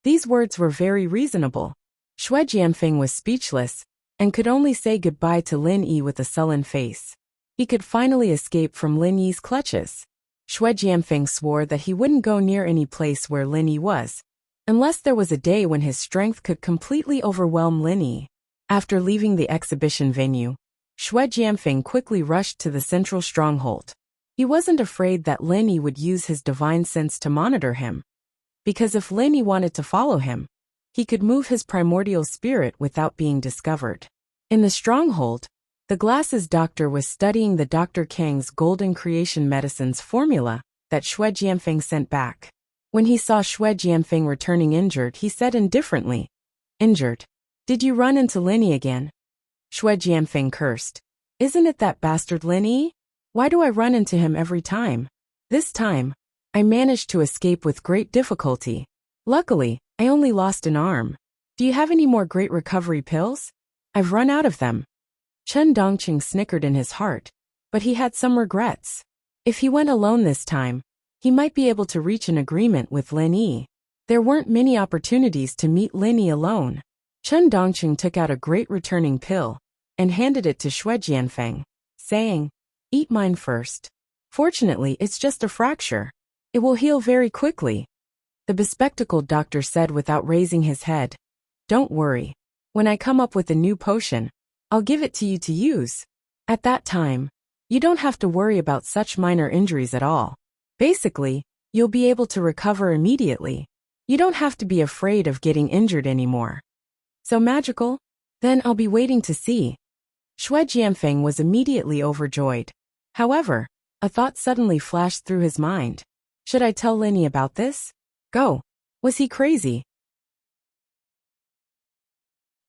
These words were very reasonable. Xue Jianfeng was speechless and could only say goodbye to Lin Yi with a sullen face. He could finally escape from Lin Yi's clutches. Xue Jianfeng swore that he wouldn't go near any place where Lin Yi was, unless there was a day when his strength could completely overwhelm Lin Yi. After leaving the exhibition venue, Xue Jianfeng quickly rushed to the central stronghold. He wasn't afraid that Lin Yi would use his divine sense to monitor him, because if Lin Yi wanted to follow him, he could move his primordial spirit without being discovered. In the stronghold, the Glasses doctor was studying the Dr. Kang's golden creation medicine's formula that Xue Jianfeng sent back. When he saw Xue Jianfeng returning injured, he said indifferently, "Injured? Did you run into Lin Yi again?" Xue Jianfeng cursed. "Isn't it that bastard Lin Yi? Why do I run into him every time? This time, I managed to escape with great difficulty. Luckily, I only lost an arm. Do you have any more great recovery pills? I've run out of them." Chen Dongqing snickered in his heart, but he had some regrets. If he went alone this time, he might be able to reach an agreement with Lin Yi. There weren't many opportunities to meet Lin Yi alone. Chen Dongqing took out a great returning pill and handed it to Xue Jianfeng, saying, "Eat mine first. Fortunately, it's just a fracture. It will heal very quickly." The bespectacled doctor said without raising his head, "Don't worry, When I come up with a new potion, I'll give it to you to use. At that time, you don't have to worry about such minor injuries at all. Basically, you'll be able to recover immediately. You don't have to be afraid of getting injured anymore. So magical? Then I'll be waiting to see. Xue Jianfeng was immediately overjoyed. However, a thought suddenly flashed through his mind. Should I tell Linny about this? Go. Was he crazy?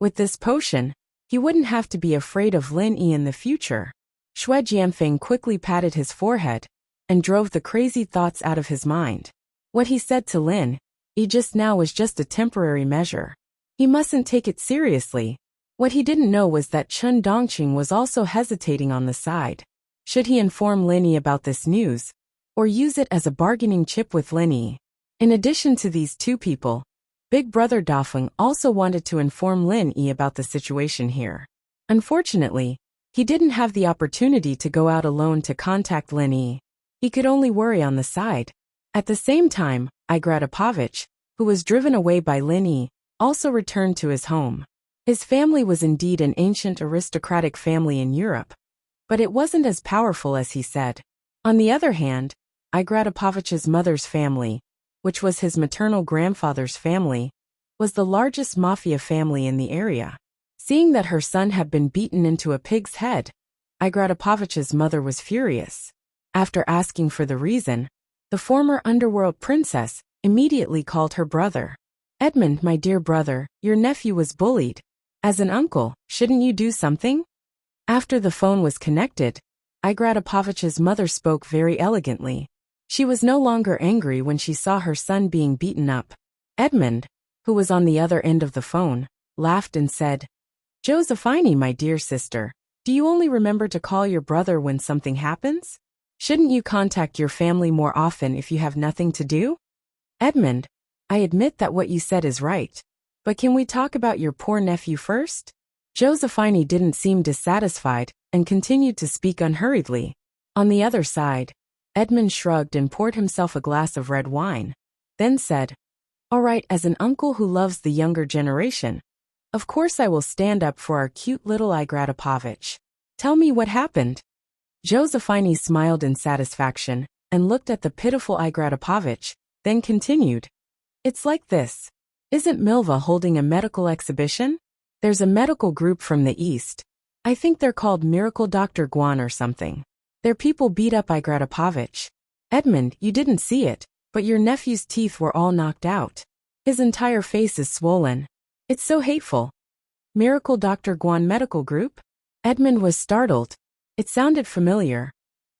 With this potion, he wouldn't have to be afraid of Lin Yi in the future. Xue Jianfeng quickly patted his forehead and drove the crazy thoughts out of his mind. What he said to Lin Yi just now was just a temporary measure. He mustn't take it seriously. What he didn't know was that Chen Dongqing was also hesitating on the side. Should he inform Lin Yi about this news, or use it as a bargaining chip with Lin Yi? In addition to these two people, Big Brother Dafeng also wanted to inform Lin Yi about the situation here. Unfortunately, he didn't have the opportunity to go out alone to contact Lin Yi. He could only worry on the side. At the same time, Igratopovich, who was driven away by Lin Yi, also returned to his home. His family was indeed an ancient aristocratic family in Europe, but it wasn't as powerful as he said. On the other hand, Igratopovich's mother's family, which was his maternal grandfather's family, was the largest mafia family in the area. Seeing that her son had been beaten into a pig's head, Igratopovich's mother was furious. After asking for the reason, the former underworld princess immediately called her brother. Edmund, my dear brother, your nephew was bullied. As an uncle, shouldn't you do something? After the phone was connected, Igratopovich's mother spoke very elegantly. She was no longer angry when she saw her son being beaten up. Edmund, who was on the other end of the phone, laughed and said, Josephine, my dear sister, do you only remember to call your brother when something happens? Shouldn't you contact your family more often if you have nothing to do? Edmund, I admit that what you said is right. But can we talk about your poor nephew first? Josephine didn't seem dissatisfied and continued to speak unhurriedly. On the other side, Edmund shrugged and poured himself a glass of red wine, then said, All right, as an uncle who loves the younger generation, of course I will stand up for our cute little Igratopovich. Tell me what happened. Josephine smiled in satisfaction and looked at the pitiful Igratopovich, then continued. It's like this. Isn't Milva holding a medical exhibition? There's a medical group from the east. I think they're called Miracle Dr. Guan or something. Their people beat up Igratopovich. Edmund, you didn't see it, but your nephew's teeth were all knocked out. His entire face is swollen. It's so hateful. Miracle Dr. Guan Medical Group? Edmund was startled. It sounded familiar.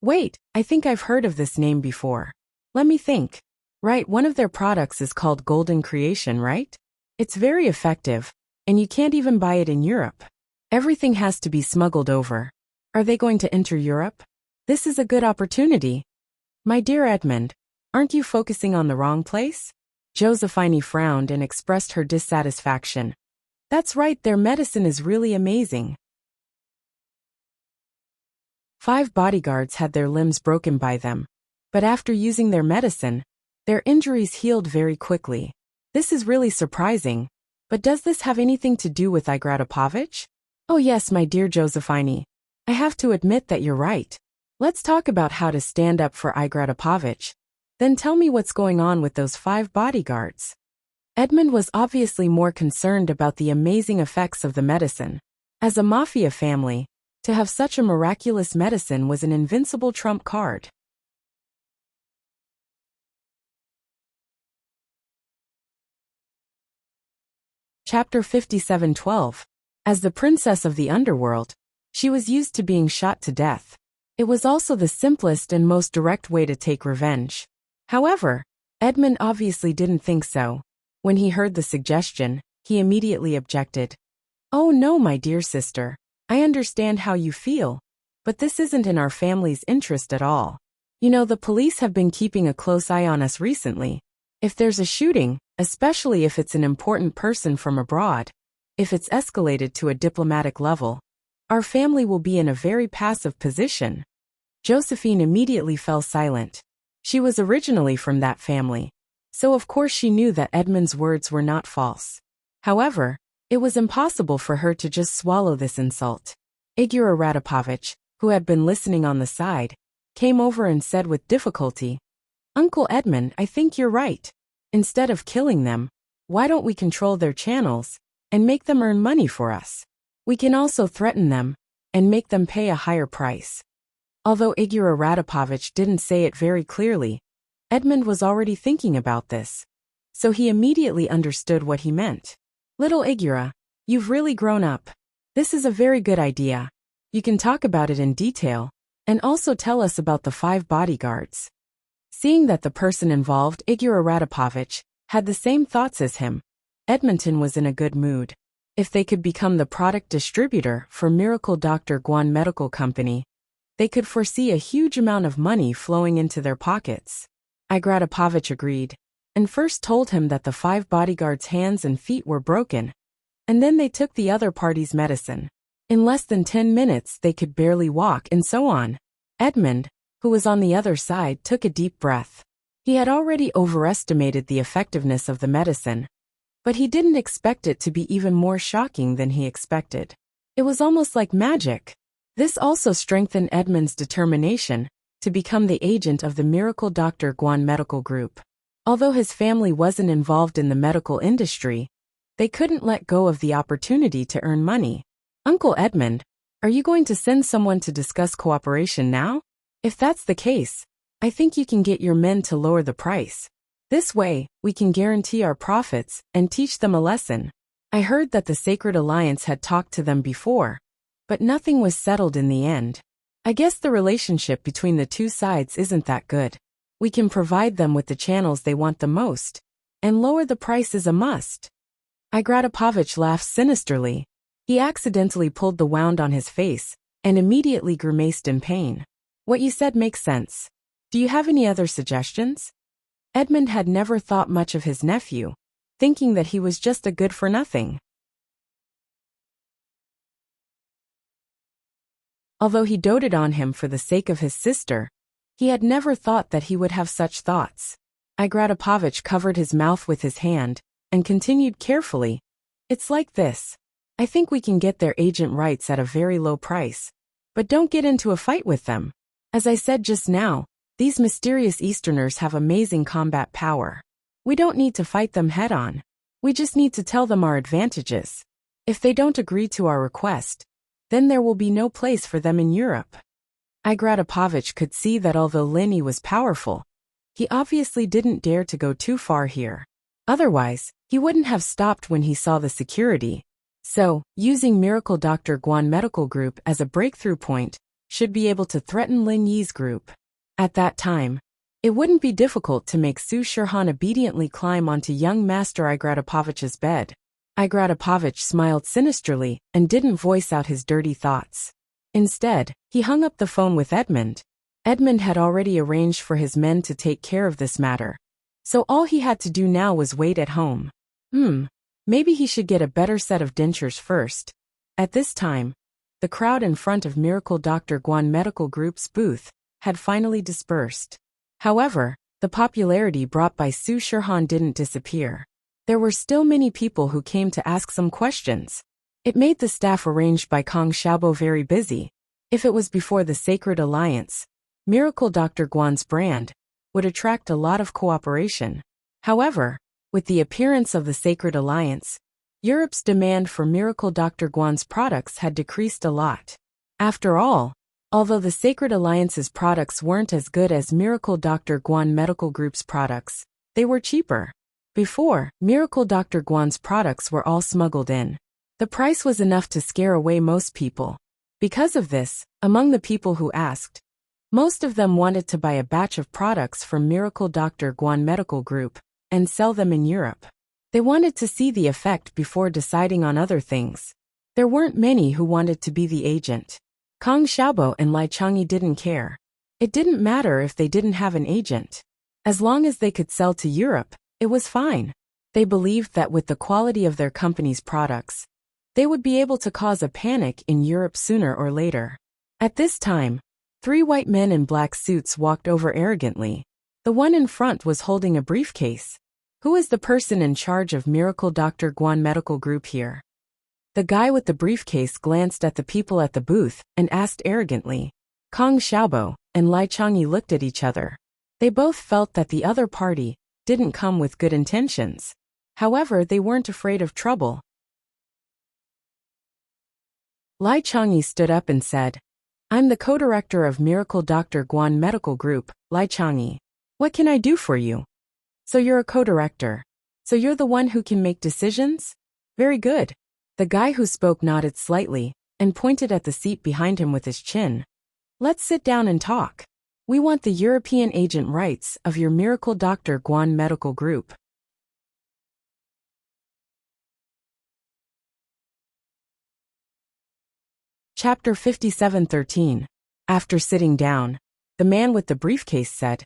Wait, I think I've heard of this name before. Let me think. Right, one of their products is called Golden Creation, right? It's very effective, and you can't even buy it in Europe. Everything has to be smuggled over. Are they going to enter Europe? This is a good opportunity. My dear Edmund, aren't you focusing on the wrong place? Josephine frowned and expressed her dissatisfaction. That's right, their medicine is really amazing. 5 bodyguards had their limbs broken by them, but after using their medicine, their injuries healed very quickly. This is really surprising, but does this have anything to do with Igratopovich? Oh yes, my dear Josephine. I have to admit that you're right. Let's talk about how to stand up for Igratopovich. Then tell me what's going on with those 5 bodyguards. Edmund was obviously more concerned about the amazing effects of the medicine. As a mafia family, to have such a miraculous medicine was an invincible trump card. Chapter 57:12. As the princess of the underworld, she was used to being shot to death. It was also the simplest and most direct way to take revenge. However, Edmund obviously didn't think so. When he heard the suggestion, he immediately objected. Oh no, my dear sister. I understand how you feel, but this isn't in our family's interest at all. You know, the police have been keeping a close eye on us recently. If there's a shooting, especially if it's an important person from abroad, if it's escalated to a diplomatic level, our family will be in a very passive position. Josephine immediately fell silent. She was originally from that family, so of course she knew that Edmund's words were not false. However, It was impossible for her to just swallow this insult. Igor Radapovich, who had been listening on the side, came over and said with difficulty, "Uncle Edmund, I think you're right. Instead of killing them, why don't we control their channels and make them earn money for us? We can also threaten them and make them pay a higher price." Although Igor Radapovich didn't say it very clearly, Edmund was already thinking about this, so he immediately understood what he meant. "Little Igora, you've really grown up. This is a very good idea. You can talk about it in detail, and also tell us about the 5 bodyguards." Seeing that the person involved, Igor Radapovich, had the same thoughts as him, Edmonton was in a good mood. If they could become the product distributor for Miracle Dr. Guan Medical Company, they could foresee a huge amount of money flowing into their pockets. Igor Radapovich agreed, and first told him that the 5 bodyguards' hands and feet were broken, and then they took the other party's medicine. In less than 10 minutes they could barely walk and so on. Edmund, who was on the other side, took a deep breath. He had already overestimated the effectiveness of the medicine, but he didn't expect it to be even more shocking than he expected. It was almost like magic. This also strengthened Edmund's determination to become the agent of the Miracle Dr. Guan Medical Group. Although his family wasn't involved in the medical industry, they couldn't let go of the opportunity to earn money. "Uncle Edmund, are you going to send someone to discuss cooperation now? If that's the case, I think you can get your men to lower the price. This way, we can guarantee our profits and teach them a lesson. I heard that the Sacred Alliance had talked to them before, but nothing was settled in the end. I guess the relationship between the two sides isn't that good. We can provide them with the channels they want the most, and lower the price is a must." Igor Radapovich laughed sinisterly. He accidentally pulled the wound on his face, and immediately grimaced in pain. "What you said makes sense. Do you have any other suggestions?" Edmund had never thought much of his nephew, thinking that he was just a good-for-nothing. Although he doted on him for the sake of his sister, he had never thought that he would have such thoughts. Igor Radapovich covered his mouth with his hand and continued carefully, "It's like this. I think we can get their agent rights at a very low price, but don't get into a fight with them. As I said just now, these mysterious Easterners have amazing combat power. We don't need to fight them head-on. We just need to tell them our advantages. If they don't agree to our request, then there will be no place for them in Europe." Igor Radapovich could see that although Lenny was powerful, he obviously didn't dare to go too far here. Otherwise, he wouldn't have stopped when he saw the security. So, using Miracle Dr. Guan Medical Group as a breakthrough point, should be able to threaten Lin Yi's group. At that time, it wouldn't be difficult to make Su Shirhan obediently climb onto young Master Igor Radapovich's bed. Igor Radapovich smiled sinisterly and didn't voice out his dirty thoughts. Instead, he hung up the phone with Edmund. Edmund had already arranged for his men to take care of this matter, so all he had to do now was wait at home. Maybe he should get a better set of dentures first. At this time, the crowd in front of Miracle Dr. Guan Medical Group's booth had finally dispersed. However, the popularity brought by Su Shirhan didn't disappear. There were still many people who came to ask some questions. It made the staff arranged by Kong Xiaobo very busy. If it was before the Sacred Alliance, Miracle Dr. Guan's brand would attract a lot of cooperation. However, with the appearance of the Sacred Alliance, Europe's demand for Miracle Dr. Guan's products had decreased a lot. After all, although the Sacred Alliance's products weren't as good as Miracle Dr. Guan Medical Group's products, they were cheaper. Before, Miracle Dr. Guan's products were all smuggled in. The price was enough to scare away most people. Because of this, among the people who asked, most of them wanted to buy a batch of products from Miracle Dr. Guan Medical Group and sell them in Europe. They wanted to see the effect before deciding on other things. There weren't many who wanted to be the agent. Kong Xiaobo and Lai Changyi didn't care. It didn't matter if they didn't have an agent. As long as they could sell to Europe, it was fine. They believed that with the quality of their company's products, they would be able to cause a panic in Europe sooner or later. At this time, 3 white men in black suits walked over arrogantly. The one in front was holding a briefcase. "Who is the person in charge of Miracle Dr. Guan Medical Group here?" The guy with the briefcase glanced at the people at the booth and asked arrogantly. Kong Xiaobo and Lai Changyi looked at each other. They both felt that the other party didn't come with good intentions. However, they weren't afraid of trouble. Lai Changyi stood up and said, I'm the co-director of Miracle Dr. Guan Medical Group, Lai Changyi. What can I do for you? So you're a co-director. So you're the one who can make decisions? Very good. The guy who spoke nodded slightly and pointed at the seat behind him with his chin. Let's sit down and talk. We want the European agent rights of your Miracle Dr. Guan Medical Group. Chapter 57:13. After sitting down, the man with the briefcase said,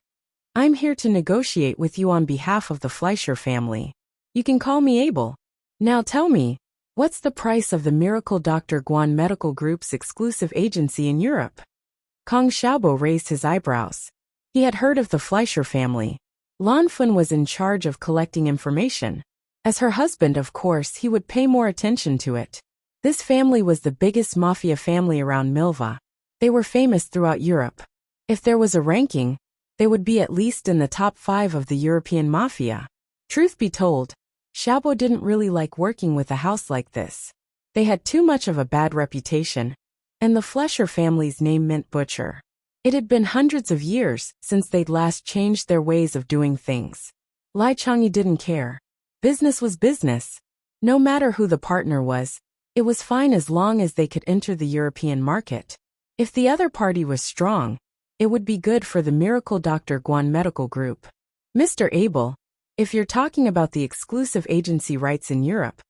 I'm here to negotiate with you on behalf of the Fleischer family. You can call me Abel. Now tell me, what's the price of the Miracle Dr. Guan Medical Group's exclusive agency in Europe? Kong Xiaobo raised his eyebrows. He had heard of the Fleischer family. Lan Fun was in charge of collecting information. As her husband, of course, he would pay more attention to it. This family was the biggest mafia family around Milva. They were famous throughout Europe. If there was a ranking, they would be at least in the top 5 of the European mafia. Truth be told, Xiaobo didn't really like working with a house like this. They had too much of a bad reputation, and the Fleischer family's name meant butcher. It had been hundreds of years since they'd last changed their ways of doing things. Lai Changyi didn't care. Business was business. No matter who the partner was, it was fine as long as they could enter the European market. If the other party was strong, it would be good for the Miracle Dr. Guan Medical Group. Mr. Abel, if you're talking about the exclusive agency rights in Europe,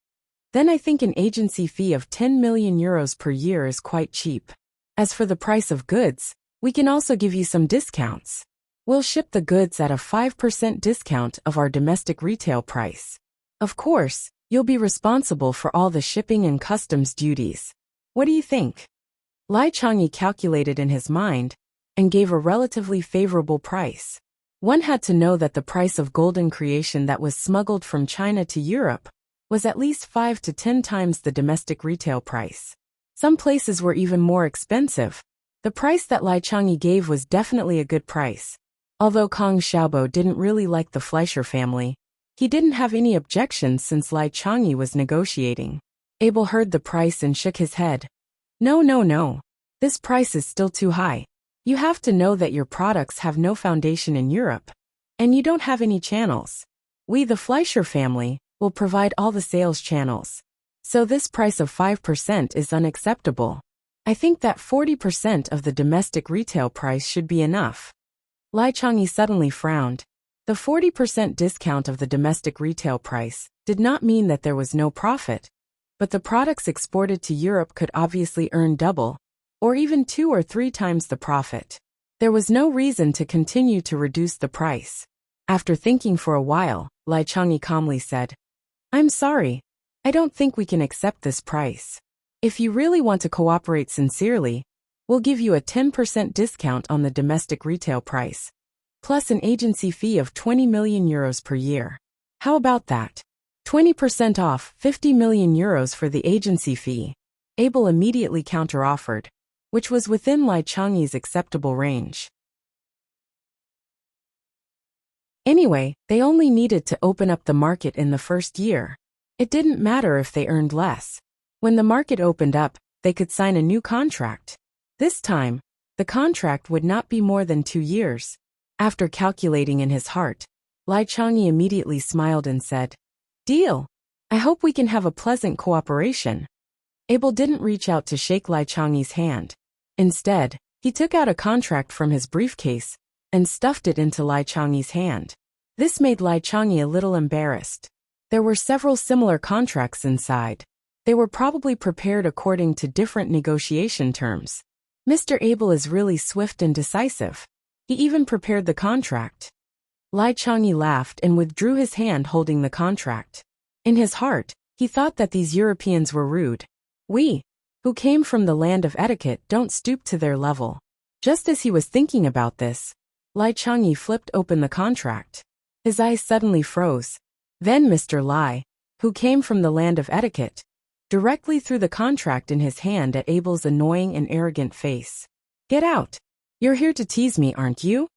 then I think an agency fee of 10 million euros per year is quite cheap. As for the price of goods, we can also give you some discounts. We'll ship the goods at a 5% discount of our domestic retail price. Of course, you'll be responsible for all the shipping and customs duties. What do you think? Lai Changyi calculated in his mind and gave a relatively favorable price. One had to know that the price of golden creation that was smuggled from China to Europe was at least 5 to 10 times the domestic retail price. Some places were even more expensive. The price that Lai Changyi gave was definitely a good price. Although Kong Xiaobo didn't really like the Fleischer family, he didn't have any objections since Lai Changyi was negotiating. Abel heard the price and shook his head. No. This price is still too high. You have to know that your products have no foundation in Europe. And you don't have any channels. We, the Fleischer family, will provide all the sales channels. So this price of 5% is unacceptable. I think that 40% of the domestic retail price should be enough. Lai Changyi suddenly frowned. The 40% discount of the domestic retail price did not mean that there was no profit, but the products exported to Europe could obviously earn double, or even 2 or 3 times the profit. There was no reason to continue to reduce the price. After thinking for a while, Lai Changyi calmly said, I'm sorry, I don't think we can accept this price. If you really want to cooperate sincerely, we'll give you a 10% discount on the domestic retail price, plus an agency fee of 20 million euros per year. How about that? 20% off, 50 million euros for the agency fee. Abel immediately counter-offered, which was within Lai Changyi's acceptable range. Anyway, they only needed to open up the market in the first year. It didn't matter if they earned less. When the market opened up, they could sign a new contract. This time, the contract would not be more than 2 years. After calculating in his heart, Lai Changyi immediately smiled and said, Deal. I hope we can have a pleasant cooperation. Abel didn't reach out to shake Lai Changyi's hand. Instead, he took out a contract from his briefcase and stuffed it into Lai Changyi's hand. This made Lai Changyi a little embarrassed. There were several similar contracts inside. They were probably prepared according to different negotiation terms. Mr. Abel is really swift and decisive. He even prepared the contract. Lai Changyi laughed and withdrew his hand holding the contract. In his heart, he thought that these Europeans were rude. We, who came from the land of etiquette, don't stoop to their level. Just as he was thinking about this, Lai Changyi flipped open the contract. His eyes suddenly froze. Then Mr. Lai, who came from the land of etiquette, directly threw the contract in his hand at Abel's annoying and arrogant face. "Get out! You're here to tease me, aren't you?"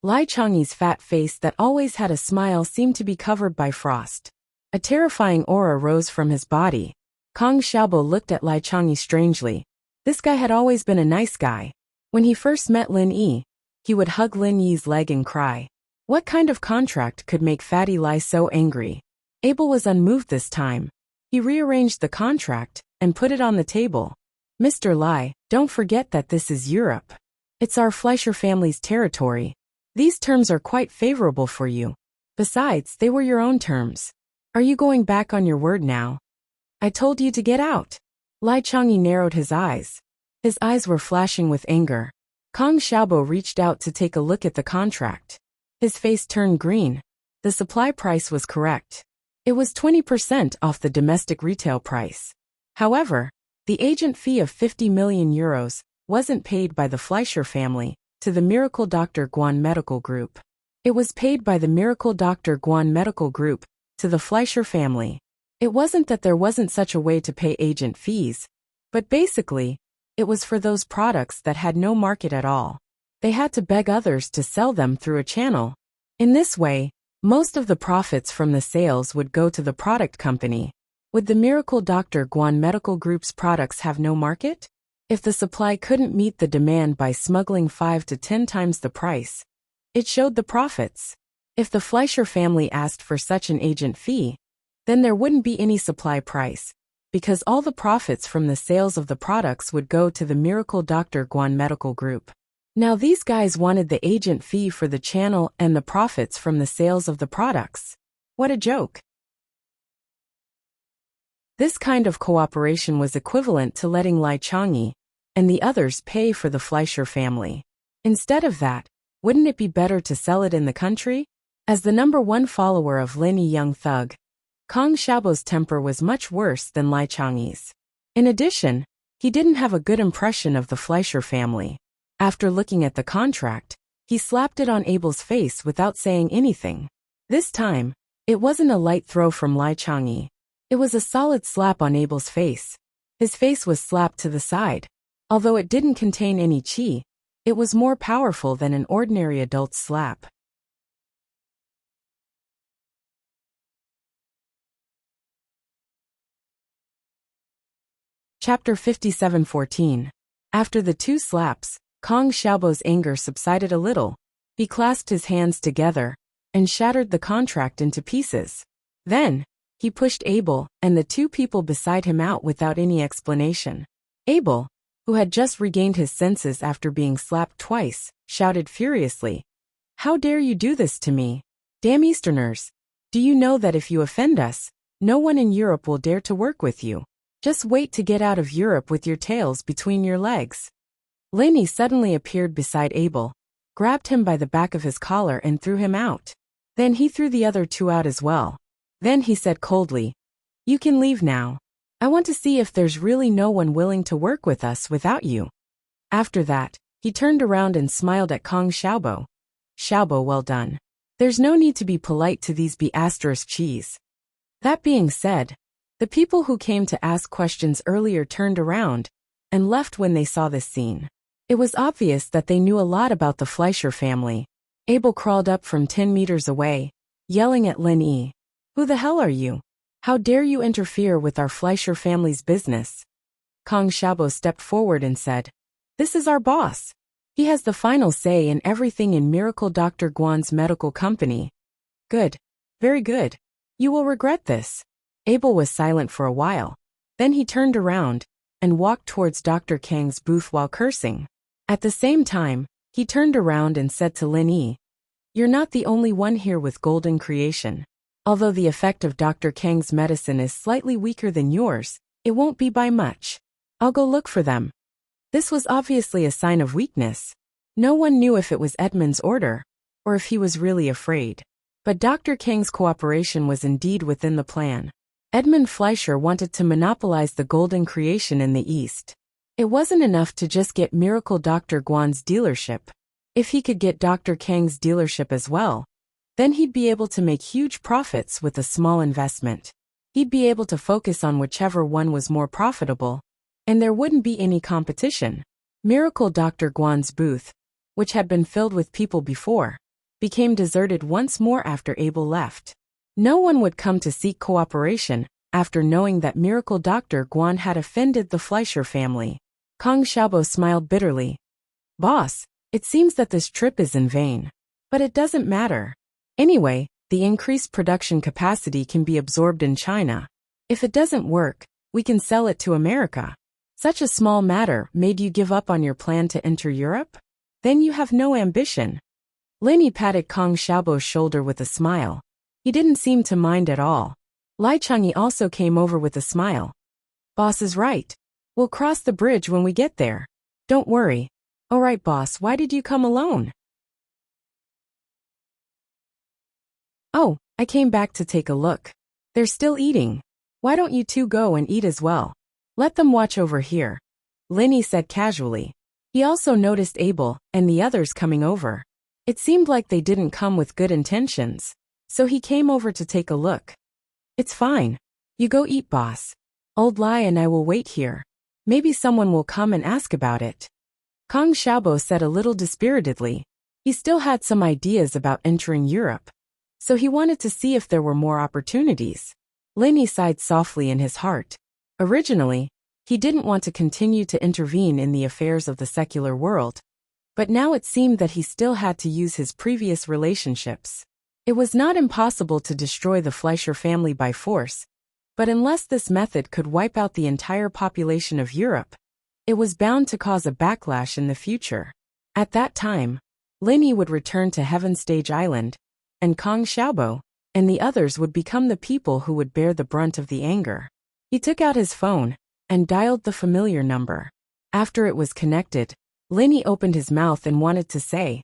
Lai Changyi's fat face that always had a smile seemed to be covered by frost. A terrifying aura rose from his body. Kang Xiaobo looked at Lai Changyi strangely. This guy had always been a nice guy. When he first met Lin Yi, he would hug Lin Yi's leg and cry. What kind of contract could make Fatty Lai so angry? Abel was unmoved this time. He rearranged the contract and put it on the table. "Mr. Lai, don't forget that this is Europe. It's our Fleischer family's territory. These terms are quite favorable for you. Besides, they were your own terms. Are you going back on your word now? I told you to get out." Lai Changyi narrowed his eyes. His eyes were flashing with anger. Kang Xiaobo reached out to take a look at the contract. His face turned green. The supply price was correct. It was 20% off the domestic retail price. However, the agent fee of 50 million euros wasn't paid by the Fleischer family to the Miracle Dr. Guan Medical Group. It was paid by the Miracle Dr. Guan Medical Group to the Fleischer family. It wasn't that there wasn't such a way to pay agent fees, but basically, it was for those products that had no market at all. They had to beg others to sell them through a channel. In this way, most of the profits from the sales would go to the product company. Would the Miracle Dr. Guan Medical Group's products have no market? If the supply couldn't meet the demand by smuggling 5 to 10 times the price, it showed the profits. If the Fleischer family asked for such an agent fee, then there wouldn't be any supply price, because all the profits from the sales of the products would go to the Miracle Dr. Guan Medical Group. Now these guys wanted the agent fee for the channel and the profits from the sales of the products. What a joke. This kind of cooperation was equivalent to letting Lai Changyi and the others pay for the Fleischer family. Instead of that, wouldn't it be better to sell it in the country? As the #1 follower of Lin Yi young thug, Kang Xiaobo's temper was much worse than Lai Changyi's. In addition, he didn't have a good impression of the Fleischer family. After looking at the contract, he slapped it on Abel's face without saying anything. This time, it wasn't a light throw from Lai Changyi. It was a solid slap on Abel's face. His face was slapped to the side. Although it didn't contain any qi, it was more powerful than an ordinary adult's slap. Chapter 57:14. After the two slaps, Kang Xiaobo's anger subsided a little. He clasped his hands together and shattered the contract into pieces. Then, he pushed Abel and the two people beside him out without any explanation. Abel, who had just regained his senses after being slapped twice, shouted furiously, "How dare you do this to me? Damn Easterners! Do you know that if you offend us, no one in Europe will dare to work with you? Just wait to get out of Europe with your tails between your legs." Lin Yi suddenly appeared beside Abel, grabbed him by the back of his collar and threw him out. Then he threw the other two out as well. Then he said coldly, "You can leave now. I want to see if there's really no one willing to work with us without you." After that, he turned around and smiled at Kang Xiaobo. "Xiaobo, well done. There's no need to be polite to these cheese." That being said, the people who came to ask questions earlier turned around and left when they saw this scene. It was obvious that they knew a lot about the Fleischer family. Abel crawled up from 10 meters away, yelling at Lin Yi, "Who the hell are you? How dare you interfere with our Fleischer family's business?" Kang Xiaobo stepped forward and said, "This is our boss. He has the final say in everything in Miracle Dr. Guan's medical company." "Good. Very good. You will regret this." Abel was silent for a while. Then he turned around and walked towards Dr. Kang's booth while cursing. At the same time, he turned around and said to Lin Yi, "You're not the only one here with golden creation. Although the effect of Dr. Kang's medicine is slightly weaker than yours, it won't be by much. I'll go look for them." This was obviously a sign of weakness. No one knew if it was Edmund's order, or if he was really afraid. But Dr. Kang's cooperation was indeed within the plan. Edmund Fleischer wanted to monopolize the golden creation in the East. It wasn't enough to just get Miracle Dr. Guan's dealership. If he could get Dr. Kang's dealership as well, then he'd be able to make huge profits with a small investment. He'd be able to focus on whichever one was more profitable, and there wouldn't be any competition. Miracle Dr. Guan's booth, which had been filled with people before, became deserted once more after Abel left. No one would come to seek cooperation after knowing that Miracle Dr. Guan had offended the Fleischer family. Kong Xiaobo smiled bitterly. Boss, it seems that this trip is in vain. But it doesn't matter. Anyway, the increased production capacity can be absorbed in China. If it doesn't work, we can sell it to America. Such a small matter made you give up on your plan to enter Europe? Then you have no ambition. Linny patted Kong Xiaobo's shoulder with a smile. He didn't seem to mind at all. Lai Changyi also came over with a smile. Boss is right. We'll cross the bridge when we get there. Don't worry. All right, boss, why did you come alone? Oh, I came back to take a look. They're still eating. Why don't you two go and eat as well? Let them watch over here, Linny said casually. He also noticed Abel and the others coming over. It seemed like they didn't come with good intentions, so he came over to take a look. It's fine. You go eat, boss. Old Lai and I will wait here. Maybe someone will come and ask about it. Kong Xiaobo said a little dispiritedly. He still had some ideas about entering Europe, so he wanted to see if there were more opportunities. Linny sighed softly in his heart. Originally, he didn't want to continue to intervene in the affairs of the secular world, but now it seemed that he still had to use his previous relationships. It was not impossible to destroy the Fleischer family by force, but unless this method could wipe out the entire population of Europe, it was bound to cause a backlash in the future. At that time, Linny would return to Heaven Stage Island, and Kong Xiaobo and the others would become the people who would bear the brunt of the anger. He took out his phone and dialed the familiar number. After it was connected, Linny opened his mouth and wanted to say,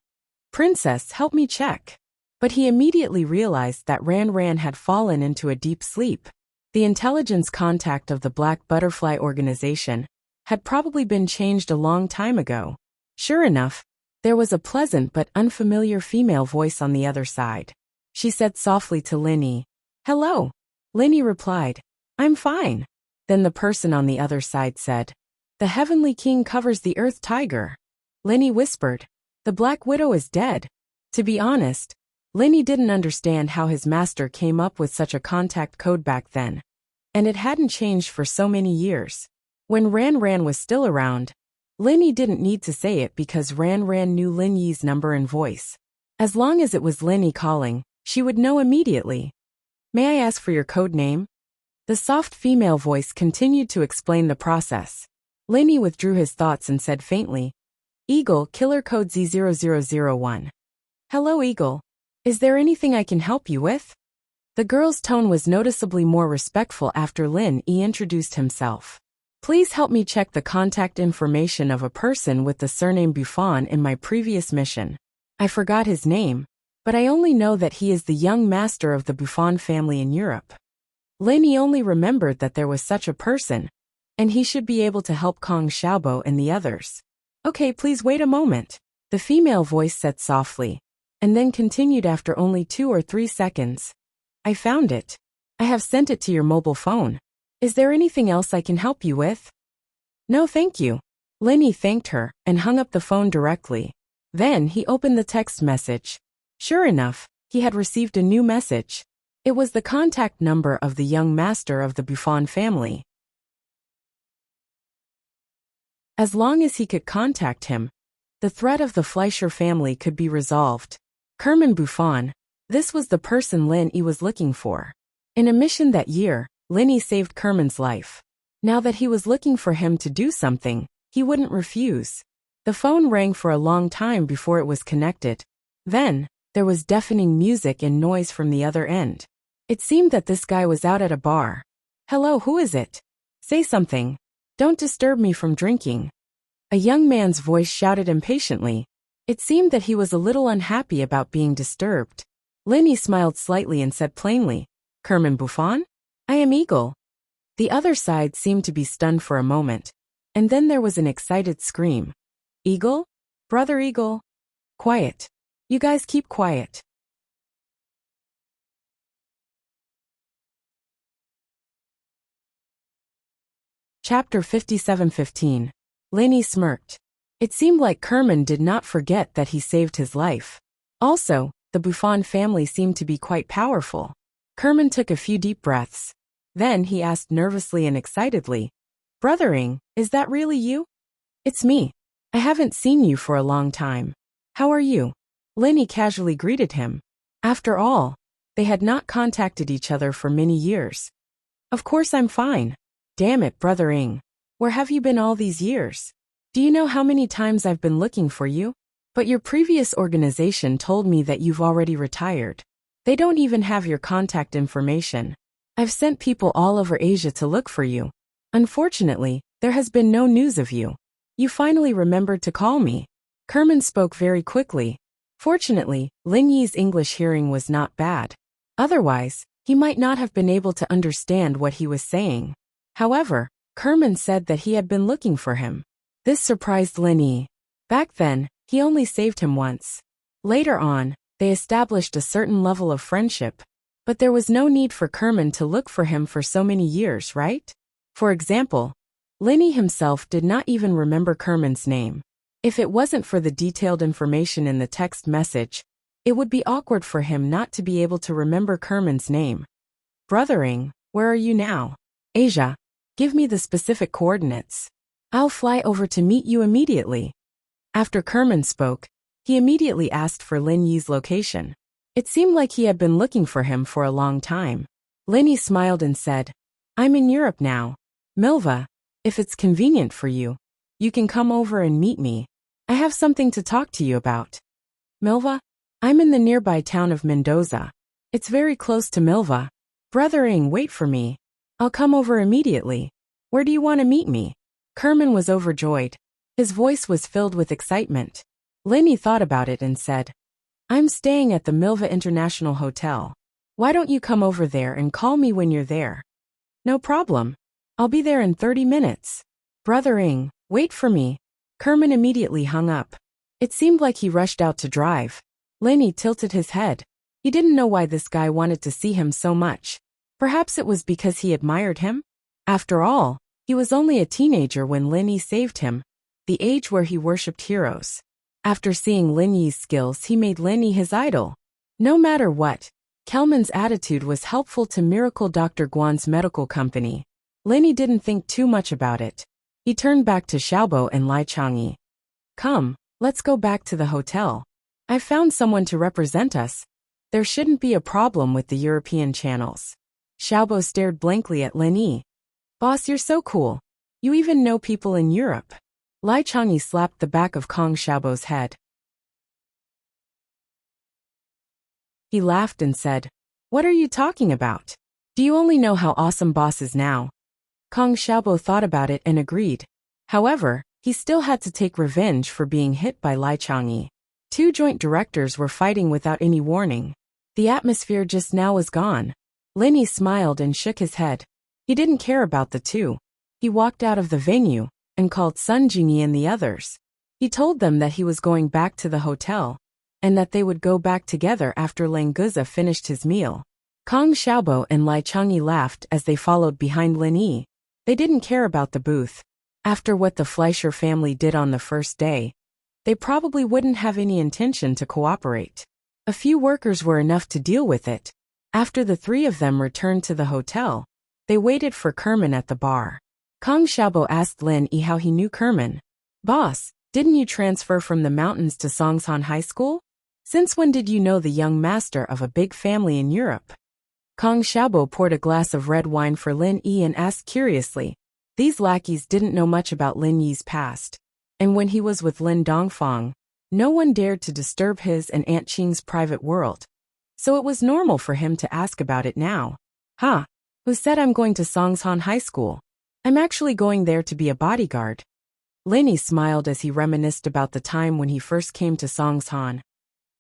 "Princess, help me check." But he immediately realized that Ran had fallen into a deep sleep. The intelligence contact of the Black Butterfly organization had probably been changed a long time ago. Sure enough, there was a pleasant but unfamiliar female voice on the other side. She said softly to Linny, "Hello." Linny replied, "I'm fine." Then the person on the other side said, "The Heavenly King covers the Earth Tiger." Linny whispered, "The Black Widow is dead." To be honest, Linny didn't understand how his master came up with such a contact code back then, and it hadn't changed for so many years. When Ran was still around, Linny didn't need to say it because Ran knew Lin Yi's number and voice. As long as it was Linny calling, she would know immediately. "May I ask for your code name?" The soft female voice continued to explain the process. Linny withdrew his thoughts and said faintly, "Eagle, killer code Z0001. Hello, Eagle. Is there anything I can help you with?" The girl's tone was noticeably more respectful after Lin Yi introduced himself. "Please help me check the contact information of a person with the surname Buffon in my previous mission. I forgot his name, but I only know that he is the young master of the Buffon family in Europe." Lin Yi only remembered that there was such a person, and he should be able to help Kong Xiaobo and the others. "Okay, please wait a moment," the female voice said softly, and then continued after only 2 or 3 seconds. "I found it. I have sent it to your mobile phone. Is there anything else I can help you with?" "No, thank you." Lin Yi thanked her and hung up the phone directly. Then he opened the text message. Sure enough, he had received a new message. It was the contact number of the young master of the Buffon family. As long as he could contact him, the threat of the Fleischer family could be resolved. Kerman Buffon, this was the person Lin Yi was looking for. In a mission that year, Lin Yi saved Kerman's life. Now that he was looking for him to do something, he wouldn't refuse. The phone rang for a long time before it was connected. Then, there was deafening music and noise from the other end. It seemed that this guy was out at a bar. "Hello, who is it? Say something. Don't disturb me from drinking." A young man's voice shouted impatiently. It seemed that he was a little unhappy about being disturbed. Lin Yi smiled slightly and said plainly, "Kerman Buffon? I am Eagle." The other side seemed to be stunned for a moment, and then there was an excited scream. "Eagle? Brother Eagle? Quiet. You guys keep quiet." Chapter 57:15. Lenny smirked. It seemed like Kerman did not forget that he saved his life. Also, the Buffon family seemed to be quite powerful. Kerman took a few deep breaths. Then he asked nervously and excitedly, "Brothering, is that really you?" "It's me. I haven't seen you for a long time. How are you?" Lenny casually greeted him. After all, they had not contacted each other for many years. "Of course I'm fine. Damn it, Brothering. Where have you been all these years? Do you know how many times I've been looking for you? But your previous organization told me that you've already retired. They don't even have your contact information. I've sent people all over Asia to look for you. Unfortunately, there has been no news of you. You finally remembered to call me." Kerman spoke very quickly. Fortunately, Lin Yi's English hearing was not bad. Otherwise, he might not have been able to understand what he was saying. However, Kerman said that he had been looking for him. This surprised Lin Yi. Back then, he only saved him once. Later on, they established a certain level of friendship. But there was no need for Kerman to look for him for so many years, right? For example, Lin Yi himself did not even remember Kerman's name. If it wasn't for the detailed information in the text message, it would be awkward for him not to be able to remember Kerman's name. "Brothering, where are you now?" "Asia. Give me the specific coordinates. I'll fly over to meet you immediately." After Kerman spoke, he immediately asked for Lin Yi's location. It seemed like he had been looking for him for a long time. Lin Yi smiled and said, "I'm in Europe now. Milva, if it's convenient for you, you can come over and meet me. I have something to talk to you about." "Milva? I'm in the nearby town of Mendoza. It's very close to Milva." "Brothering, wait for me. I'll come over immediately. Where do you want to meet me?" Kerman was overjoyed. His voice was filled with excitement. Lin Yi thought about it and said, "I'm staying at the Milva International Hotel. Why don't you come over there and call me when you're there?" "No problem. I'll be there in 30 minutes. Brothering, wait for me." Kerman immediately hung up. It seemed like he rushed out to drive. Lin Yi tilted his head. He didn't know why this guy wanted to see him so much. Perhaps it was because he admired him? After all, he was only a teenager when Lin Yi saved him, the age where he worshipped heroes. After seeing Lin Yi's skills, he made Lin Yi his idol. No matter what, Kelman's attitude was helpful to Miracle Dr. Guan's medical company. Lin Yi didn't think too much about it. He turned back to Xiaobo and Lai Changyi. "Come, let's go back to the hotel. I found someone to represent us. There shouldn't be a problem with the European channels." Xiaobo stared blankly at Lin Yi. "Boss, you're so cool. You even know people in Europe." Lai Changyi slapped the back of Kong Xiaobo's head. He laughed and said, "What are you talking about? Do you only know how awesome boss is now?" Kong Xiaobo thought about it and agreed. However, he still had to take revenge for being hit by Lai Changyi. Two joint directors were fighting without any warning. The atmosphere just now was gone. Lin Yi smiled and shook his head. He didn't care about the two. He walked out of the venue and called Sun Jingyi and the others. He told them that he was going back to the hotel and that they would go back together after Languza finished his meal. Kong Xiaobo and Lai Changyi laughed as they followed behind Lin Yi. They didn't care about the booth. After what the Fleischer family did on the first day, they probably wouldn't have any intention to cooperate. A few workers were enough to deal with it. After the three of them returned to the hotel, they waited for Kerman at the bar. Kong Xiaobo asked Lin Yi how he knew Kerman. "Boss, didn't you transfer from the mountains to Songshan High School? Since when did you know the young master of a big family in Europe?" Kong Xiaobo poured a glass of red wine for Lin Yi and asked curiously. These lackeys didn't know much about Lin Yi's past, and when he was with Lin Dongfang, no one dared to disturb his and Aunt Qing's private world. So it was normal for him to ask about it now. "Huh? Who said I'm going to Songshan High School? I'm actually going there to be a bodyguard." Lin Yi smiled as he reminisced about the time when he first came to Songshan.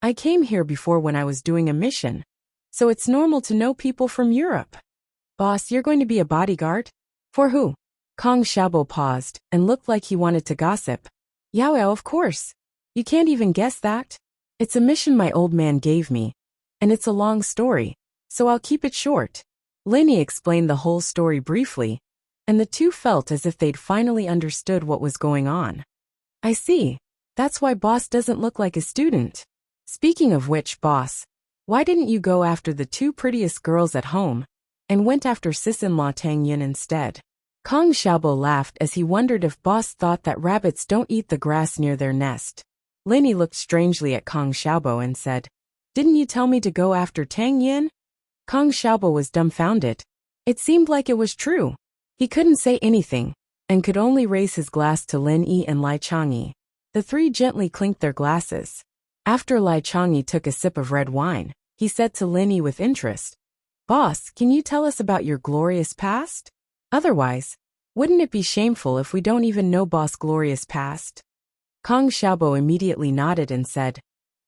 "I came here before when I was doing a mission, so it's normal to know people from Europe." "Boss, you're going to be a bodyguard? For who?" Kong Xiaobo paused and looked like he wanted to gossip. "Yao Yao, of course. You can't even guess that? It's a mission my old man gave me, and it's a long story, so I'll keep it short." Lin Yi explained the whole story briefly. and the two felt as if they'd finally understood what was going on. I see. That's why boss doesn't look like a student. Speaking of which, boss, why didn't you go after the two prettiest girls at home and went after sis-in-law Tang Yun instead? Kong Xiaobo laughed as he wondered if boss thought that rabbits don't eat the grass near their nest. Lin Yi looked strangely at Kong Xiaobo and said, "Didn't you tell me to go after Tang Yin?" Kong Xiaobo was dumbfounded. It seemed like it was true. He couldn't say anything, and could only raise his glass to Lin Yi and Lai Changyi. The three gently clinked their glasses. After Lai Changyi took a sip of red wine, he said to Lin Yi with interest, "Boss, can you tell us about your glorious past? Otherwise, wouldn't it be shameful if we don't even know boss' glorious past?" Kong Xiaobo immediately nodded and said,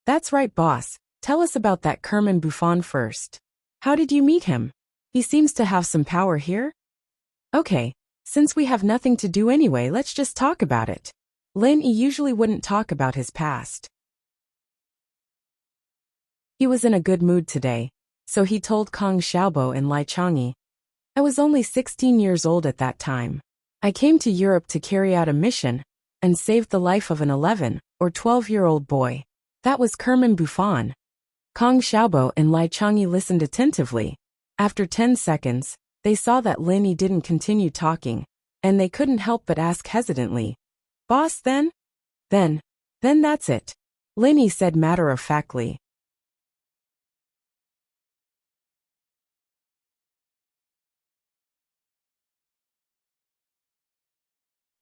"That's right, boss. Tell us about that Kerman Buffon first. How did you meet him? He seems to have some power here." "Okay, since we have nothing to do anyway, let's just talk about it." Lin Yi usually wouldn't talk about his past. He was in a good mood today, so he told Kong Xiaobo and Lai Changyi, "I was only 16 years old at that time. I came to Europe to carry out a mission and saved the life of an 11 or 12-year-old boy. That was Kerman Buffon." Kong Xiaobo and Lai Changyi listened attentively. After 10 seconds, they saw that Lin Yi didn't continue talking, and they couldn't help but ask hesitantly, "Boss, then?" Then that's it," Lin Yi said matter-of-factly.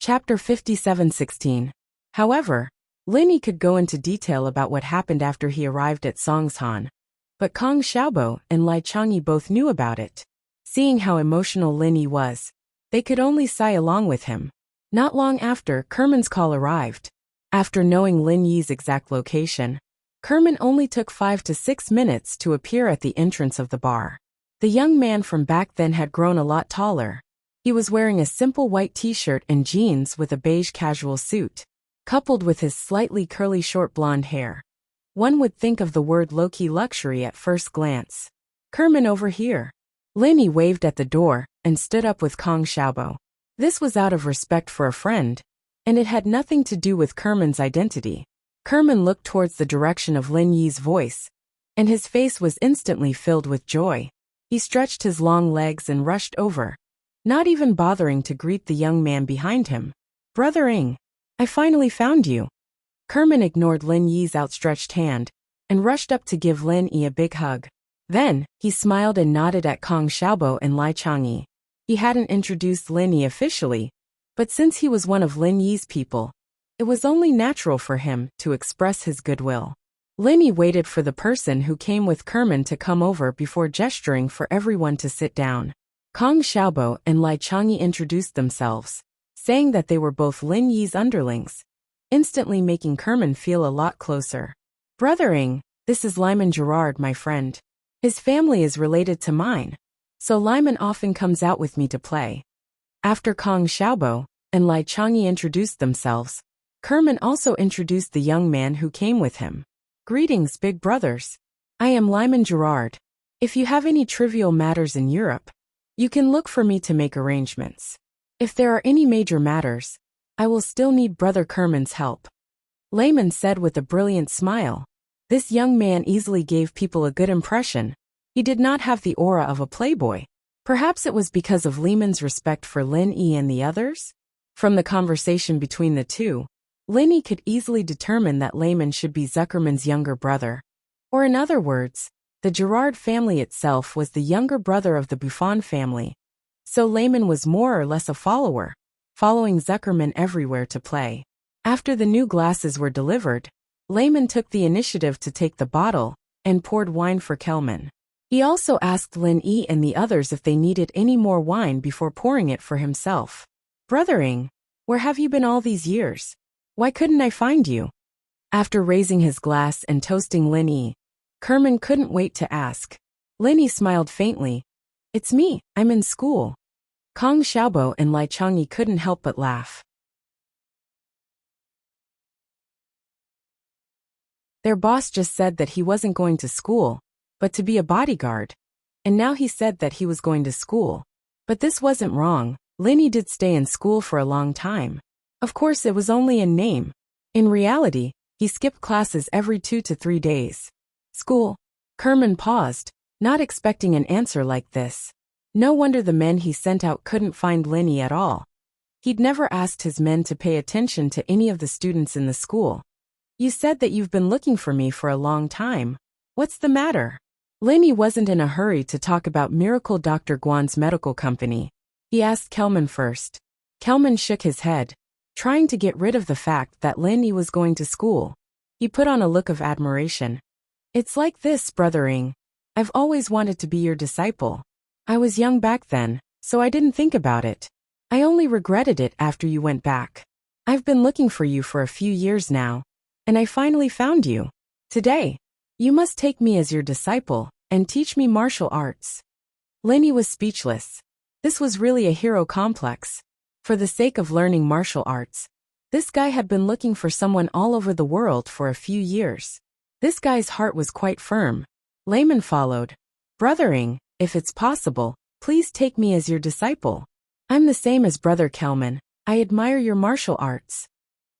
Chapter 57:16. However, Lin Yi could go into detail about what happened after he arrived at Songshan, but Kong Xiaobo and Lai Changyi both knew about it. Seeing how emotional Lin Yi was, they could only sigh along with him. Not long after, Kerman's call arrived. After knowing Lin Yi's exact location, Kerman only took 5 to 6 minutes to appear at the entrance of the bar. The young man from back then had grown a lot taller. He was wearing a simple white t-shirt and jeans with a beige casual suit, coupled with his slightly curly short blonde hair. One would think of the word low-key luxury at first glance. "Kerman, over here." Lin Yi waved at the door and stood up with Kong Xiaobo. This was out of respect for a friend, and it had nothing to do with Kerman's identity. Kerman looked towards the direction of Lin Yi's voice, and his face was instantly filled with joy. He stretched his long legs and rushed over, not even bothering to greet the young man behind him. "Brother Ing, I finally found you." Kerman ignored Lin Yi's outstretched hand and rushed up to give Lin Yi a big hug. Then, he smiled and nodded at Kong Xiaobo and Lai Changyi. He hadn't introduced Lin Yi officially, but since he was one of Lin Yi's people, it was only natural for him to express his goodwill. Lin Yi waited for the person who came with Kerman to come over before gesturing for everyone to sit down. Kong Xiaobo and Lai Changyi introduced themselves, saying that they were both Lin Yi's underlings, instantly making Kerman feel a lot closer. "Brother Ing, this is Lyman Gerard, my friend. His family is related to mine, so Lyman often comes out with me to play." After Kong Xiaobo and Lai Changyi introduced themselves, Kerman also introduced the young man who came with him. "Greetings, big brothers. I am Lyman Gerard. If you have any trivial matters in Europe, you can look for me to make arrangements. If there are any major matters, I will still need Brother Kerman's help." Lyman said with a brilliant smile. This young man easily gave people a good impression. He did not have the aura of a playboy. Perhaps it was because of Lyman's respect for Lin Yi and the others? From the conversation between the two, Lin Yi could easily determine that Lyman should be Zuckerman's younger brother. Or in other words, the Gerard family itself was the younger brother of the Buffon family. So Lyman was more or less a follower, following Zuckerman everywhere to play. After the new glasses were delivered, Lyman took the initiative to take the bottle and poured wine for Kelman. He also asked Lin Yi and the others if they needed any more wine before pouring it for himself. "Brother Ing, where have you been all these years? Why couldn't I find you?" After raising his glass and toasting Lin Yi, Kerman couldn't wait to ask. Lin Yi smiled faintly. "It's me, I'm in school." Kong Xiaobo and Lai Changyi couldn't help but laugh. Their boss just said that he wasn't going to school, but to be a bodyguard. And now he said that he was going to school. But this wasn't wrong, Lenny did stay in school for a long time. Of course, it was only in name. In reality, he skipped classes every 2 to 3 days. School. Kerman paused, not expecting an answer like this. No wonder the men he sent out couldn't find Lenny at all. He'd never asked his men to pay attention to any of the students in the school. You said that you've been looking for me for a long time. What's the matter? Lenny wasn't in a hurry to talk about Miracle Dr. Guan's medical company. He asked Kelman first. Kelman shook his head, trying to get rid of the fact that Lenny was going to school. He put on a look of admiration. It's like this, Brother Ing. I've always wanted to be your disciple. I was young back then, so I didn't think about it. I only regretted it after you went back. I've been looking for you for a few years now, and I finally found you. Today, you must take me as your disciple and teach me martial arts. Lenny was speechless. This was really a hero complex. For the sake of learning martial arts, this guy had been looking for someone all over the world for a few years. This guy's heart was quite firm. Layman followed. Brother Ing, if it's possible, please take me as your disciple. I'm the same as Brother Kelman. I admire your martial arts.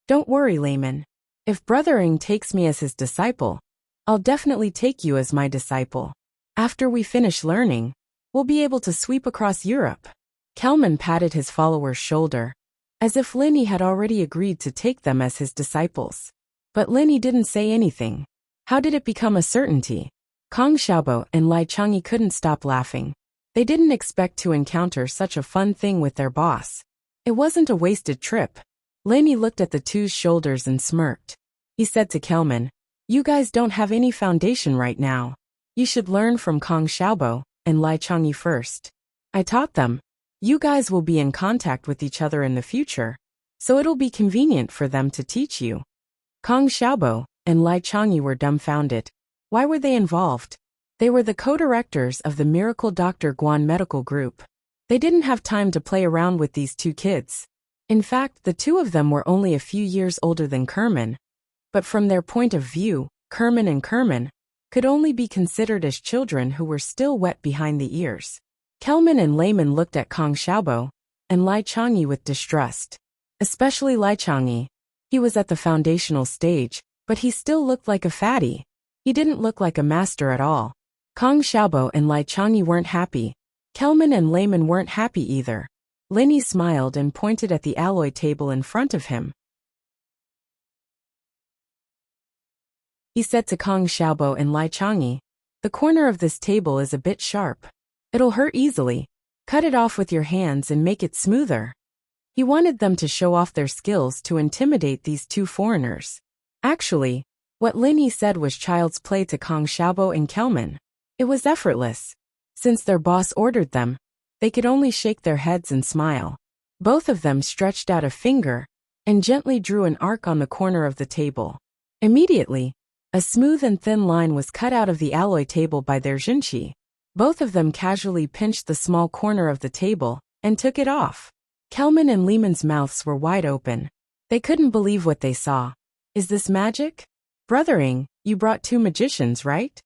Don't worry, Layman. If Brother Ing takes me as his disciple, I'll definitely take you as my disciple. After we finish learning, we'll be able to sweep across Europe. Kelman patted his follower's shoulder, as if Lenny had already agreed to take them as his disciples. But Lenny didn't say anything. How did it become a certainty? Kong Xiaobo and Lai Changyi couldn't stop laughing. They didn't expect to encounter such a fun thing with their boss. It wasn't a wasted trip. Lenny looked at the two's shoulders and smirked. He said to Kelman, You guys don't have any foundation right now. You should learn from Kong Xiaobo and Lai Changyi first. I taught them. You guys will be in contact with each other in the future, so it'll be convenient for them to teach you. Kong Xiaobo and Lai Changyi were dumbfounded. Why were they involved? They were the co-directors of the Miracle Dr. Guan Medical Group. They didn't have time to play around with these two kids. In fact, the two of them were only a few years older than Kerman. But from their point of view, Kerman and Kerman could only be considered as children who were still wet behind the ears. Kelman and Layman looked at Kong Xiaobo and Lai Changyi with distrust. Especially Lai Changyi. He was at the foundational stage, but he still looked like a fatty. He didn't look like a master at all. Kong Xiaobo and Lai Changyi weren't happy. Kelman and Layman weren't happy either. Lenny smiled and pointed at the alloy table in front of him. He said to Kong Xiaobo and Lai Changyi, The corner of this table is a bit sharp. It'll hurt easily. Cut it off with your hands and make it smoother. He wanted them to show off their skills to intimidate these two foreigners. Actually, what Lenny said was child's play to Kong Xiaobo and Kelman. It was effortless. Since their boss ordered them, they could only shake their heads and smile. Both of them stretched out a finger and gently drew an arc on the corner of the table. Immediately, a smooth and thin line was cut out of the alloy table by their jinchi. Both of them casually pinched the small corner of the table and took it off. Kelman and Lehman's mouths were wide open. They couldn't believe what they saw. Is this magic? Brother Ing, you brought two magicians, right?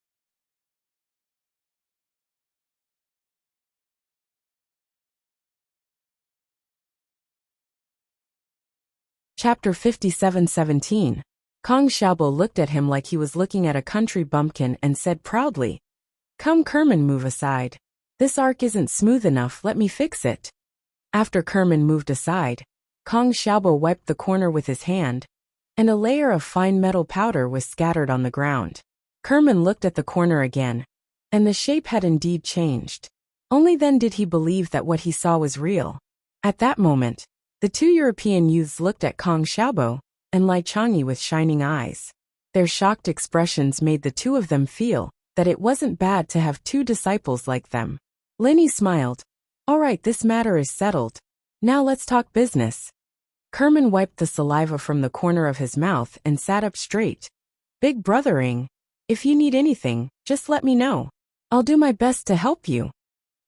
Chapter 57:17. Kong Xiaobo looked at him like he was looking at a country bumpkin and said proudly, Come Kerman, move aside. This arc isn't smooth enough, let me fix it. After Kerman moved aside, Kong Xiaobo wiped the corner with his hand, and a layer of fine metal powder was scattered on the ground. Kerman looked at the corner again, and the shape had indeed changed. Only then did he believe that what he saw was real. At that moment, the two European youths looked at Kong Xiaobo and Lai Changyi with shining eyes. Their shocked expressions made the two of them feel that it wasn't bad to have two disciples like them. Lenny smiled. All right, this matter is settled. Now let's talk business. Kerman wiped the saliva from the corner of his mouth and sat up straight. Big Brother Ing, if you need anything, just let me know. I'll do my best to help you.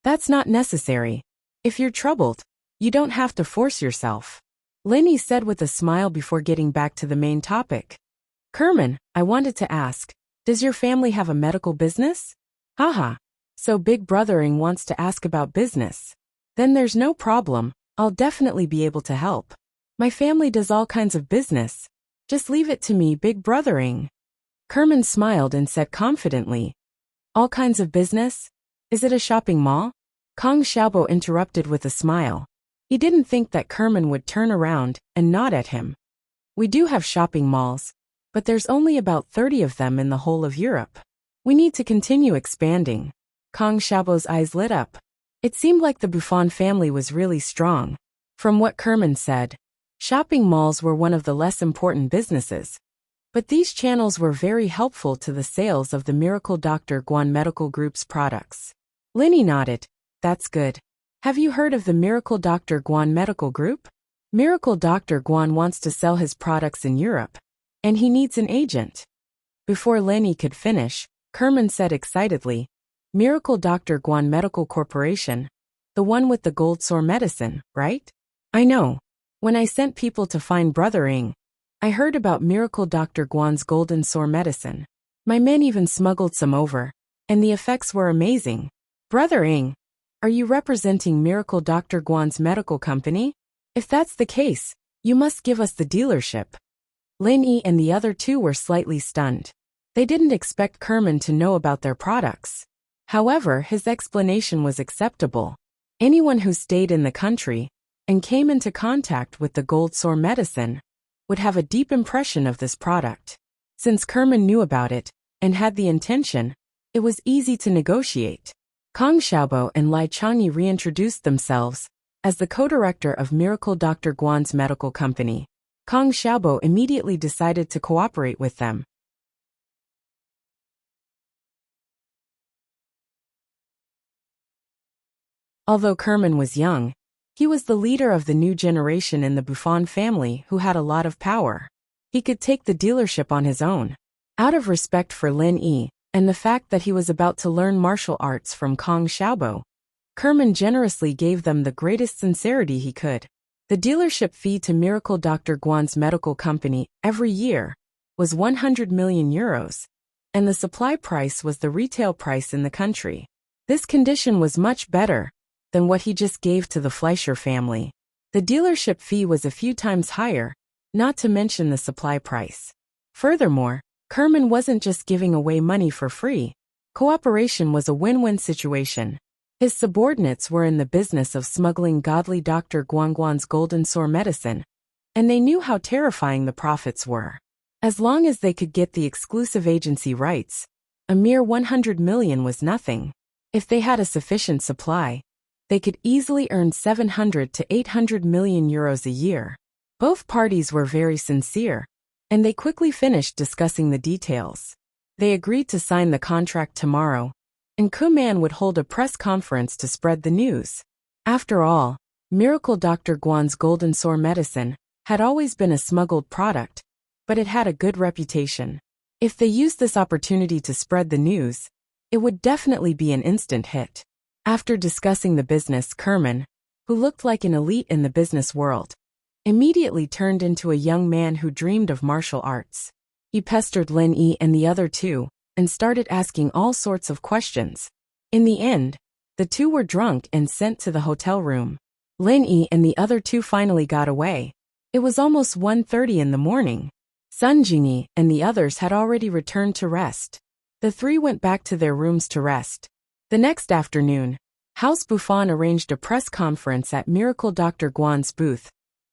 That's not necessary. If you're troubled, you don't have to force yourself. Lenny said with a smile before getting back to the main topic. Kerman, I wanted to ask, does your family have a medical business? Haha. So Big Brother Ing wants to ask about business. Then there's no problem, I'll definitely be able to help. My family does all kinds of business. Just leave it to me, big brothering. Kerman smiled and said confidently, all kinds of business? Is it a shopping mall? Kong Xiaobo interrupted with a smile. He didn't think that Kerman would turn around and nod at him. We do have shopping malls, but there's only about 30 of them in the whole of Europe. We need to continue expanding. Kong Xiaobo's eyes lit up. It seemed like the Buffon family was really strong. From what Kerman said, shopping malls were one of the less important businesses. But these channels were very helpful to the sales of the Miracle Dr. Guan Medical Group's products. Linny nodded. That's good. Have you heard of the Miracle Dr. Guan Medical Group? Miracle Dr. Guan wants to sell his products in Europe, and he needs an agent. Before Lenny could finish, Kerman said excitedly, Miracle Dr. Guan Medical Corporation, the one with the gold sore medicine, right? I know. When I sent people to find Brother Ing, I heard about Miracle Dr. Guan's golden sore medicine. My men even smuggled some over, and the effects were amazing. Brother Ing, are you representing Miracle Dr. Guan's medical company? If that's the case, you must give us the dealership. Lin Yi and the other two were slightly stunned. They didn't expect Kerman to know about their products. However, his explanation was acceptable. Anyone who stayed in the country and came into contact with the gold sore medicine would have a deep impression of this product. Since Kerman knew about it and had the intention, it was easy to negotiate. Kong Xiaobo and Lai Changyi reintroduced themselves as the co-director of Miracle Dr. Guan's medical company. Kong Xiaobo immediately decided to cooperate with them. Although Kerman was young, he was the leader of the new generation in the Buffon family who had a lot of power. He could take the dealership on his own. Out of respect for Lin Yi and the fact that he was about to learn martial arts from Kong Xiaobo, Kerman generously gave them the greatest sincerity he could. The dealership fee to Miracle Dr. Guan's medical company every year was 100 million euros, and the supply price was the retail price in the country. This condition was much better than what he just gave to the Fleischer family. The dealership fee was a few times higher, not to mention the supply price. Furthermore, Kerman wasn't just giving away money for free. Cooperation was a win-win situation. His subordinates were in the business of smuggling godly Dr. Guanguan's golden sore medicine, and they knew how terrifying the profits were. As long as they could get the exclusive agency rights, a mere 100 million was nothing. If they had a sufficient supply, they could easily earn 700 to 800 million euros a year. Both parties were very sincere, and they quickly finished discussing the details. They agreed to sign the contract tomorrow, and Kuman would hold a press conference to spread the news. After all, Miracle Dr. Guan's golden sore medicine had always been a smuggled product, but it had a good reputation. If they used this opportunity to spread the news, it would definitely be an instant hit. After discussing the business, Kerman, who looked like an elite in the business world, immediately turned into a young man who dreamed of martial arts. He pestered Lin Yi and the other two, and started asking all sorts of questions. In the end, the two were drunk and sent to the hotel room. Lin Yi and the other two finally got away. It was almost 1:30 in the morning. Sun Jingyi and the others had already returned to rest. The three went back to their rooms to rest. The next afternoon, House Buffon arranged a press conference at Miracle Dr. Guan's booth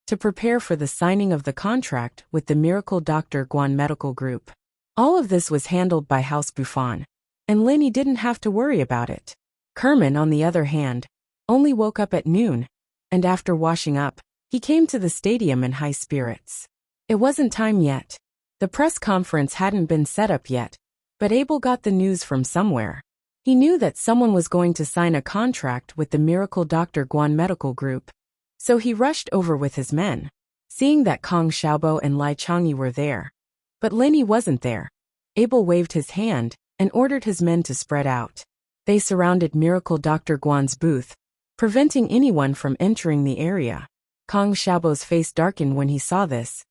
to prepare for the signing of the contract with the Miracle Dr. Guan Medical Group. All of this was handled by House Buffon, and Linny didn't have to worry about it. Kerman, on the other hand, only woke up at noon, and after washing up, he came to the stadium in high spirits. It wasn't time yet. The press conference hadn't been set up yet, but Abel got the news from somewhere. He knew that someone was going to sign a contract with the Miracle Dr. Guan Medical Group, so he rushed over with his men. Seeing that Kong Xiaobo and Lai Changyi were there, but Linny wasn't there, Abel waved his hand and ordered his men to spread out. They surrounded Miracle Dr. Guan's booth, preventing anyone from entering the area. Kong Xiaobo's face darkened when he saw this.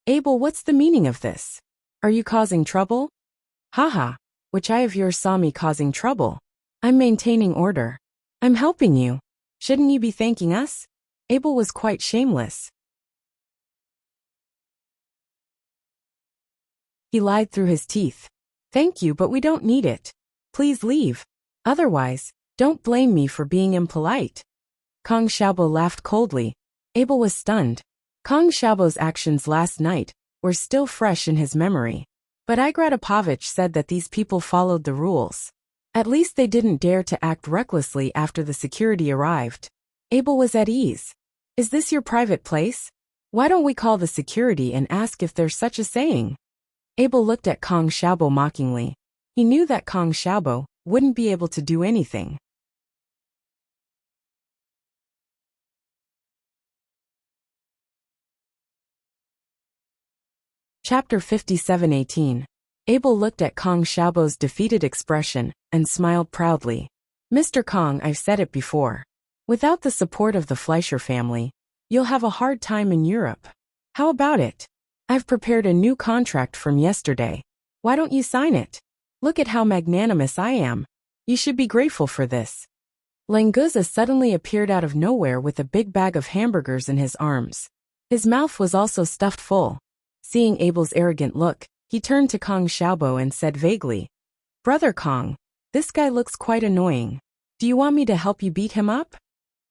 Abel, what's the meaning of this? Are you causing trouble? Haha, which eye of yours saw me causing trouble? I'm maintaining order. I'm helping you. Shouldn't you be thanking us? Abel was quite shameless. He lied through his teeth. Thank you, but we don't need it. Please leave. Otherwise, don't blame me for being impolite. Kong Xiaobo laughed coldly. Abel was stunned. Kong Xiaobo's actions last night were still fresh in his memory. But Igratopovich said that these people followed the rules. At least they didn't dare to act recklessly after the security arrived. Abel was at ease. Is this your private place? Why don't we call the security and ask if there's such a saying? Abel looked at Kong Xiaobo mockingly. He knew that Kong Xiaobo wouldn't be able to do anything. Chapter 57:18. Abel looked at Kong Xiaobo's defeated expression and smiled proudly. Mr. Kong, I've said it before. Without the support of the Fleischer family, you'll have a hard time in Europe. How about it? I've prepared a new contract from yesterday. Why don't you sign it? Look at how magnanimous I am. You should be grateful for this. Languza suddenly appeared out of nowhere with a big bag of hamburgers in his arms. His mouth was also stuffed full. Seeing Abel's arrogant look, he turned to Kong Xiaobo and said vaguely, Brother Kong, this guy looks quite annoying. Do you want me to help you beat him up?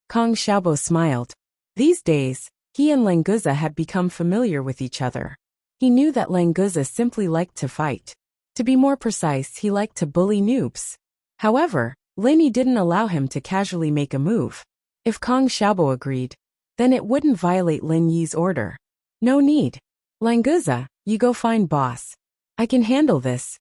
Kong Xiaobo smiled. These days, he and Languza had become familiar with each other. He knew that Languza simply liked to fight. To be more precise, he liked to bully noobs. However, Lin Yi didn't allow him to casually make a move. If Kong Xiaobo agreed, then it wouldn't violate Lin Yi's order. No need. Languza, you go find boss. I can handle this.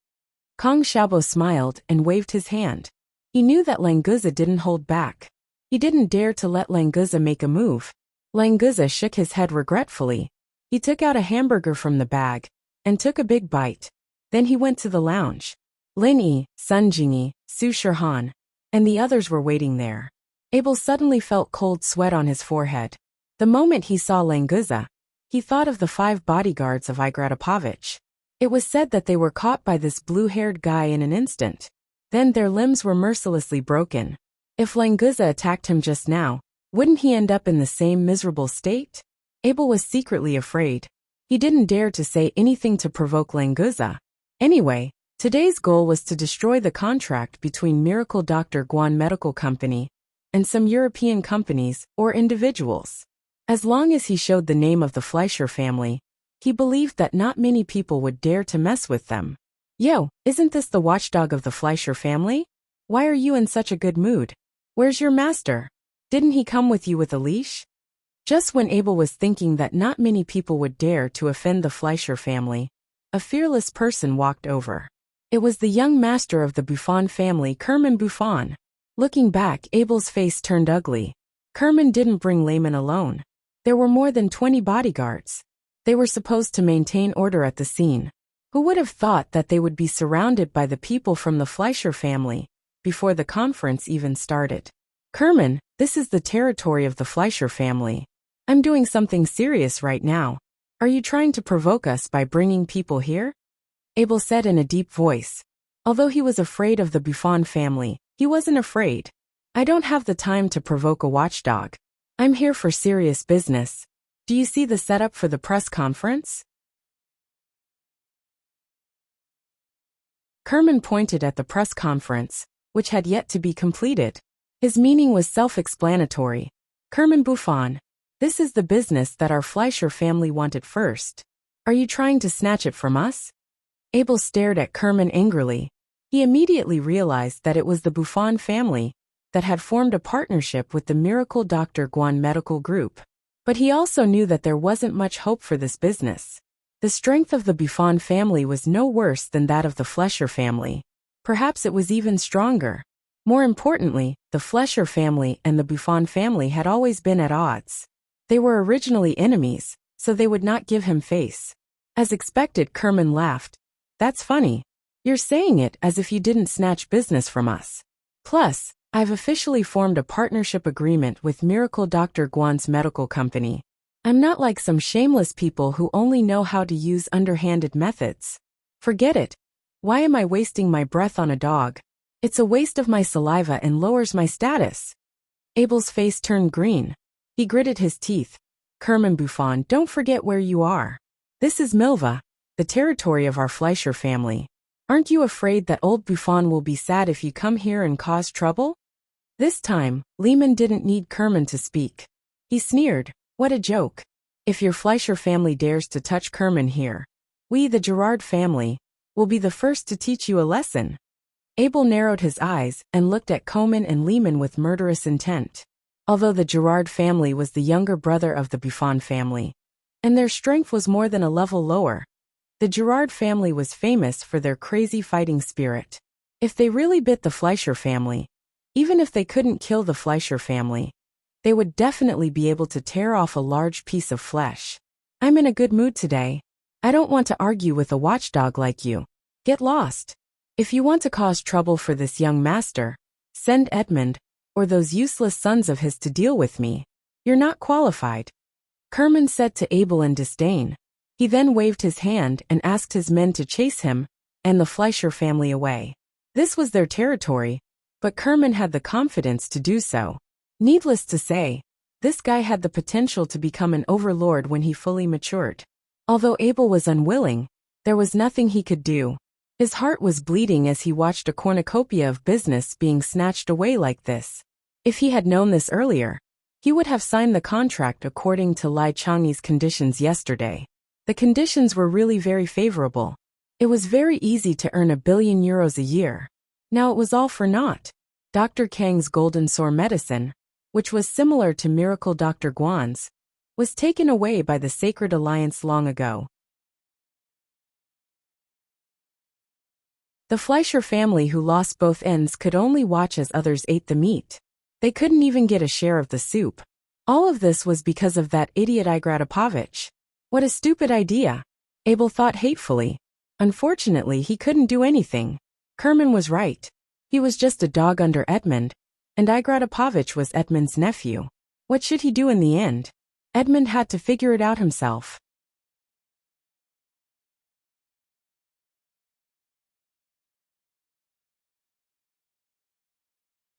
Kong Xiaobo smiled and waved his hand. He knew that Languza didn't hold back. He didn't dare to let Languza make a move. Languza shook his head regretfully. He took out a hamburger from the bag and took a big bite. Then he went to the lounge. Lin Yi, Sun Jingyi, Su Shihan, and the others were waiting there. Abel suddenly felt cold sweat on his forehead. The moment he saw Languza, he thought of the 5 bodyguards of Igratopovich. It was said that they were caught by this blue-haired guy in an instant. Then their limbs were mercilessly broken. If Languza attacked him just now, wouldn't he end up in the same miserable state? Abel was secretly afraid. He didn't dare to say anything to provoke Languza. Anyway, today's goal was to destroy the contract between Miracle Dr. Guan Medical Company and some European companies or individuals. As long as he showed the name of the Fleischer family, he believed that not many people would dare to mess with them. Yo, isn't this the watchdog of the Fleischer family? Why are you in such a good mood? Where's your master? Didn't he come with you with a leash? Just when Abel was thinking that not many people would dare to offend the Fleischer family, a fearless person walked over. It was the young master of the Buffon family, Kerman Buffon. Looking back, Abel's face turned ugly. Kerman didn't bring Layman alone. There were more than 20 bodyguards. They were supposed to maintain order at the scene. Who would have thought that they would be surrounded by the people from the Fleischer family before the conference even started? Kerman, this is the territory of the Fleischer family. I'm doing something serious right now. Are you trying to provoke us by bringing people here? Abel said in a deep voice. Although he was afraid of the Buffon family, he wasn't afraid. I don't have the time to provoke a watchdog. I'm here for serious business. Do you see the setup for the press conference? Kerman pointed at the press conference, which had yet to be completed. His meaning was self-explanatory. Kerman Buffon, this is the business that our Fleischer family wanted first. Are you trying to snatch it from us? Abel stared at Kerman angrily. He immediately realized that it was the Buffon family that had formed a partnership with the Miracle Dr. Guan Medical Group. But he also knew that there wasn't much hope for this business. The strength of the Buffon family was no worse than that of the Fleischer family. Perhaps it was even stronger. More importantly, the Fleischer family and the Buffon family had always been at odds. They were originally enemies, so they would not give him face. As expected, Kerman laughed. That's funny. You're saying it as if you didn't snatch business from us. Plus, I've officially formed a partnership agreement with Miracle Dr. Guan's medical company. I'm not like some shameless people who only know how to use underhanded methods. Forget it. Why am I wasting my breath on a dog? It's a waste of my saliva and lowers my status. Abel's face turned green. He gritted his teeth. Kerman Buffon, don't forget where you are. This is Milva, the territory of our Fleischer family. Aren't you afraid that old Buffon will be sad if you come here and cause trouble? This time, Lehman didn't need Kerman to speak. He sneered, what a joke. If your Fleischer family dares to touch Kerman here, we, the Gerard family, will be the first to teach you a lesson. Abel narrowed his eyes and looked at Komen and Lehman with murderous intent. Although the Gerard family was the younger brother of the Buffon family, and their strength was more than a level lower, the Gerard family was famous for their crazy fighting spirit. If they really bit the Fleischer family, even if they couldn't kill the Fleischer family, they would definitely be able to tear off a large piece of flesh. I'm in a good mood today. I don't want to argue with a watchdog like you. Get lost. If you want to cause trouble for this young master, send Edmund, or those useless sons of his to deal with me. You're not qualified. Kerman said to Abel in disdain. He then waved his hand and asked his men to chase him and the Fleischer family away. This was their territory, but Kerman had the confidence to do so. Needless to say, this guy had the potential to become an overlord when he fully matured. Although Abel was unwilling, there was nothing he could do. His heart was bleeding as he watched a cornucopia of business being snatched away like this. If he had known this earlier, he would have signed the contract according to Lai Changyi's conditions yesterday. The conditions were really very favorable. It was very easy to earn €1 billion a year. Now it was all for naught. Dr. Kang's golden sore medicine, which was similar to Miracle Dr. Guan's, was taken away by the Sacred Alliance long ago. The Fleischer family who lost both ends could only watch as others ate the meat. They couldn't even get a share of the soup. All of this was because of that idiot Igratapovich. What a stupid idea, Abel thought hatefully. Unfortunately, he couldn't do anything. Kerman was right. He was just a dog under Edmund, and Igratapovich was Edmund's nephew. What should he do in the end? Edmund had to figure it out himself.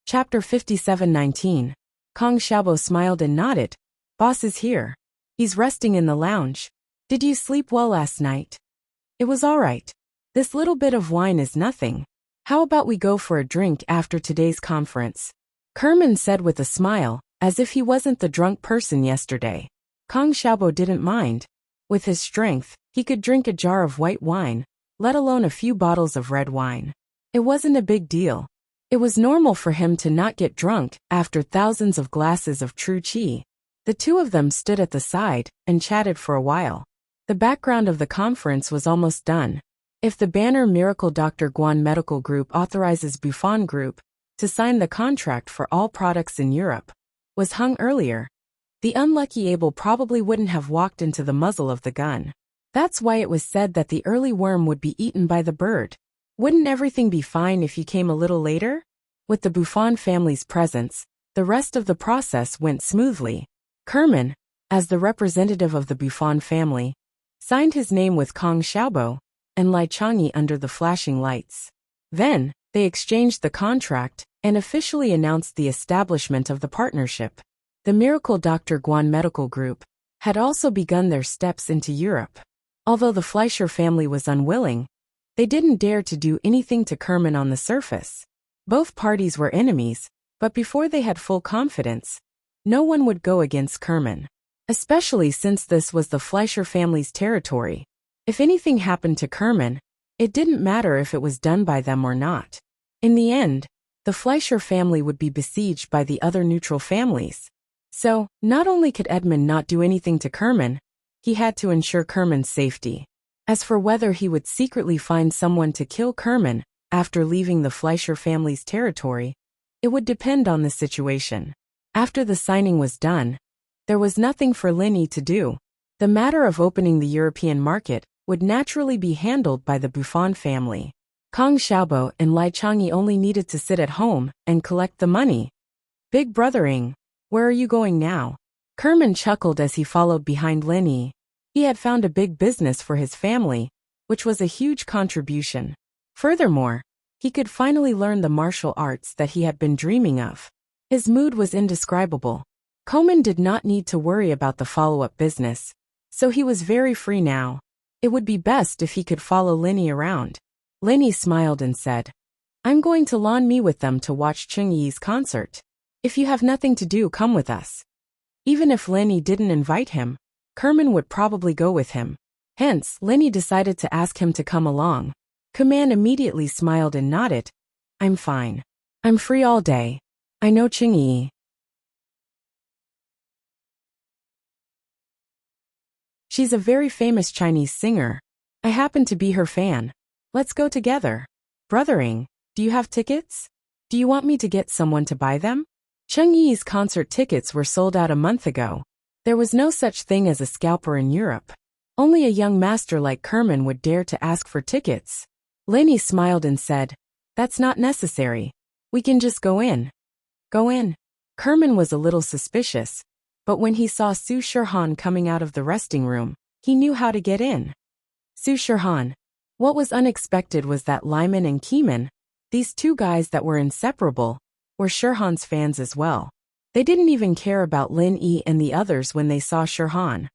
Chapter 57:19. Kong Xiaobo smiled and nodded. Boss is here. He's resting in the lounge. Did you sleep well last night? It was all right. This little bit of wine is nothing. How about we go for a drink after today's conference? Kerman said with a smile, as if he wasn't the drunk person yesterday. Kong Xiaobo didn't mind. With his strength, he could drink a jar of white wine, let alone a few bottles of red wine. It wasn't a big deal. It was normal for him to not get drunk after thousands of glasses of true qi. The two of them stood at the side and chatted for a while. The background of the conference was almost done. If the banner Miracle Dr. Guan Medical Group authorizes Buffon Group to sign the contract for all products in Europe was hung earlier, the unlucky Abel probably wouldn't have walked into the muzzle of the gun. That's why it was said that the early worm would be eaten by the bird. Wouldn't everything be fine if you came a little later? With the Buffon family's presence, the rest of the process went smoothly. Kerman, as the representative of the Buffon family, signed his name with Kong Xiaobo and Lai Changyi under the flashing lights. Then, they exchanged the contract and officially announced the establishment of the partnership. The Miracle Dr. Guan Medical Group had also begun their steps into Europe. Although the Fleischer family was unwilling, they didn't dare to do anything to Kerman on the surface. Both parties were enemies, but before they had full confidence, no one would go against Kerman. Especially since this was the Fleischer family's territory. If anything happened to Kerman, it didn't matter if it was done by them or not. In the end, the Fleischer family would be besieged by the other neutral families. So, not only could Edmund not do anything to Kerman, he had to ensure Kerman's safety. As for whether he would secretly find someone to kill Kerman after leaving the Fleischer family's territory, it would depend on the situation. After the signing was done, there was nothing for Linyi to do. The matter of opening the European market would naturally be handled by the Buffon family. Kong Xiaobo and Lai Changyi only needed to sit at home and collect the money. Big brothering, where are you going now? Kerman chuckled as he followed behind Linyi. He had found a big business for his family, which was a huge contribution. Furthermore, he could finally learn the martial arts that he had been dreaming of. His mood was indescribable. Komen did not need to worry about the follow-up business, so he was very free now. It would be best if he could follow Linny around. Linny smiled and said, I'm going to Lan Mi with them to watch Chung Yi's concert. If you have nothing to do, come with us. Even if Linny didn't invite him, Kerman would probably go with him. Hence, Linny decided to ask him to come along. Kerman immediately smiled and nodded. I'm fine. I'm free all day. I know Chung Yi. She's a very famous Chinese singer. I happen to be her fan. Let's go together. Brothering, do you have tickets? Do you want me to get someone to buy them? Chung Yi's concert tickets were sold out a month ago. There was no such thing as a scalper in Europe. Only a young master like Kerman would dare to ask for tickets. Linny smiled and said, That's not necessary. We can just go in. Go in. Kerman was a little suspicious, but when he saw Su Shirhan coming out of the resting room, he knew how to get in. Su Shirhan. What was unexpected was that Lyman and Keeman, these two guys that were inseparable, were Shirhan's fans as well. They didn't even care about Lin Yi and the others when they saw Shirhan,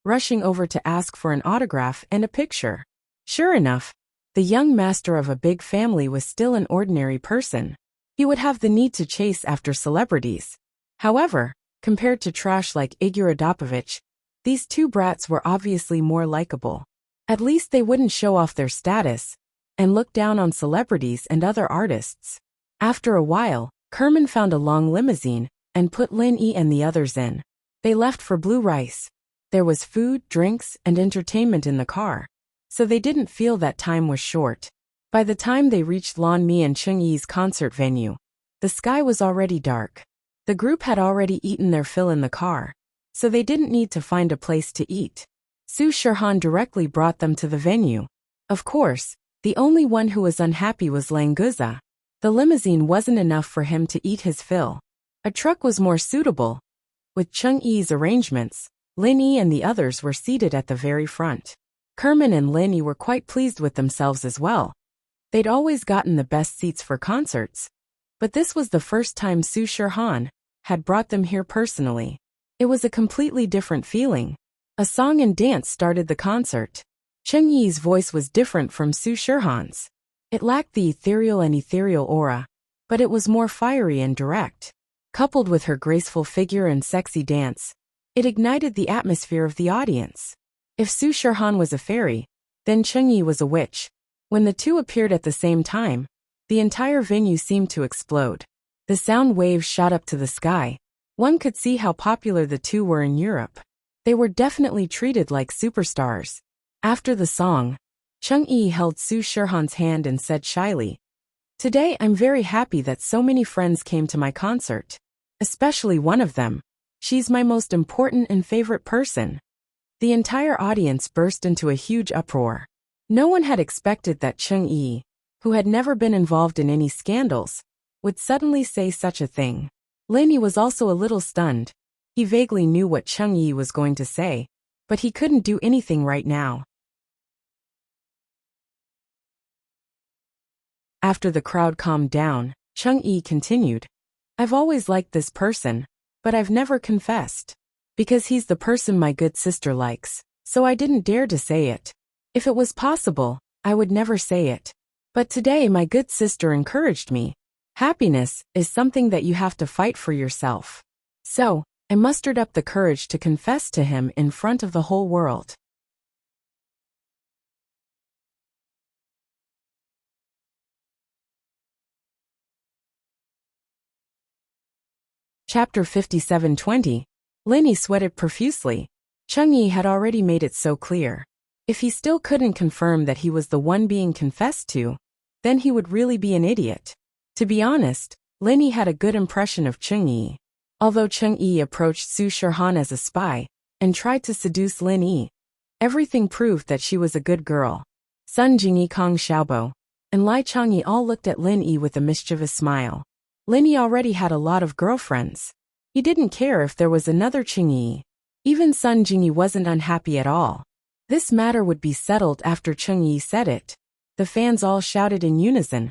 rushing over to ask for an autograph and a picture. Sure enough, the young master of a big family was still an ordinary person. He would have the need to chase after celebrities. However, compared to trash like Igor Adopovich, these two brats were obviously more likable. At least they wouldn't show off their status and look down on celebrities and other artists. After a while, Kerman found a long limousine and put Lin Yi and the others in. They left for Blue Rice. There was food, drinks, and entertainment in the car, so they didn't feel that time was short. By the time they reached Lan Mi and Chung Yi's concert venue, the sky was already dark. The group had already eaten their fill in the car, so they didn't need to find a place to eat. Su Shirhan directly brought them to the venue. Of course, the only one who was unhappy was Languza. The limousine wasn't enough for him to eat his fill. A truck was more suitable. With Chung Yi's arrangements, Lin Yi and the others were seated at the very front. Kerman and Lin Yi were quite pleased with themselves as well. They'd always gotten the best seats for concerts, but this was the first time Su Shirhan had brought them here personally. It was a completely different feeling. A song and dance started the concert. Chung Yi's voice was different from Su Shirhan's. It lacked the ethereal aura, but it was more fiery and direct. Coupled with her graceful figure and sexy dance, it ignited the atmosphere of the audience. If Su Shirhan was a fairy, then Chung Yi was a witch. When the two appeared at the same time, the entire venue seemed to explode. The sound waves shot up to the sky. One could see how popular the two were in Europe. They were definitely treated like superstars. After the song, Chung Yi held Su Shirhan's hand and said shyly, Today I'm very happy that so many friends came to my concert. Especially one of them. She's my most important and favorite person. The entire audience burst into a huge uproar. No one had expected that Chung Yi, who had never been involved in any scandals, would suddenly say such a thing. Lin Yi was also a little stunned. He vaguely knew what Chung Yi was going to say, but he couldn't do anything right now. After the crowd calmed down, Chung Yi continued, I've always liked this person, but I've never confessed. Because he's the person my good sister likes, so I didn't dare to say it. If it was possible, I would never say it. But today my good sister encouraged me. Happiness is something that you have to fight for yourself. So, I mustered up the courage to confess to him in front of the whole world. Chapter 57:20. Lin Yi sweated profusely. Chung Yi had already made it so clear. If he still couldn't confirm that he was the one being confessed to, then he would really be an idiot. To be honest, Lin Yi had a good impression of Chung Yi. Although Chung Yi approached Su Shirhan as a spy and tried to seduce Lin Yi, everything proved that she was a good girl. Sun Jingyi, Kong Xiaobo, and Lai Changyi all looked at Lin Yi with a mischievous smile. Lin Yi already had a lot of girlfriends. He didn't care if there was another Chung Yi. Even Sun Jingyi wasn't unhappy at all. This matter would be settled after Chung Yi said it. The fans all shouted in unison,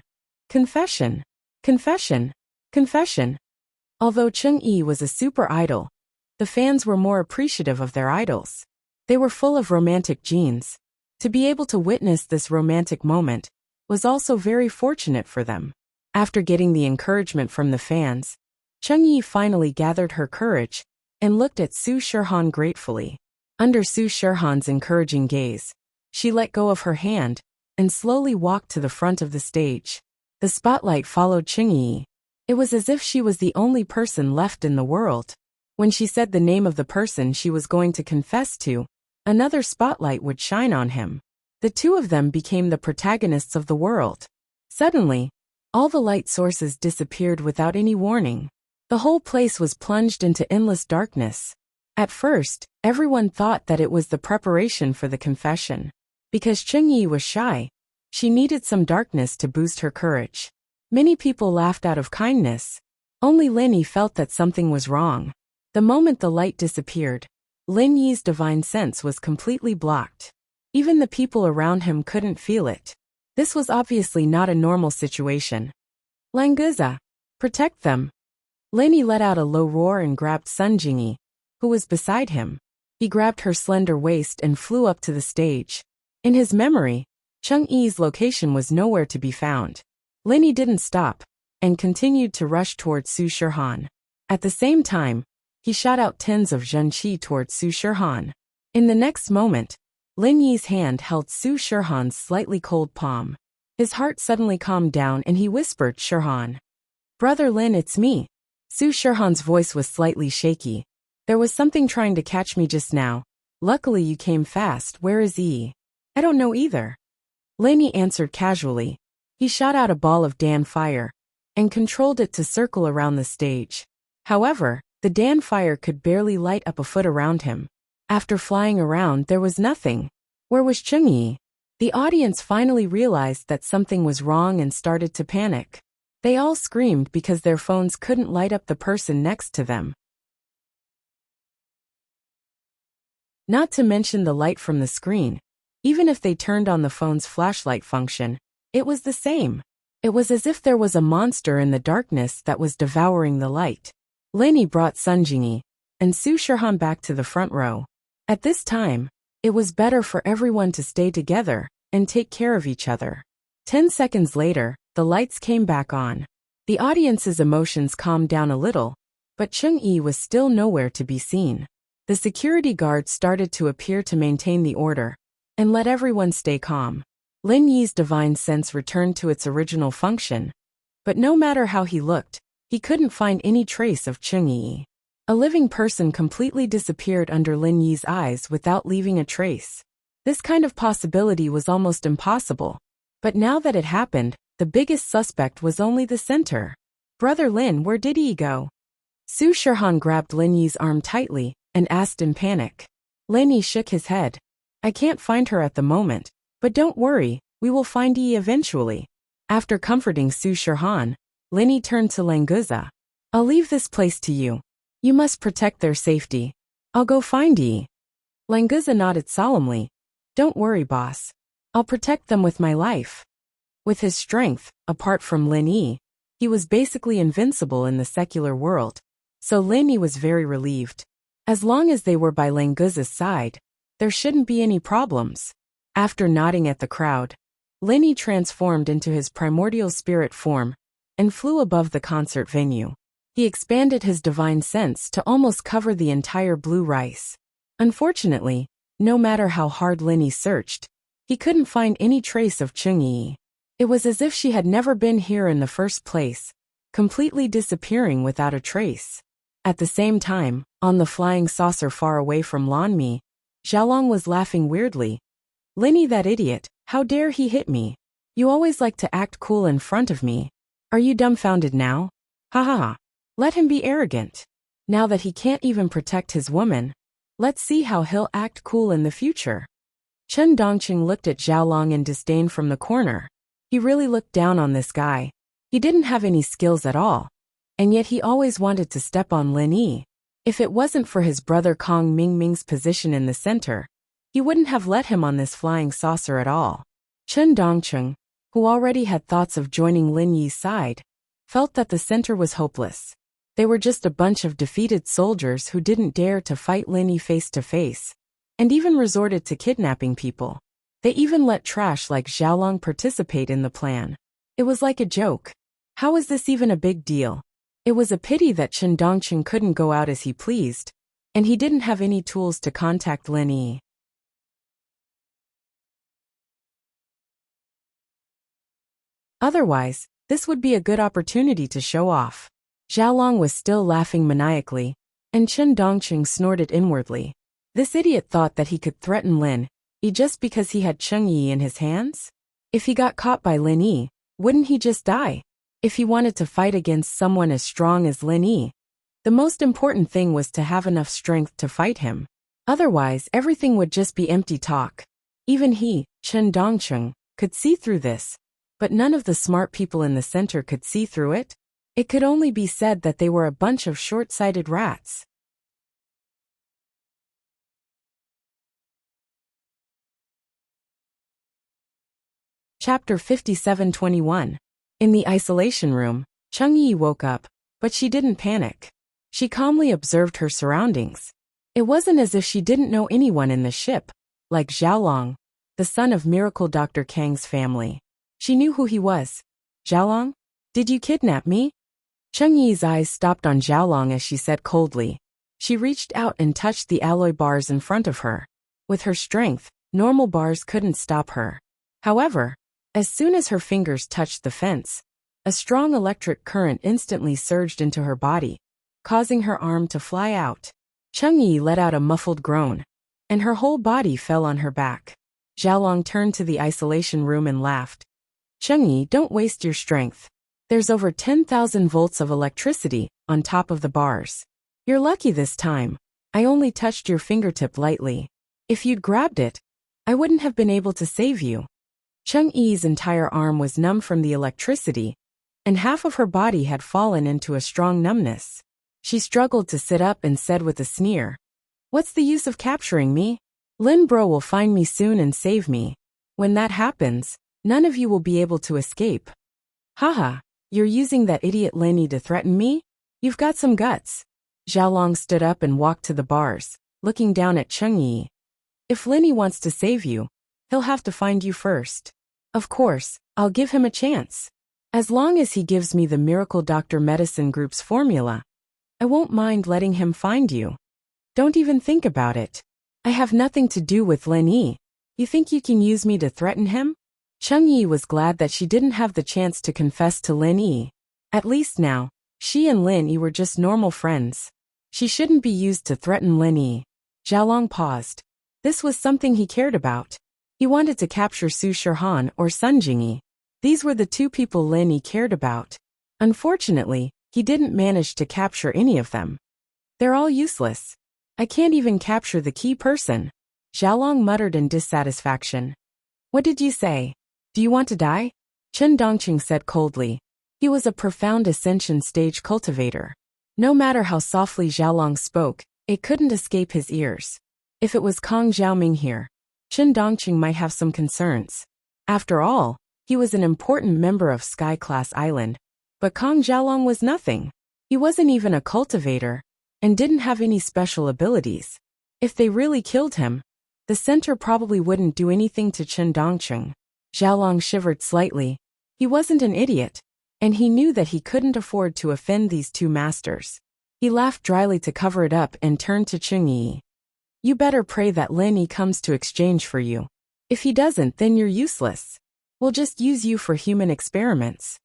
Confession! Confession! Confession! Although Chung Yi was a super idol, The fans were more appreciative of their idols. They were full of romantic genes. To be able to witness this romantic moment was also very fortunate for them. After getting the encouragement from the fans, Changyi finally gathered her courage and looked at Su Shirhan gratefully. Under Su Shirhan's encouraging gaze, she let go of her hand and slowly walked to the front of the stage. The spotlight followed Changyi. It was as if she was the only person left in the world. When she said the name of the person she was going to confess to, another spotlight would shine on him. The two of them became the protagonists of the world. Suddenly, all the light sources disappeared without any warning. The whole place was plunged into endless darkness. At first, everyone thought that it was the preparation for the confession. Because Changyi was shy, she needed some darkness to boost her courage. Many people laughed out of kindness. Only Lin Yi felt that something was wrong. The moment the light disappeared, Lin Yi's divine sense was completely blocked. Even the people around him couldn't feel it. This was obviously not a normal situation. Languza, protect them. Lin Yi let out a low roar and grabbed Sun Jingyi, who was beside him. He grabbed her slender waist and flew up to the stage. In his memory, Changyi's location was nowhere to be found. Lin Yi didn't stop and continued to rush towards Su Shirhan. At the same time, he shot out tins of zhenqi towards Su Shirhan. In the next moment, Lin Yi's hand held Su Shirhan's slightly cold palm. His heart suddenly calmed down and he whispered, "Shirhan. Brother Lin, it's me." Su Shirhan's voice was slightly shaky. "There was something trying to catch me just now. Luckily you came fast. Where is Yi?" "I don't know either." Lin Yi answered casually. He shot out a ball of Dan fire and controlled it to circle around the stage. However, the Dan fire could barely light up a foot around him. After flying around, there was nothing. Where was Changyi? The audience finally realized that something was wrong and started to panic. They all screamed because their phones couldn't light up the person next to them. Not to mention the light from the screen. Even if they turned on the phone's flashlight function, it was the same. It was as if there was a monster in the darkness that was devouring the light. Lin Yi brought Sun Jingyi and Su Shirhan back to the front row. At this time, it was better for everyone to stay together and take care of each other. 10 seconds later, the lights came back on. The audience's emotions calmed down a little, but Changyi was still nowhere to be seen. The security guards started to appear to maintain the order and let everyone stay calm. Lin Yi's divine sense returned to its original function, but no matter how he looked, he couldn't find any trace of Changyi. A living person completely disappeared under Lin Yi's eyes without leaving a trace. This kind of possibility was almost impossible. But now that it happened, the biggest suspect was only the center. "Brother Lin, where did he go?" Su Shirhan grabbed Lin Yi's arm tightly and asked in panic. Lin Yi shook his head. "I can't find her at the moment, but don't worry, we will find Yi eventually." After comforting Su Shirhan, Lin Yi turned to Languza. "I'll leave this place to you. You must protect their safety. I'll go find Yi." Languza nodded solemnly. "Don't worry, boss. I'll protect them with my life." With his strength, apart from Lin Yi, he was basically invincible in the secular world, so Lin Yi was very relieved. As long as they were by Languza's side, there shouldn't be any problems. After nodding at the crowd, Lin Yi transformed into his primordial spirit form and flew above the concert venue. He expanded his divine sense to almost cover the entire blue rice. Unfortunately, no matter how hard Lin Yi searched, he couldn't find any trace of Changyi. It was as if she had never been here in the first place, completely disappearing without a trace. At the same time, on the flying saucer far away from Lanmi, Xiaolong was laughing weirdly. "Lin Yi, that idiot, how dare he hit me? You always like to act cool in front of me. Are you dumbfounded now? Ha ha ha. Let him be arrogant. Now that he can't even protect his woman, let's see how he'll act cool in the future." Chen Dongqing looked at Xiaolong in disdain from the corner. He really looked down on this guy. He didn't have any skills at all, and yet he always wanted to step on Lin Yi. If it wasn't for his brother Kong Mingming's position in the center, he wouldn't have let him on this flying saucer at all. Chen Dongqing, who already had thoughts of joining Lin Yi's side, felt that the center was hopeless. They were just a bunch of defeated soldiers who didn't dare to fight Lin Yi face to face, and even resorted to kidnapping people. They even let trash like Xiaolong participate in the plan. It was like a joke. How was this even a big deal? It was a pity that Chen Dongqing couldn't go out as he pleased, and he didn't have any tools to contact Lin Yi. Otherwise, this would be a good opportunity to show off. Xiaolong was still laughing maniacally, and Chen Dongqing snorted inwardly. This idiot thought that he could threaten Lin Yi just because he had Cheng Yi in his hands? If he got caught by Lin Yi, wouldn't he just die? If he wanted to fight against someone as strong as Lin Yi, the most important thing was to have enough strength to fight him. Otherwise, everything would just be empty talk. Even he, Chen Dongqing, could see through this, but none of the smart people in the center could see through it. It could only be said that they were a bunch of short-sighted rats. Chapter 57:21. In the isolation room, Cheng Yi woke up, but she didn't panic. She calmly observed her surroundings. It wasn't as if she didn't know anyone in the ship, like Xiaolong, the son of Miracle Dr. Kang's family. She knew who he was. Xiaolong? Did you kidnap me? Cheng Yi's eyes stopped on Xiaolong as she said coldly. She reached out and touched the alloy bars in front of her. With her strength, normal bars couldn't stop her. However, as soon as her fingers touched the fence, a strong electric current instantly surged into her body, causing her arm to fly out. Cheng Yi let out a muffled groan, and her whole body fell on her back. Xiaolong turned to the isolation room and laughed. Cheng Yi, don't waste your strength. There's over 10,000 volts of electricity on top of the bars. You're lucky this time. I only touched your fingertip lightly. If you'd grabbed it, I wouldn't have been able to save you. Cheng Yi's entire arm was numb from the electricity, and half of her body had fallen into a strong numbness. She struggled to sit up and said with a sneer, "What's the use of capturing me? Lin Bro will find me soon and save me. When that happens, none of you will be able to escape." "Haha, you're using that idiot Lin Yi to threaten me? You've got some guts." Xiaolong stood up and walked to the bars, looking down at Cheng Yi. "If Lin Yi wants to save you, he'll have to find you first. Of course, I'll give him a chance. As long as he gives me the Miracle Doctor Medicine Group's formula, I won't mind letting him find you. Don't even think about it. I have nothing to do with Lin Yi. You think you can use me to threaten him?" Cheng Yi was glad that she didn't have the chance to confess to Lin Yi. At least now, she and Lin Yi were just normal friends. She shouldn't be used to threaten Lin Yi. Xiaolong paused. This was something he cared about. He wanted to capture Su Shihan or Sun Jingyi. These were the two people Lin Yi cared about. Unfortunately, he didn't manage to capture any of them. They're all useless. I can't even capture the key person. Xiaolong muttered in dissatisfaction. What did you say? Do you want to die? Chen Dongqing said coldly. He was a profound ascension stage cultivator. No matter how softly Xiaolong spoke, it couldn't escape his ears. If it was Kong Xiaoming here, Chen Dongqing might have some concerns. After all, he was an important member of Sky Class Island, but Kong Xiaolong was nothing. He wasn't even a cultivator, and didn't have any special abilities. If they really killed him, the center probably wouldn't do anything to Chen Dongqing. Xiaolong shivered slightly. He wasn't an idiot, and he knew that he couldn't afford to offend these two masters. He laughed dryly to cover it up and turned to Cheng Yi. You better pray that Lin Yi comes to exchange for you. If he doesn't, then you're useless. We'll just use you for human experiments.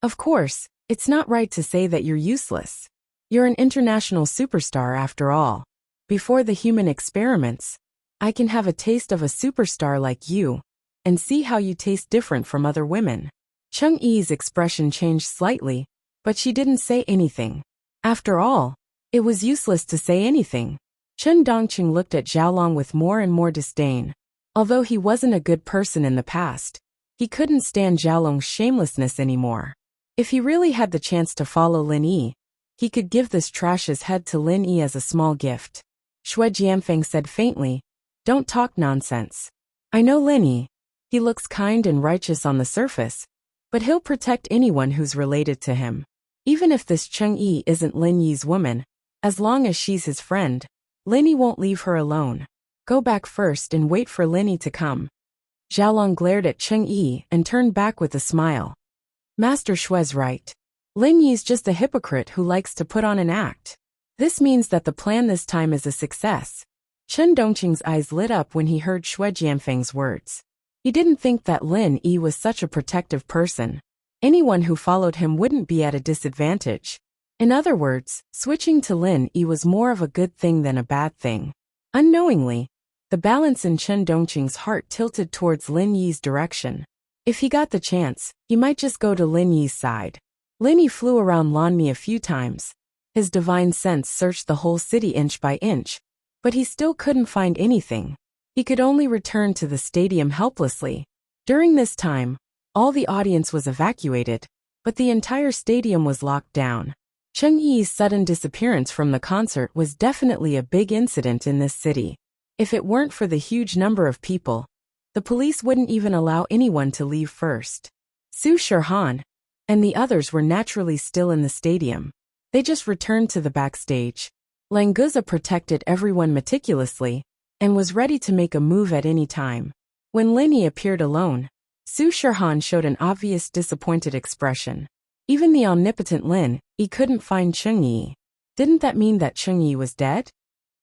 Of course, it's not right to say that you're useless. You're an international superstar after all. Before the human experiments, I can have a taste of a superstar like you, and see how you taste different from other women. Cheng Yi's expression changed slightly, but she didn't say anything. After all, it was useless to say anything. Chen Dongqing looked at Xiaolong with more and more disdain. Although he wasn't a good person in the past, he couldn't stand Xiaolong's shamelessness anymore. If he really had the chance to follow Lin Yi, he could give this trash's head to Lin Yi as a small gift. Xue Jianfeng said faintly, Don't talk nonsense. I know Lin Yi. He looks kind and righteous on the surface, but he'll protect anyone who's related to him. Even if this Cheng Yi isn't Lin Yi's woman, as long as she's his friend, Lin Yi won't leave her alone. Go back first and wait for Lin Yi to come. Xiaolong glared at Cheng Yi and turned back with a smile. Master Shue's right. Lin Yi's just a hypocrite who likes to put on an act. This means that the plan this time is a success. Chen Dongqing's eyes lit up when he heard Xue Jianfeng's words. He didn't think that Lin Yi was such a protective person. Anyone who followed him wouldn't be at a disadvantage. In other words, switching to Lin Yi was more of a good thing than a bad thing. Unknowingly, the balance in Chen Dongqing's heart tilted towards Lin Yi's direction. If he got the chance, he might just go to Lin Yi's side. Lin Yi flew around Lanmi a few times. His divine sense searched the whole city inch by inch, but he still couldn't find anything. He could only return to the stadium helplessly. During this time, all the audience was evacuated, but the entire stadium was locked down. Cheng Yi's sudden disappearance from the concert was definitely a big incident in this city. If it weren't for the huge number of people, the police wouldn't even allow anyone to leave first. Su Shihan and the others were naturally still in the stadium. They just returned to the backstage. Languza protected everyone meticulously and was ready to make a move at any time. When Lin Yi appeared alone, Su Shihan showed an obvious disappointed expression. Even the omnipotent Lin Yi couldn't find Cheng Yi. Didn't that mean that Cheng Yi was dead?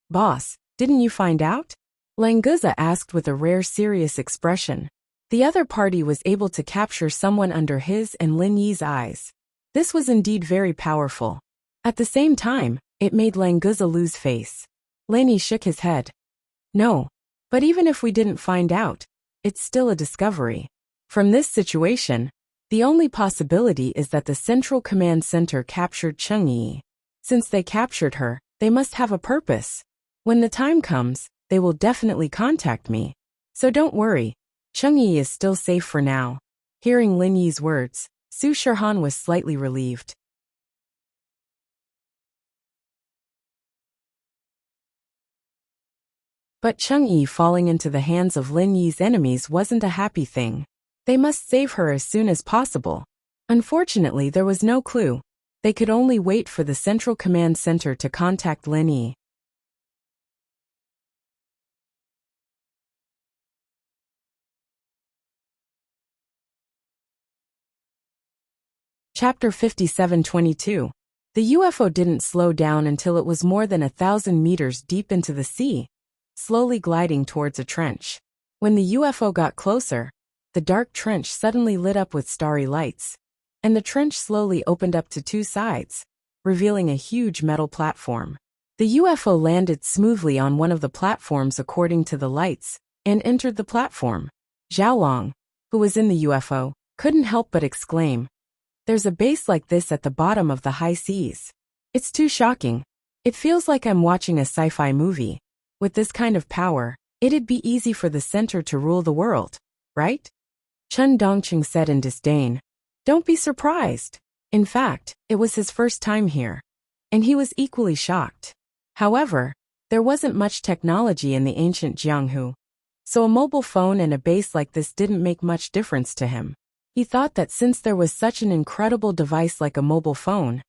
Boss, didn't you find out? Languza asked with a rare serious expression. The other party was able to capture someone under his and Lin Yi's eyes. This was indeed very powerful. At the same time, it made Languza lose face. Lin Yi shook his head. No. But even if we didn't find out, it's still a discovery. From this situation, the only possibility is that the Central Command Center captured Cheng Yi. Since they captured her, they must have a purpose. When the time comes, they will definitely contact me. So don't worry, Cheng Yi is still safe for now. Hearing Lin Yi's words, Su Shihan was slightly relieved. But Cheng Yi falling into the hands of Lin Yi's enemies wasn't a happy thing. They must save her as soon as possible. Unfortunately, there was no clue. They could only wait for the Central Command Center to contact Lin Yi. Chapter 57:22. The UFO didn't slow down until it was more than 1,000 meters deep into the sea, slowly gliding towards a trench. When the UFO got closer, the dark trench suddenly lit up with starry lights, and the trench slowly opened up to two sides, revealing a huge metal platform. The UFO landed smoothly on one of the platforms according to the lights, and entered the platform. Xiaolong, who was in the UFO, couldn't help but exclaim, "There's a base like this at the bottom of the high seas. It's too shocking. It feels like I'm watching a sci-fi movie. With this kind of power, it'd be easy for the center to rule the world, right?" Chen Dongqing said in disdain. Don't be surprised. In fact, it was his first time here, and he was equally shocked. However, there wasn't much technology in the ancient Jianghu, so a mobile phone and a base like this didn't make much difference to him. He thought that since there was such an incredible device like a mobile phone,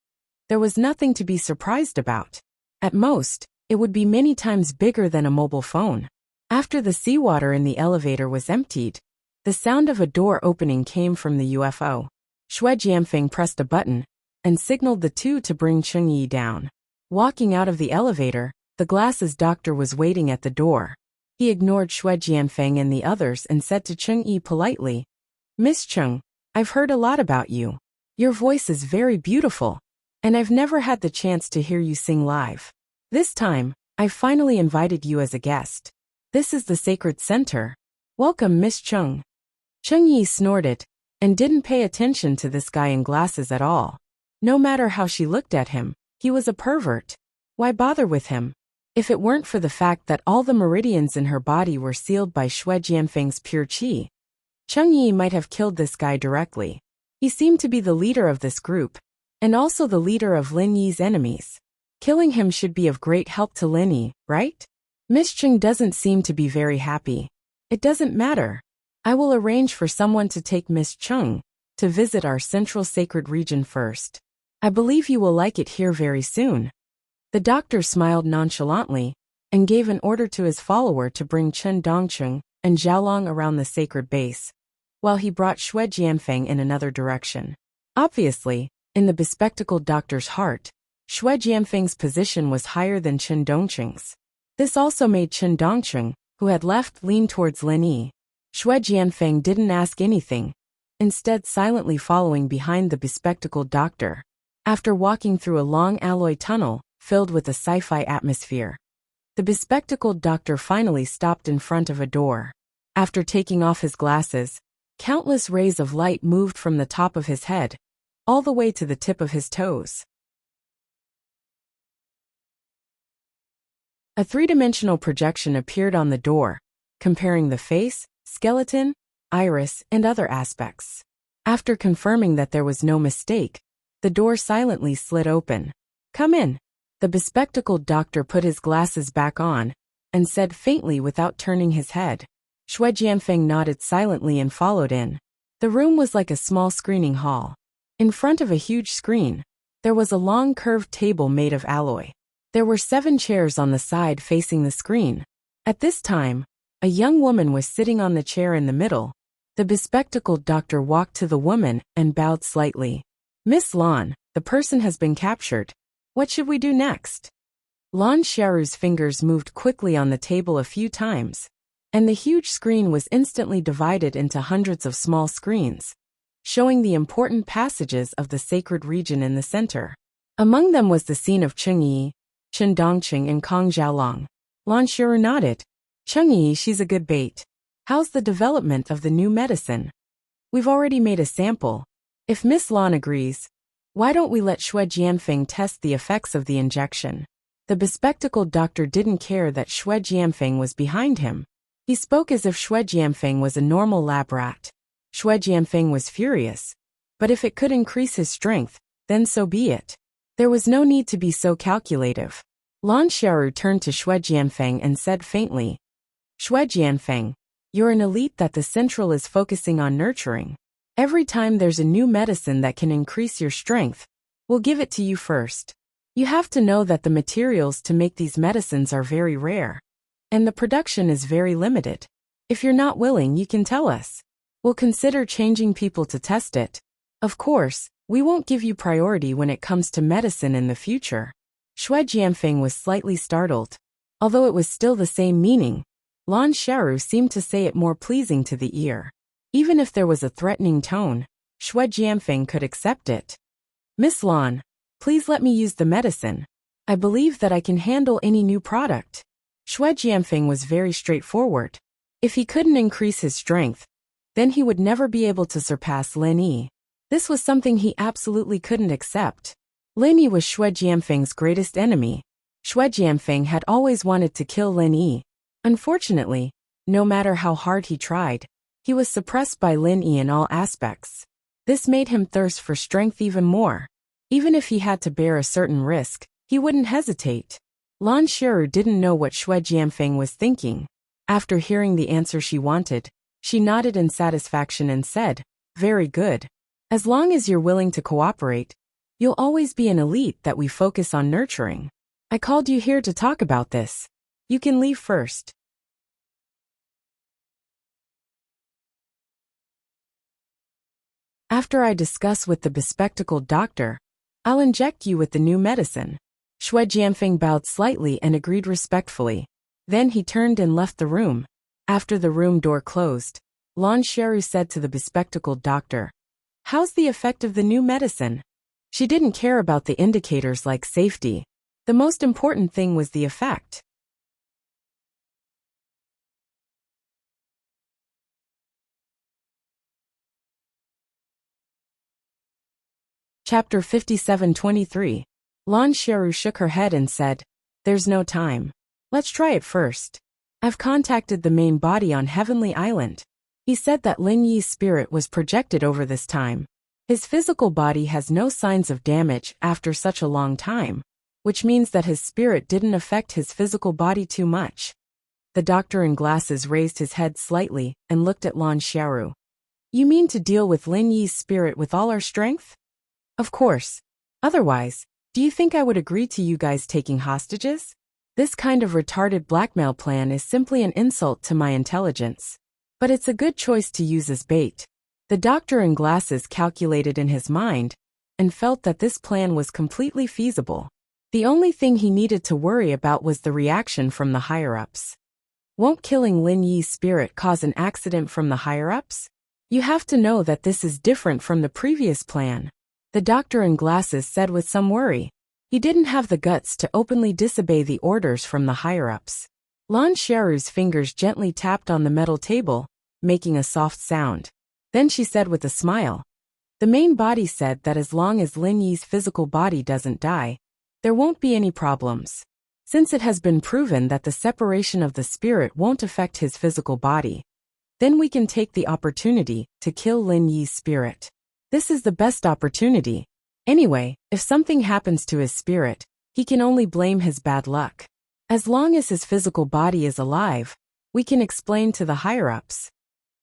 there was nothing to be surprised about. At most, it would be many times bigger than a mobile phone. After the seawater in the elevator was emptied, the sound of a door opening came from the UFO. Xue Jianfeng pressed a button and signaled the two to bring Cheng Yi down. Walking out of the elevator, the glasses doctor was waiting at the door. He ignored Xue Jianfeng and the others and said to Cheng Yi politely, "Miss Cheng, I've heard a lot about you. Your voice is very beautiful, and I've never had the chance to hear you sing live. This time, I've finally invited you as a guest. This is the Sacred Center. Welcome, Miss Cheng." Cheng Yi snorted and didn't pay attention to this guy in glasses at all. No matter how she looked at him, he was a pervert. Why bother with him? If it weren't for the fact that all the meridians in her body were sealed by Xue Jianfeng's pure qi, Cheng Yi might have killed this guy directly. He seemed to be the leader of this group, and also the leader of Lin Yi's enemies. Killing him should be of great help to Lin Yi, right? Miss Cheng doesn't seem to be very happy. It doesn't matter. I will arrange for someone to take Miss Cheng to visit our central sacred region first. I believe you will like it here very soon." The doctor smiled nonchalantly and gave an order to his follower to bring Chen Dongqing and Xiaolong around the sacred base, while he brought Xue Jianfeng in another direction. Obviously, in the bespectacled doctor's heart, Xue Jianfeng's position was higher than Chen Dongqing's. This also made Chen Dongqing, who had left, lean towards Lin Yi. Xue Jianfeng didn't ask anything, instead silently following behind the bespectacled doctor. After walking through a long alloy tunnel filled with a sci-fi atmosphere, the bespectacled doctor finally stopped in front of a door. After taking off his glasses, countless rays of light moved from the top of his head all the way to the tip of his toes. A three-dimensional projection appeared on the door, comparing the face, skeleton, iris, and other aspects. After confirming that there was no mistake, the door silently slid open. "Come in." The bespectacled doctor put his glasses back on and said faintly without turning his head. Xue Jianfeng nodded silently and followed in. The room was like a small screening hall. In front of a huge screen, there was a long curved table made of alloy. There were 7 chairs on the side facing the screen. At this time, a young woman was sitting on the chair in the middle. The bespectacled doctor walked to the woman and bowed slightly. "Miss Lan, the person has been captured. What should we do next?" Lan Xiaoru's fingers moved quickly on the table a few times, and the huge screen was instantly divided into hundreds of small screens, showing the important passages of the sacred region in the center. Among them was the scene of Cheng Yi, Chen Dongqing, and Kong Xiaolong. Lan Xiaoru nodded. "Cheng Yi, she's a good bait. How's the development of the new medicine?" "We've already made a sample. If Miss Lan agrees, why don't we let Xue Jianfeng test the effects of the injection?" The bespectacled doctor didn't care that Xue Jianfeng was behind him. He spoke as if Xue Jianfeng was a normal lab rat. Xue Jianfeng was furious, but if it could increase his strength, then so be it. There was no need to be so calculative. Lan Xiaoru turned to Xue Jianfeng and said faintly, "Xue Jianfeng, you're an elite that the Central is focusing on nurturing. Every time there's a new medicine that can increase your strength, we'll give it to you first. You have to know that the materials to make these medicines are very rare, and the production is very limited. If you're not willing, you can tell us. We'll consider changing people to test it. Of course, we won't give you priority when it comes to medicine in the future." Xue Jianfeng was slightly startled. Although it was still the same meaning, Lan Xiaoru seemed to say it more pleasing to the ear. Even if there was a threatening tone, Xue Jianfeng could accept it. "Miss Lan, please let me use the medicine. I believe that I can handle any new product." Xue Jianfeng was very straightforward. If he couldn't increase his strength, then he would never be able to surpass Lin Yi. This was something he absolutely couldn't accept. Lin Yi was Xue Jianfeng's greatest enemy. Xue Jianfeng had always wanted to kill Lin Yi. Unfortunately, no matter how hard he tried, he was suppressed by Lin Yi in all aspects. This made him thirst for strength even more. Even if he had to bear a certain risk, he wouldn't hesitate. Lan Xiaoru didn't know what Xue Jianfeng was thinking. After hearing the answer she wanted, she nodded in satisfaction and said, "Very good. As long as you're willing to cooperate, you'll always be an elite that we focus on nurturing. I called you here to talk about this. You can leave first." "After I discuss with the bespectacled doctor, I'll inject you with the new medicine." Xue Jianfeng bowed slightly and agreed respectfully. Then he turned and left the room. After the room door closed, Lan Xiaoru said to the bespectacled doctor, "How's the effect of the new medicine?" She didn't care about the indicators like safety. The most important thing was the effect. Chapter 57:23. Lan Xiaoru shook her head and said, "There's no time. Let's try it first. I've contacted the main body on Heavenly Island. He said that Lin Yi's spirit was projected over this time. His physical body has no signs of damage after such a long time, which means that his spirit didn't affect his physical body too much." The doctor in glasses raised his head slightly and looked at Lan Xiaoru. You mean to deal with Lin Yi's spirit with all our strength? Of course. Otherwise, do you think I would agree to you guys taking hostages? This kind of retarded blackmail plan is simply an insult to my intelligence. But it's a good choice to use as bait. The doctor in glasses calculated in his mind and felt that this plan was completely feasible. The only thing he needed to worry about was the reaction from the higher-ups. Won't killing Lin Yi's spirit cause an accident from the higher-ups? You have to know that this is different from the previous plan, the doctor in glasses said with some worry. He didn't have the guts to openly disobey the orders from the higher-ups. Lan Xiaoru's fingers gently tapped on the metal table, making a soft sound. Then she said with a smile, "The main body said that as long as Lin Yi's physical body doesn't die, there won't be any problems. Since it has been proven that the separation of the spirit won't affect his physical body, then we can take the opportunity to kill Lin Yi's spirit. This is the best opportunity. Anyway, if something happens to his spirit, he can only blame his bad luck. As long as his physical body is alive, we can explain to the higher-ups.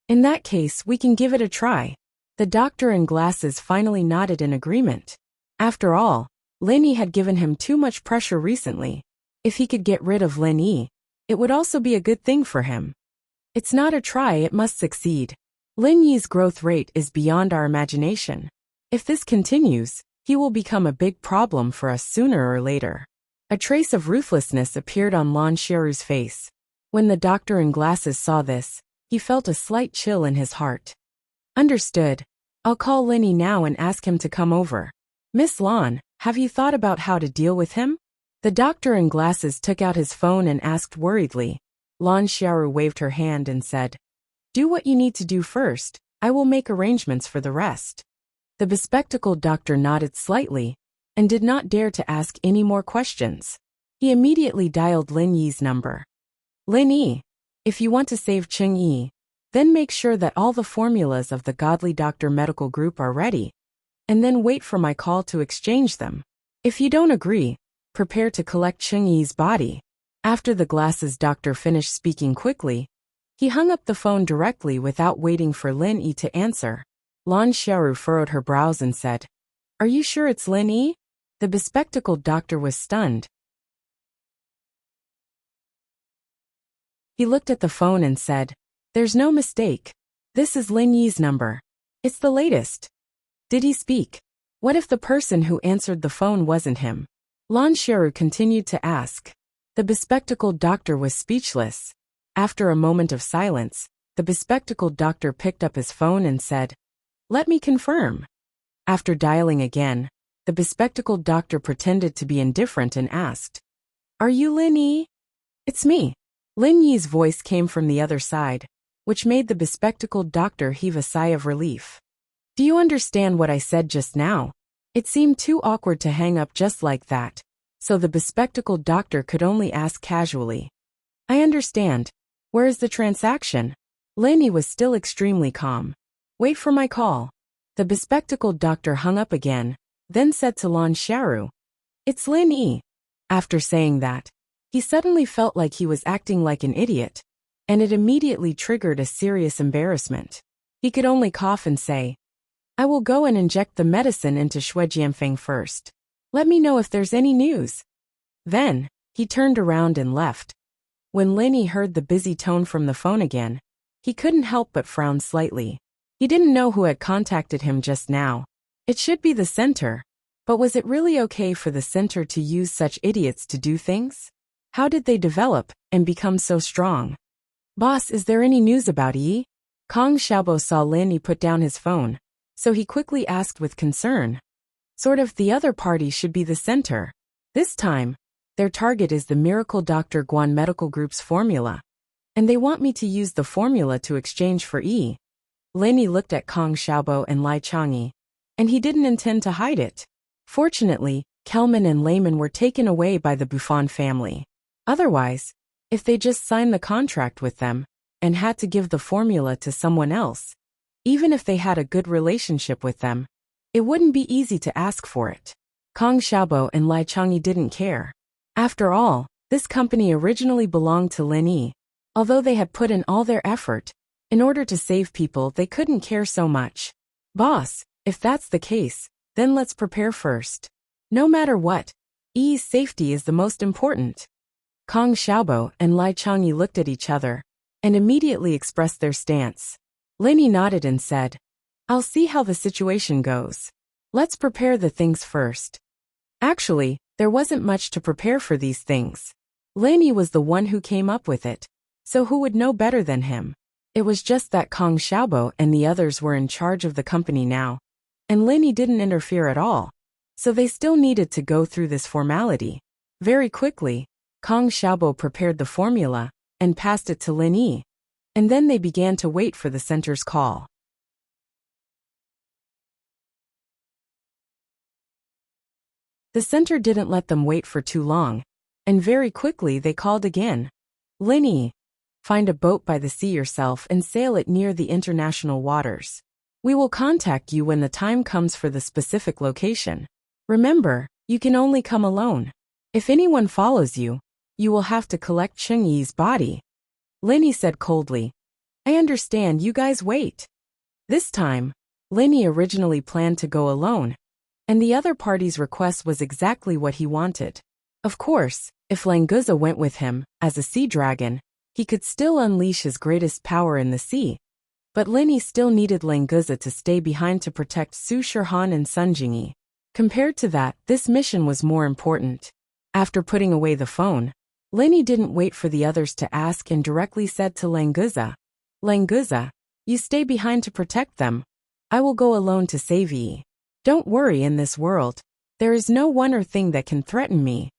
In that case, we can give it a try." The doctor in glasses finally nodded in agreement. After all, Lin Yi had given him too much pressure recently. If he could get rid of Lin Yi, it would also be a good thing for him. It's not a try, it must succeed. Lin Yi's growth rate is beyond our imagination. If this continues, he will become a big problem for us sooner or later. A trace of ruthlessness appeared on Lan Xiaoru's face. When the doctor in glasses saw this, he felt a slight chill in his heart. Understood. I'll call Lin Yi now and ask him to come over. Miss Lan, have you thought about how to deal with him? The doctor in glasses took out his phone and asked worriedly. Lan Xiaoru waved her hand and said, "Do what you need to do first, I will make arrangements for the rest." The bespectacled doctor nodded slightly and did not dare to ask any more questions. He immediately dialed Lin Yi's number. "Lin Yi, if you want to save Cheng Yi, then make sure that all the formulas of the Godly Doctor Medical Group are ready, and then wait for my call to exchange them. If you don't agree, prepare to collect Cheng Yi's body." After the glasses doctor finished speaking quickly, he hung up the phone directly without waiting for Lin Yi to answer. Lan Xiaoru furrowed her brows and said, "Are you sure it's Lin Yi?" The bespectacled doctor was stunned. He looked at the phone and said, "There's no mistake. This is Lin Yi's number. It's the latest." Did he speak? What if the person who answered the phone wasn't him? Lan Xiaoru continued to ask. The bespectacled doctor was speechless. After a moment of silence, the bespectacled doctor picked up his phone and said, "Let me confirm." After dialing again, the bespectacled doctor pretended to be indifferent and asked, "Are you Lin Yi?" "It's me." Lin Yi's voice came from the other side, which made the bespectacled doctor heave a sigh of relief. "Do you understand what I said just now?" It seemed too awkward to hang up just like that, so the bespectacled doctor could only ask casually, "I understand. Where is the transaction?" Lin Yi was still extremely calm. "Wait for my call." The bespectacled doctor hung up again, then said to Lan Xiaoru, "It's Lin Yi." After saying that, he suddenly felt like he was acting like an idiot, and it immediately triggered a serious embarrassment. He could only cough and say, "I will go and inject the medicine into Shuejianfeng first. Let me know if there's any news." Then, he turned around and left. When Lin Yi heard the busy tone from the phone again, he couldn't help but frown slightly. He didn't know who had contacted him just now. It should be the center. But was it really okay for the center to use such idiots to do things? How did they develop and become so strong? "Boss, is there any news about Yi?" Kong Xiaobo saw Lin Yi put down his phone, so he quickly asked with concern. Sort of the other party should be the center. This time, their target is the Miracle Dr. Guan Medical Group's formula, and they want me to use the formula to exchange for Yi. Lin Yi looked at Kong Xiaobo and Lai Changyi, and he didn't intend to hide it. Fortunately, Kelman and Layman were taken away by the Buffon family. Otherwise, if they just signed the contract with them and had to give the formula to someone else, even if they had a good relationship with them, it wouldn't be easy to ask for it. Kong Xiaobo and Lai Changyi didn't care. After all, this company originally belonged to Lin Yi. Although they had put in all their effort, In order to save people, they couldn't care so much. Boss, if that's the case, then let's prepare first. No matter what, Yi's safety is the most important. Kong Xiaobo and Lai Changyi looked at each other and immediately expressed their stance. Lin Yi nodded and said, I'll see how the situation goes. Let's prepare the things first. Actually, there wasn't much to prepare for these things. Lin Yi was the one who came up with it, so who would know better than him? It was just that Kong Xiaobo and the others were in charge of the company now, and Lin Yi didn't interfere at all, so they still needed to go through this formality. Very quickly, Kong Xiaobo prepared the formula and passed it to Lin Yi, and then they began to wait for the center's call. The center didn't let them wait for too long, and very quickly they called again. Lin Yi, find a boat by the sea yourself and sail it near the international waters. We will contact you when the time comes for the specific location. Remember, you can only come alone. If anyone follows you, you will have to collect Cheng Yi's body. Lin Yi said coldly, I understand, you guys wait. This time, Lin Yi originally planned to go alone, and the other party's request was exactly what he wanted. Of course, if Languza went with him, as a sea dragon, he could still unleash his greatest power in the sea. But Lin Yi still needed Languza to stay behind to protect Su Shihan and Sun Jingyi. Compared to that, this mission was more important. After putting away the phone, Lin Yi didn't wait for the others to ask and directly said to Languza, Languza, you stay behind to protect them. I will go alone to save Yi. Don't worry, in this world, there is no one or thing that can threaten me.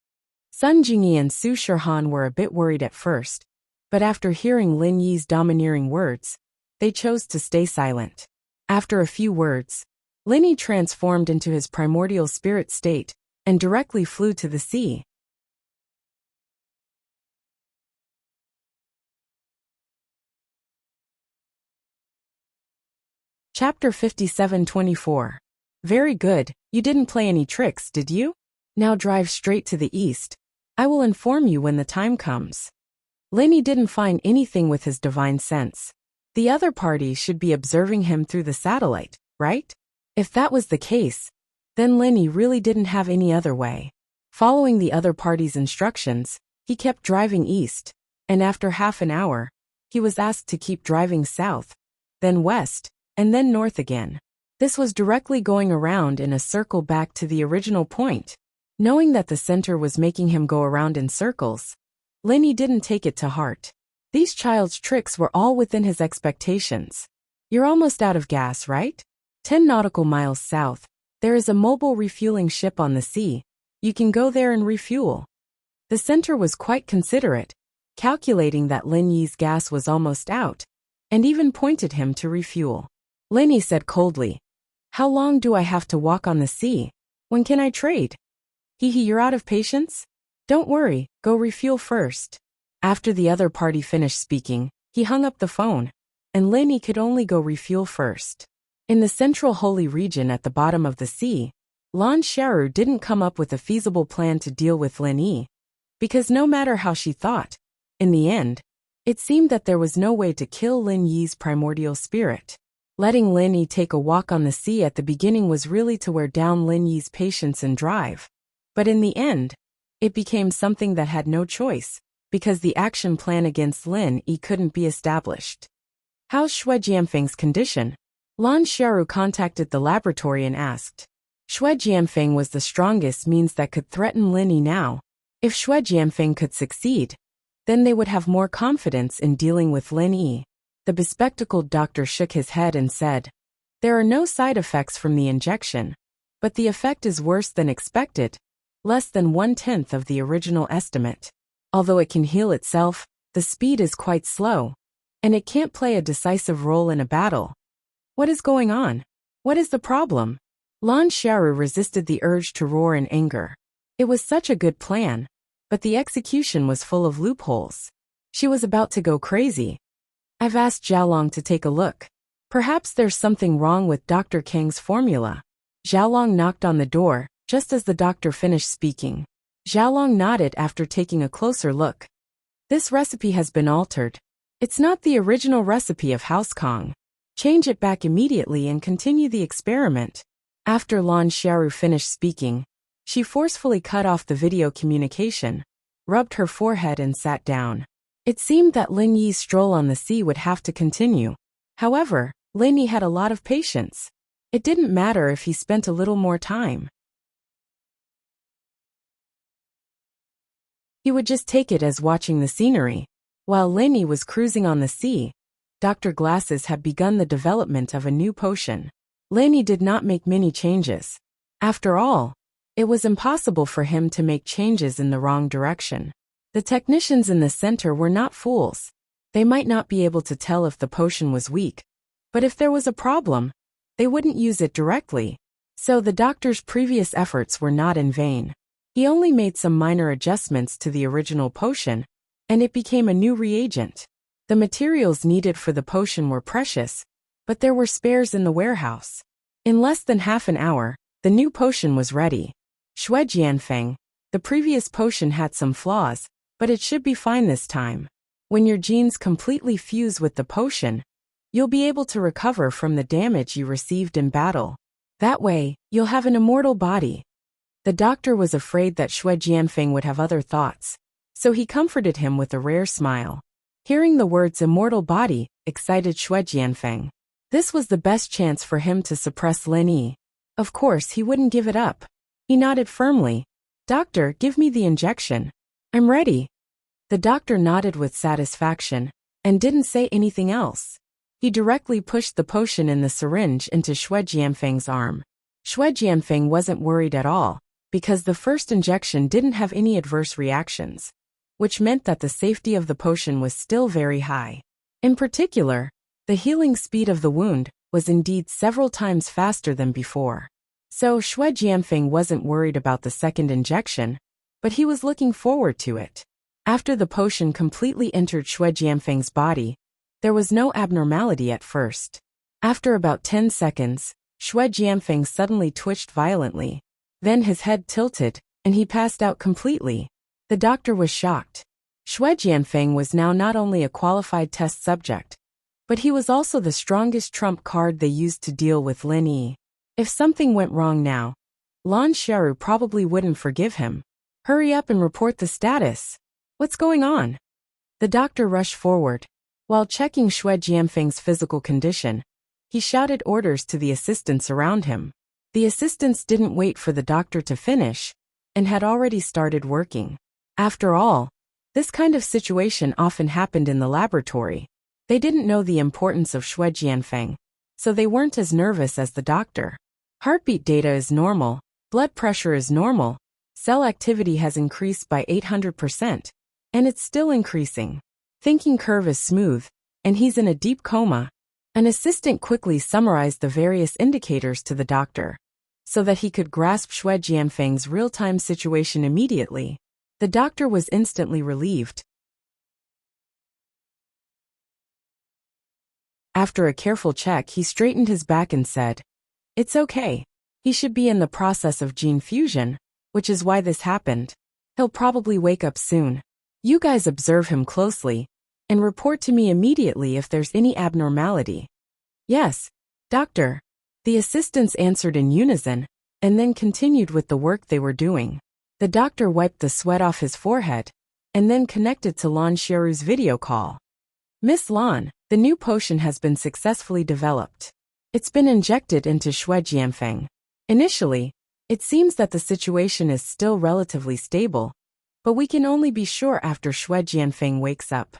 Sun Jingyi and Su Shihan were a bit worried at first, but after hearing Lin Yi's domineering words, they chose to stay silent. After a few words, Lin Yi transformed into his primordial spirit state and directly flew to the sea. Chapter 57:24. Very good, you didn't play any tricks, did you? Now drive straight to the east. I will inform you when the time comes. Lin Yi didn't find anything with his divine sense. The other party should be observing him through the satellite, right? If that was the case, then Lin Yi really didn't have any other way. Following the other party's instructions, he kept driving east, and after half an hour, he was asked to keep driving south, then west, and then north again. This was directly going around in a circle back to the original point. Knowing that the center was making him go around in circles, Lin Yi didn't take it to heart. These child's tricks were all within his expectations. You're almost out of gas, right? 10 nautical miles south, there is a mobile refueling ship on the sea. You can go there and refuel. The center was quite considerate, calculating that Lin Yi's gas was almost out, and even pointed him to refuel. Lin Yi said coldly, How long do I have to walk on the sea? When can I trade? You're out of patience? Don't worry, go refuel first. After the other party finished speaking, he hung up the phone, and Lin Yi could only go refuel first. In the central holy region at the bottom of the sea, Lan Xiaoru didn't come up with a feasible plan to deal with Lin Yi, because no matter how she thought, in the end, it seemed that there was no way to kill Lin Yi's primordial spirit. Letting Lin Yi take a walk on the sea at the beginning was really to wear down Lin Yi's patience and drive. But in the end, it became something that had no choice, because the action plan against Lin Yi couldn't be established. How's Xue Jianfeng's condition? Lan Xiaoru contacted the laboratory and asked. Xue Jianfeng was the strongest means that could threaten Lin Yi now. If Xue Jianfeng could succeed, then they would have more confidence in dealing with Lin Yi. The bespectacled doctor shook his head and said, There are no side effects from the injection, but the effect is worse than expected, less than 1/10 of the original estimate. Although it can heal itself, the speed is quite slow, and it can't play a decisive role in a battle. What is going on? What is the problem? Lan Xiaoru resisted the urge to roar in anger. It was such a good plan, but the execution was full of loopholes. She was about to go crazy. I've asked Xiaolong to take a look. Perhaps there's something wrong with Dr. Kang's formula. Xiaolong knocked on the door, just as the doctor finished speaking. Xiaolong nodded after taking a closer look. This recipe has been altered. It's not the original recipe of House Kong. Change it back immediately and continue the experiment. After Lan Xiaoru finished speaking, she forcefully cut off the video communication, rubbed her forehead and sat down. It seemed that Lin Yi's stroll on the sea would have to continue. However, Lin Yi had a lot of patience. It didn't matter if he spent a little more time. He would just take it as watching the scenery. While Lin Yi was cruising on the sea, Dr. Glasses had begun the development of a new potion. Lin Yi did not make many changes. After all, it was impossible for him to make changes in the wrong direction. The technicians in the center were not fools. They might not be able to tell if the potion was weak, but if there was a problem, they wouldn't use it directly. So the doctor's previous efforts were not in vain. He only made some minor adjustments to the original potion, and it became a new reagent. The materials needed for the potion were precious, but there were spares in the warehouse. In less than half an hour, the new potion was ready. Shui Jianfeng, the previous potion had some flaws, but it should be fine this time. When your genes completely fuse with the potion, you'll be able to recover from the damage you received in battle. That way, you'll have an immortal body. The doctor was afraid that Shui Jianfeng would have other thoughts, so he comforted him with a rare smile. Hearing the words immortal body excited Shui Jianfeng. This was the best chance for him to suppress Lin Yi. Of course, he wouldn't give it up. He nodded firmly. Doctor, give me the injection. I'm ready. The doctor nodded with satisfaction and didn't say anything else. He directly pushed the potion in the syringe into Shui Jianfeng's arm. Shui Jianfeng wasn't worried at all, because the first injection didn't have any adverse reactions, which meant that the safety of the potion was still very high. In particular, the healing speed of the wound was indeed several times faster than before. So Shui Jianfeng wasn't worried about the second injection, but he was looking forward to it. After the potion completely entered Shui Jianfeng's body, there was no abnormality at first. After about 10 seconds, Shui Jianfeng suddenly twitched violently. Then his head tilted, and he passed out completely. The doctor was shocked. Shui Jianfeng was now not only a qualified test subject, but he was also the strongest trump card they used to deal with Lin Yi. If something went wrong now, Lan Xiaoru probably wouldn't forgive him. Hurry up and report the status. What's going on? The doctor rushed forward. While checking Shui Jianfeng's physical condition, he shouted orders to the assistants around him. The assistants didn't wait for the doctor to finish, and had already started working. After all, this kind of situation often happened in the laboratory. They didn't know the importance of Shui Jianfeng, so they weren't as nervous as the doctor. Heartbeat data is normal, blood pressure is normal, cell activity has increased by 800%, and it's still increasing. Thinking curve is smooth, and he's in a deep coma. An assistant quickly summarized the various indicators to the doctor, so that he could grasp Shui Jianfeng's real-time situation immediately. The doctor was instantly relieved. After a careful check, he straightened his back and said, "It's okay. He should be in the process of gene fusion, which is why this happened. He'll probably wake up soon. You guys observe him closely, and report to me immediately if there's any abnormality." "Yes, doctor." The assistants answered in unison, and then continued with the work they were doing. The doctor wiped the sweat off his forehead, and then connected to Lan Xiaoru's video call. "Miss Lan, the new potion has been successfully developed. It's been injected into Shui Jianfeng. Initially, it seems that the situation is still relatively stable, but we can only be sure after Shui Jianfeng wakes up."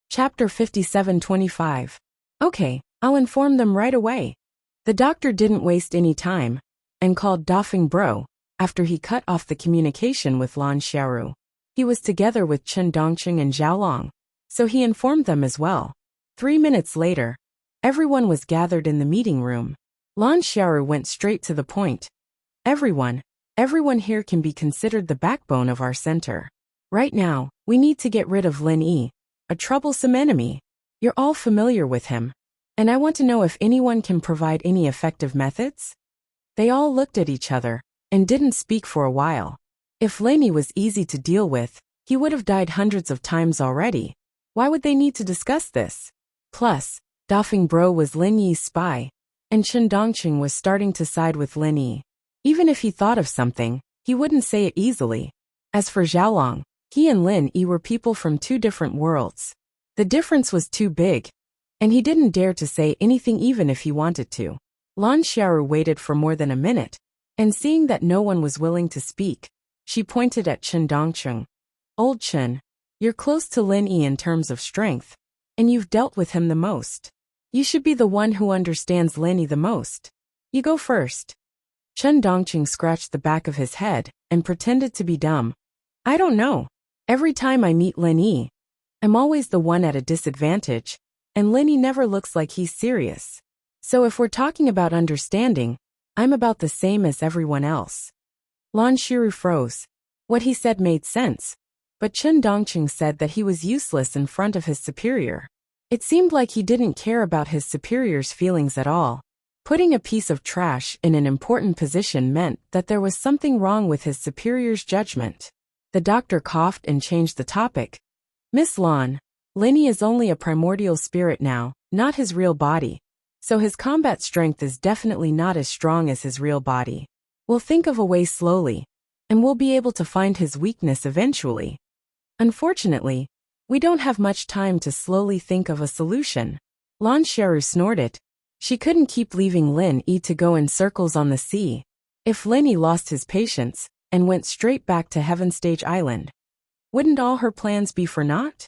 Chapter 57:25. Okay, I'll inform them right away. The doctor didn't waste any time, and called Dafeng Bro, after he cut off the communication with Lan Xiaoru. He was together with Chen Dongqing and Zhao Long, so he informed them as well. 3 minutes later, everyone was gathered in the meeting room. Lan Xiaoru went straight to the point. Everyone here can be considered the backbone of our center. Right now, we need to get rid of Lin Yi, a troublesome enemy. You're all familiar with him, and I want to know if anyone can provide any effective methods. They all looked at each other and didn't speak for a while. If Lin Yi was easy to deal with, he would have died hundreds of times already. Why would they need to discuss this? Plus, Dafeng Bro was Lin Yi's spy, and Chen Dongqing was starting to side with Lin Yi. Even if he thought of something, he wouldn't say it easily. As for Xiaolong, he and Lin Yi were people from two different worlds. The difference was too big, and he didn't dare to say anything even if he wanted to. Lan Xiaoru waited for more than a minute, and seeing that no one was willing to speak, she pointed at Chen Dongqing. Old Chen, you're close to Lin Yi in terms of strength, and you've dealt with him the most. You should be the one who understands Lin Yi the most. You go first. Chen Dongqing scratched the back of his head and pretended to be dumb. I don't know. Every time I meet Lin Yi, I'm always the one at a disadvantage, and Lin Yi never looks like he's serious. So if we're talking about understanding, I'm about the same as everyone else. Lan Xiaoru froze. What he said made sense, but Chen Dongqing said that he was useless in front of his superior. It seemed like he didn't care about his superior's feelings at all. Putting a piece of trash in an important position meant that there was something wrong with his superior's judgment. The doctor coughed and changed the topic. Miss Lan, Lin Yi is only a primordial spirit now, not his real body. So his combat strength is definitely not as strong as his real body. We'll think of a way slowly, and we'll be able to find his weakness eventually. Unfortunately, we don't have much time to slowly think of a solution. Lan Xiaoru snorted. She couldn't keep leaving Lin Yi to go in circles on the sea. If Lin Yi lost his patience and went straight back to Heaven Stage Island, wouldn't all her plans be for naught?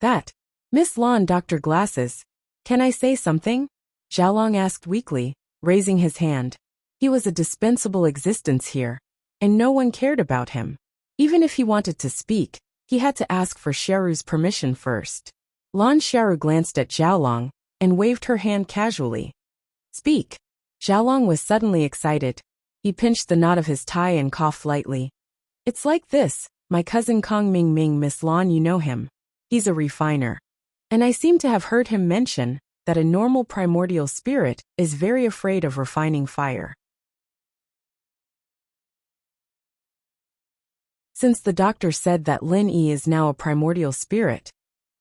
That. Miss Lan, Dr. Glasses, can I say something? Xiaolong asked weakly, raising his hand. He was a dispensable existence here, and no one cared about him. Even if he wanted to speak, he had to ask for Xiaoru's permission first. Lan Xiaoru glanced at Xiaolong and waved her hand casually. Speak. Xiaolong was suddenly excited. He pinched the knot of his tie and coughed lightly. It's like this, my cousin Kong Ming, Miss Lan, you know him. He's a refiner. And I seem to have heard him mention that a normal primordial spirit is very afraid of refining fire. Since the doctor said that Lin Yi is now a primordial spirit,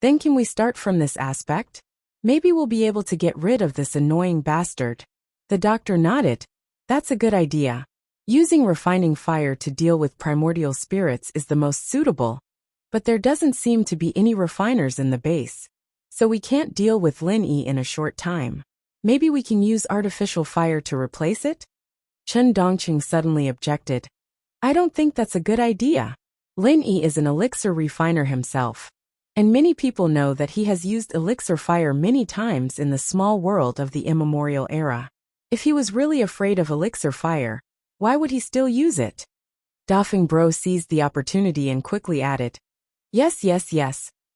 then can we start from this aspect? Maybe we'll be able to get rid of this annoying bastard. The doctor nodded. That's a good idea. Using refining fire to deal with primordial spirits is the most suitable, but there doesn't seem to be any refiners in the base, so we can't deal with Lin Yi in a short time. Maybe we can use artificial fire to replace it? Chen Dongqing suddenly objected. I don't think that's a good idea. Lin Yi is an elixir refiner himself, and many people know that he has used elixir fire many times in the small world of the immemorial era. If he was really afraid of elixir fire, why would he still use it? Dafeng Bro seized the opportunity and quickly added, Yes,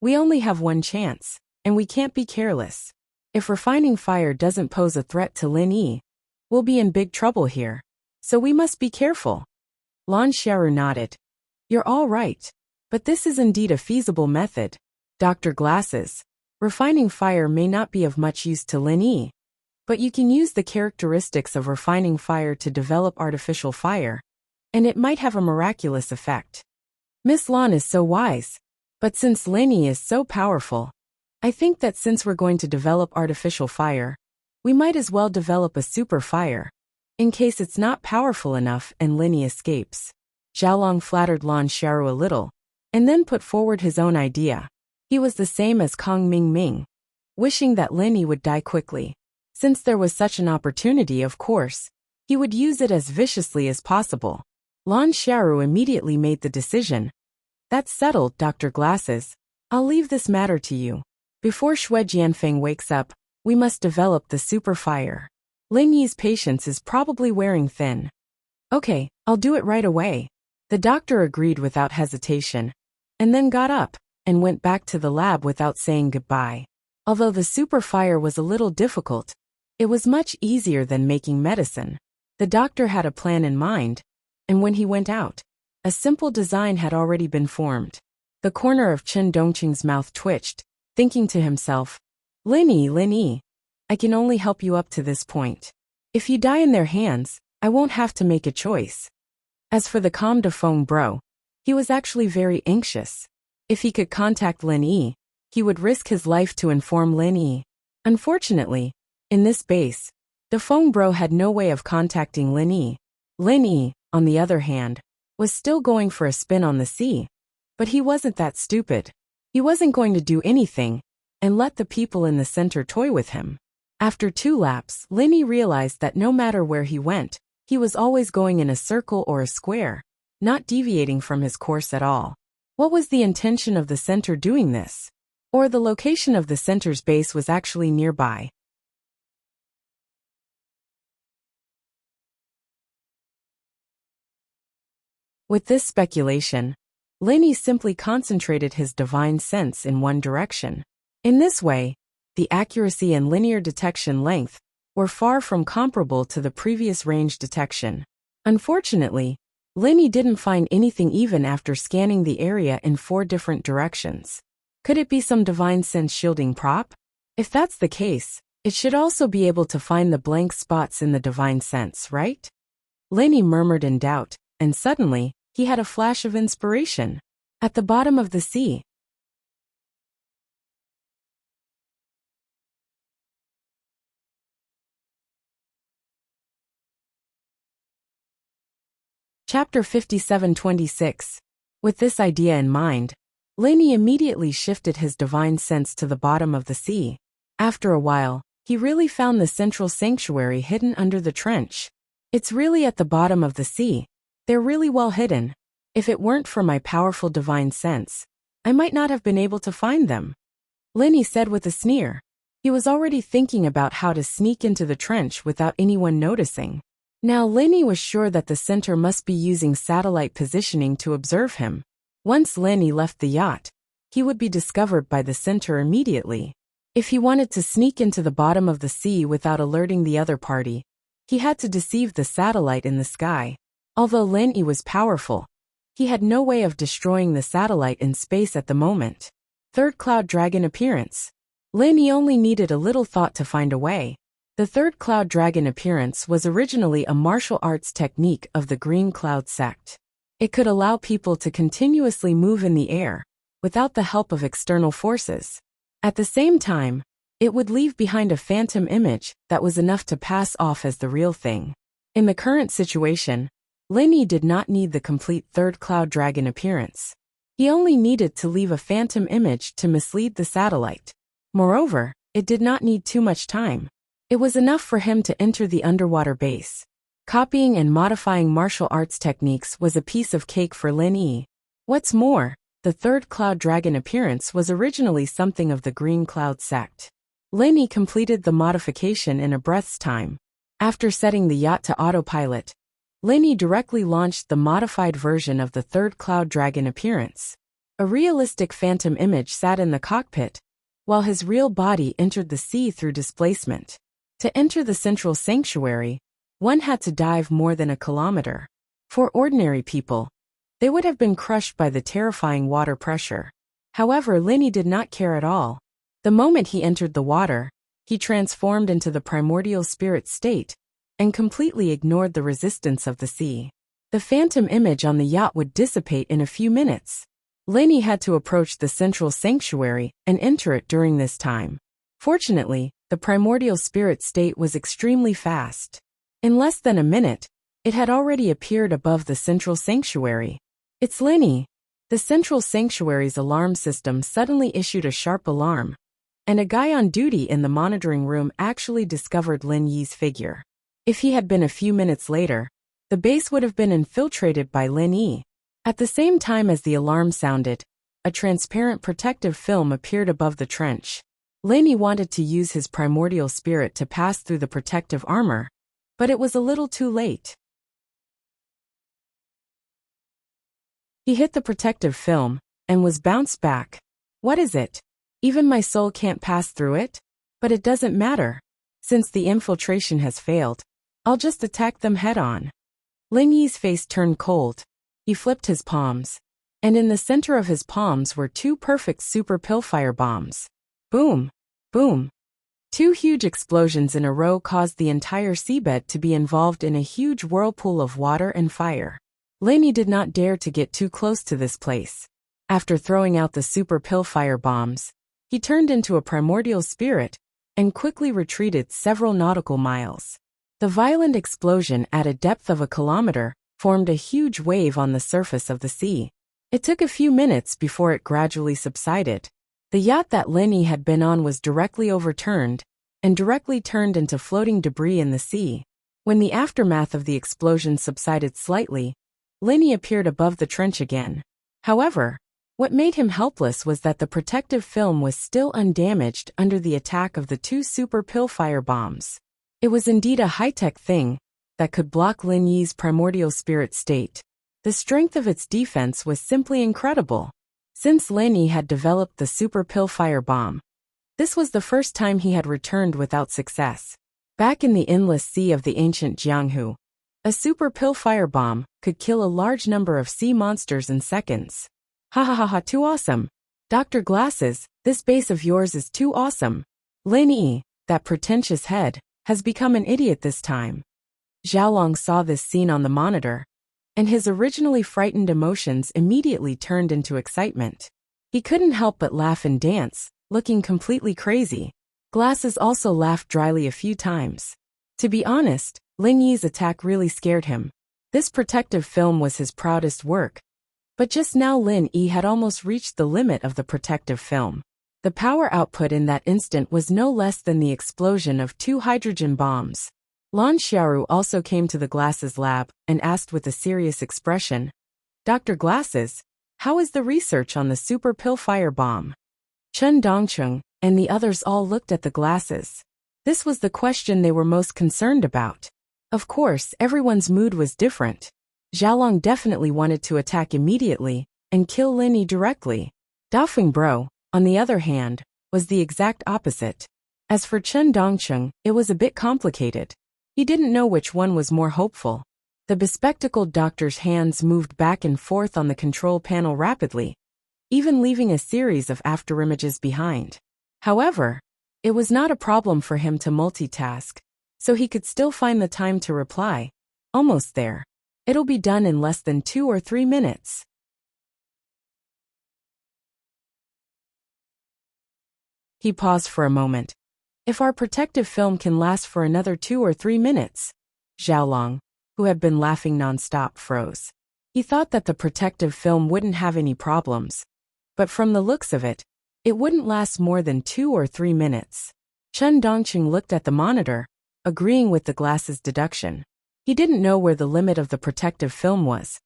we only have one chance, and we can't be careless. If refining fire doesn't pose a threat to Lin Yi, we'll be in big trouble here, so we must be careful. Lan Xiaoru nodded. You're all right, but this is indeed a feasible method. Dr. Glasses, refining fire may not be of much use to Lin Yi, but you can use the characteristics of refining fire to develop artificial fire, and it might have a miraculous effect. Miss Lan is so wise, but since Lin Yi is so powerful, I think that since we're going to develop artificial fire, we might as well develop a super fire, in case it's not powerful enough and Lin Yi escapes. Xiaolong flattered Lan Xiaoru a little, and then put forward his own idea. He was the same as Kong Ming, wishing that Lin Yi would die quickly. Since there was such an opportunity, of course, he would use it as viciously as possible. Lan Xiaoru immediately made the decision. That's settled, Dr. Glasses. I'll leave this matter to you. Before Xue Jianfeng wakes up, we must develop the super fire. Lin Yi's patience is probably wearing thin. Okay, I'll do it right away. The doctor agreed without hesitation, and then got up and went back to the lab without saying goodbye. Although the super fire was a little difficult, it was much easier than making medicine. The doctor had a plan in mind, and when he went out, a simple design had already been formed. The corner of Chen Dongqing's mouth twitched, thinking to himself, Lin Yi, I can only help you up to this point. If you die in their hands, I won't have to make a choice. As for the Comme de Fong bro, he was actually very anxious. If he could contact Lin Yi, he would risk his life to inform Lin Yi. Unfortunately, in this base, de Fong bro had no way of contacting Lin Yi. Lin Yi, on the other hand, was still going for a spin on the sea. But he wasn't that stupid. He wasn't going to do anything and let the people in the center toy with him. After 2 laps, Lin Yi realized that no matter where he went, he was always going in a circle or a square, not deviating from his course at all. What was the intention of the center doing this? Or the location of the center's base was actually nearby? With this speculation, Lin Yi simply concentrated his divine sense in one direction. In this way, the accuracy and linear detection length were far from comparable to the previous range detection. Unfortunately, Lin Yi didn't find anything even after scanning the area in 4 different directions. Could it be some divine sense shielding prop? If that's the case, it should also be able to find the blank spots in the divine sense, right? Lin Yi murmured in doubt, and suddenly, he had a flash of inspiration. At the bottom of the sea. Chapter 57:26. With this idea in mind, Lin Yi immediately shifted his divine sense to the bottom of the sea. After a while, he really found the central sanctuary hidden under the trench. It's really at the bottom of the sea. They're really well hidden. If it weren't for my powerful divine sense, I might not have been able to find them. Lin Yi said with a sneer. He was already thinking about how to sneak into the trench without anyone noticing. Now Lin Yi was sure that the center must be using satellite positioning to observe him. Once Lin Yi left the yacht, he would be discovered by the center immediately. If he wanted to sneak into the bottom of the sea without alerting the other party, he had to deceive the satellite in the sky. Although Lin Yi was powerful, he had no way of destroying the satellite in space at the moment. Third Cloud Dragon appearance. Lin Yi only needed a little thought to find a way. The Third Cloud Dragon appearance was originally a martial arts technique of the Green Cloud sect. It could allow people to continuously move in the air, without the help of external forces. At the same time, it would leave behind a phantom image that was enough to pass off as the real thing. In the current situation, Lin Yi did not need the complete Third Cloud Dragon appearance. He only needed to leave a phantom image to mislead the satellite. Moreover, it did not need too much time. It was enough for him to enter the underwater base. Copying and modifying martial arts techniques was a piece of cake for Lin Yi. What's more, the Third Cloud Dragon appearance was originally something of the Green Cloud sect. Lin Yi completed the modification in a breath's time. After setting the yacht to autopilot, Lin Yi directly launched the modified version of the Third Cloud Dragon appearance. A realistic phantom image sat in the cockpit, while his real body entered the sea through displacement. To enter the central sanctuary, one had to dive more than a kilometer. For ordinary people, they would have been crushed by the terrifying water pressure. However, Lin Yi did not care at all. The moment he entered the water, he transformed into the primordial spirit state, and completely ignored the resistance of the sea. The phantom image on the yacht would dissipate in a few minutes. Lin Yi had to approach the central sanctuary and enter it during this time. Fortunately, the primordial spirit state was extremely fast. In less than a minute, it had already appeared above the central sanctuary. It's Lin Yi. The central sanctuary's alarm system suddenly issued a sharp alarm, and a guy on duty in the monitoring room actually discovered Lin Yi's figure. If he had been a few minutes later, the base would have been infiltrated by Lin Yi. At the same time as the alarm sounded, a transparent protective film appeared above the trench. Lin Yi wanted to use his primordial spirit to pass through the protective armor, but it was a little too late. He hit the protective film, and was bounced back. What is it? Even my soul can't pass through it? But it doesn't matter. Since the infiltration has failed, I'll just attack them head-on. Lin Yi's face turned cold. He flipped his palms, and in the center of his palms were 2 perfect super pillfire bombs. Boom! Boom! Two huge explosions in a row caused the entire seabed to be involved in a huge whirlpool of water and fire. Lin did not dare to get too close to this place. After throwing out the super pill fire bombs, he turned into a primordial spirit and quickly retreated several nautical miles. The violent explosion at a depth of a kilometer formed a huge wave on the surface of the sea. It took a few minutes before it gradually subsided. The yacht that Lin had been on was directly overturned and directly turned into floating debris in the sea. When the aftermath of the explosion subsided slightly, Lin appeared above the trench again. However, what made him helpless was that the protective film was still undamaged under the attack of the two super pill fire bombs. It was indeed a high-tech thing that could block Lin Yi's primordial spirit state. The strength of its defense was simply incredible. Since Lin Yi had developed the super pill fire bomb, this was the first time he had returned without success. Back in the endless sea of the ancient Jianghu, a super pill fire bomb could kill a large number of sea monsters in seconds. Ha ha ha ha, too awesome. Dr. Glasses, this base of yours is too awesome. Lin Yi, that pretentious head, has become an idiot this time. Xiaolong saw this scene on the monitor, and his originally frightened emotions immediately turned into excitement. He couldn't help but laugh and dance, looking completely crazy. Glasses also laughed dryly a few times. To be honest, Lin Yi's attack really scared him. This protective film was his proudest work. But just now Lin Yi had almost reached the limit of the protective film. The power output in that instant was no less than the explosion of two hydrogen bombs. Lan Xiaoru also came to the Glasses lab and asked with a serious expression, "Dr. Glasses, how is the research on the super pill fire bomb?" Chen Dongcheng and the others all looked at the Glasses. This was the question they were most concerned about. Of course, everyone's mood was different. Xiaolong definitely wanted to attack immediately and kill Lin Yi directly. Dafeng Bro, on the other hand, was the exact opposite. As for Chen Dongcheng, it was a bit complicated. He didn't know which one was more hopeful. The bespectacled doctor's hands moved back and forth on the control panel rapidly, even leaving a series of afterimages behind. However, it was not a problem for him to multitask, so he could still find the time to reply. Almost there. It'll be done in less than 2 or 3 minutes. He paused for a moment. If our protective film can last for another 2 or 3 minutes, Xiaolong, who had been laughing non-stop, froze. He thought that the protective film wouldn't have any problems, but from the looks of it, it wouldn't last more than 2 or 3 minutes. Chen Dongqing looked at the monitor, agreeing with the Glasses' deduction. He didn't know where the limit of the protective film was,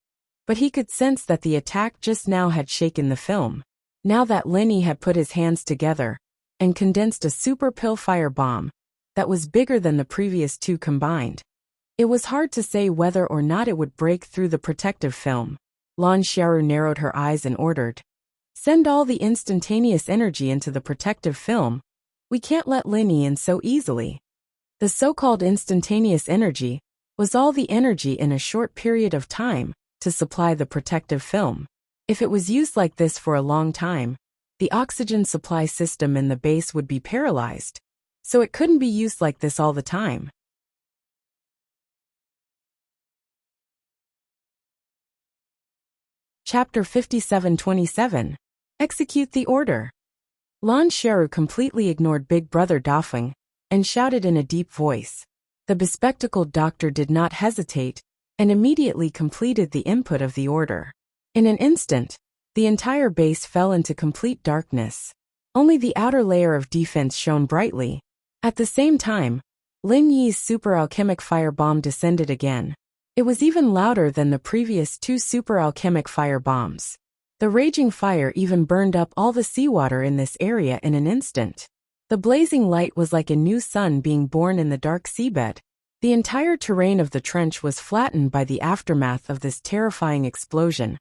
but he could sense that the attack just now had shaken the film. Now that Lin Yi had put his hands together and condensed a super pill fire bomb that was bigger than the previous two combined, it was hard to say whether or not it would break through the protective film. Lan Xiaoru narrowed her eyes and ordered, "Send all the instantaneous energy into the protective film. We can't let Lin Yi in so easily." The so-called instantaneous energy was all the energy in a short period of time to supply the protective film. If it was used like this for a long time, the oxygen supply system in the base would be paralyzed, so it couldn't be used like this all the time. Chapter 57-27. Execute the order. Lan Xiaoru completely ignored Big Brother Dafeng and shouted in a deep voice. The bespectacled doctor did not hesitate and immediately completed the input of the order. In an instant, the entire base fell into complete darkness. Only the outer layer of defense shone brightly. At the same time, Lin Yi's super alchemic fire bomb descended again. It was even louder than the previous two super alchemic fire bombs. The raging fire even burned up all the seawater in this area in an instant. The blazing light was like a new sun being born in the dark seabed. The entire terrain of the trench was flattened by the aftermath of this terrifying explosion,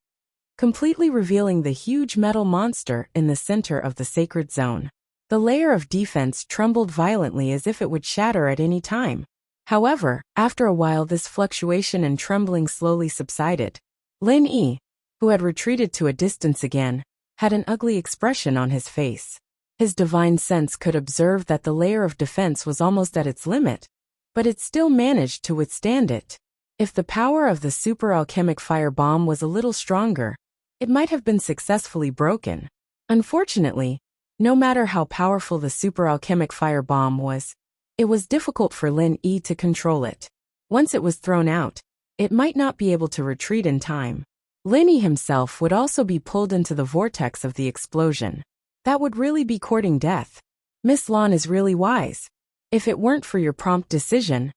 completely revealing the huge metal monster in the center of the sacred zone. The layer of defense trembled violently as if it would shatter at any time. However, after a while this fluctuation and trembling slowly subsided. Lin Yi, who had retreated to a distance again, had an ugly expression on his face. His divine sense could observe that the layer of defense was almost at its limit, but it still managed to withstand it. If the power of the super alchemic fire bomb was a little stronger, it might have been successfully broken. Unfortunately, no matter how powerful the super alchemic fire bomb was, it was difficult for Lin Yi to control it. Once it was thrown out, it might not be able to retreat in time. Lin Yi himself would also be pulled into the vortex of the explosion. That would really be courting death. Miss Lan is really wise. If it weren't for your prompt decision,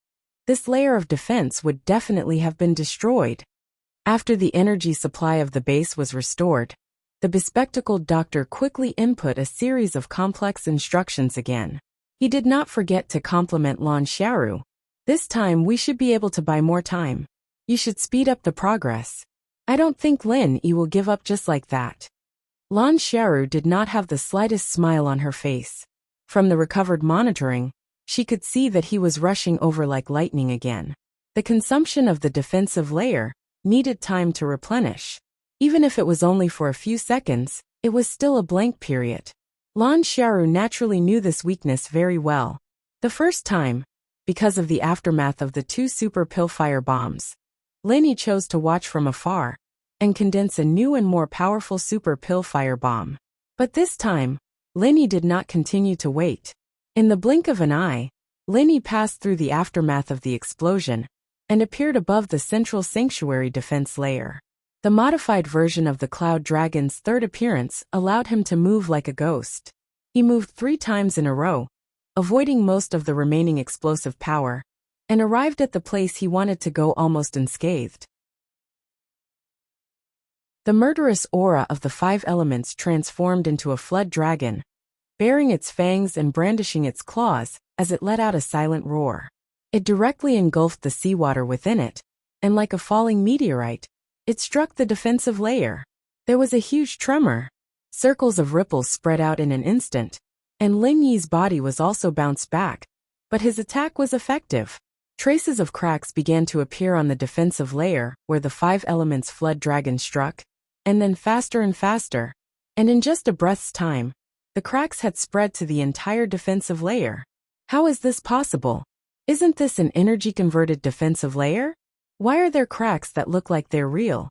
this layer of defense would definitely have been destroyed. After the energy supply of the base was restored, the bespectacled doctor quickly input a series of complex instructions again. He did not forget to compliment Lan Xiaoru. This time we should be able to buy more time. You should speed up the progress. I don't think Lin Yi will give up just like that. Lan Xiaoru did not have the slightest smile on her face. From the recovered monitoring, she could see that he was rushing over like lightning again. The consumption of the defensive layer needed time to replenish. Even if it was only for a few seconds, it was still a blank period. Lan Xiaoru naturally knew this weakness very well. The first time, because of the aftermath of the 2 super pill fire bombs, Lin Yi chose to watch from afar and condense a new and more powerful super pill fire bomb. But this time, Lin Yi did not continue to wait. In the blink of an eye, Lin Yi passed through the aftermath of the explosion and appeared above the central sanctuary defense layer. The modified version of the Cloud Dragon's third appearance allowed him to move like a ghost. He moved 3 times in a row, avoiding most of the remaining explosive power, and arrived at the place he wanted to go almost unscathed. The murderous aura of the 5 elements transformed into a flood dragon, baring its fangs and brandishing its claws as it let out a silent roar. It directly engulfed the seawater within it, and like a falling meteorite, it struck the defensive layer. There was a huge tremor. Circles of ripples spread out in an instant, and Lin Yi's body was also bounced back, but his attack was effective. Traces of cracks began to appear on the defensive layer where the 5 elements flood dragon struck, and then faster and faster, and in just a breath's time, the cracks had spread to the entire defensive layer. How is this possible? Isn't this an energy-converted defensive layer? Why are there cracks that look like they're real?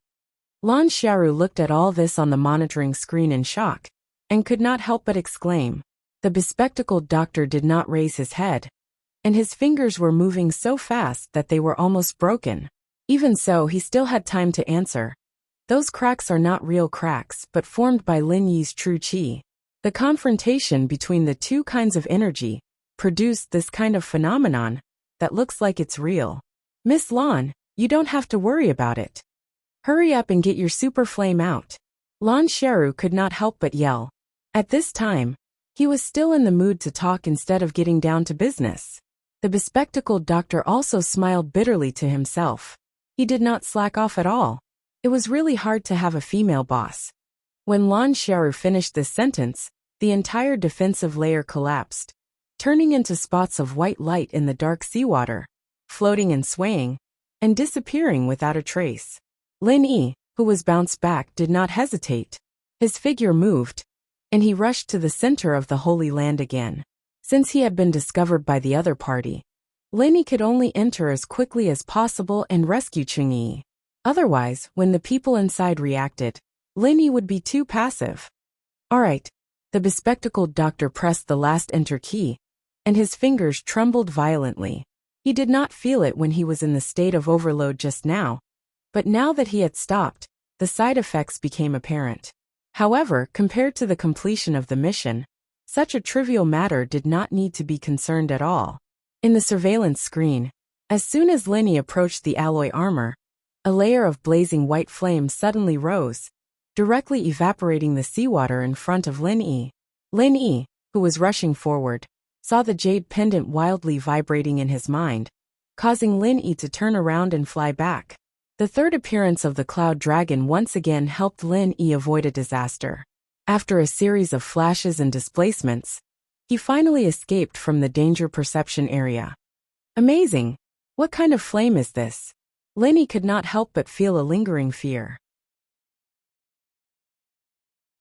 Lan Xiaoru looked at all this on the monitoring screen in shock, and could not help but exclaim. The bespectacled doctor did not raise his head, and his fingers were moving so fast that they were almost broken. Even so, he still had time to answer. Those cracks are not real cracks, but formed by Lin Yi's true qi. The confrontation between the 2 kinds of energy produced this kind of phenomenon that looks like it's real. Miss Lan, you don't have to worry about it. Hurry up and get your super flame out. Lan Xiaoru could not help but yell. At this time, he was still in the mood to talk instead of getting down to business. The bespectacled doctor also smiled bitterly to himself. He did not slack off at all. It was really hard to have a female boss. When Lan Xiaoru finished this sentence, the entire defensive layer collapsed, turning into spots of white light in the dark seawater, floating and swaying, and disappearing without a trace. Lin Yi, who was bounced back, did not hesitate. His figure moved, and he rushed to the center of the Holy Land again. Since he had been discovered by the other party, Lin Yi could only enter as quickly as possible and rescue Changyi. Otherwise, when the people inside reacted, Lin Yi would be too passive. Alright. The bespectacled doctor pressed the last enter key, and his fingers trembled violently. He did not feel it when he was in the state of overload just now, but now that he had stopped, the side effects became apparent. However, compared to the completion of the mission, such a trivial matter did not need to be concerned at all. In the surveillance screen, as soon as Lin Yi approached the alloy armor, a layer of blazing white flame suddenly rose, directly evaporating the seawater in front of Lin Yi. Lin Yi, who was rushing forward, saw the jade pendant wildly vibrating in his mind, causing Lin Yi to turn around and fly back. The third appearance of the Cloud Dragon once again helped Lin Yi avoid a disaster. After a series of flashes and displacements, he finally escaped from the danger perception area. Amazing! What kind of flame is this? Lin Yi could not help but feel a lingering fear.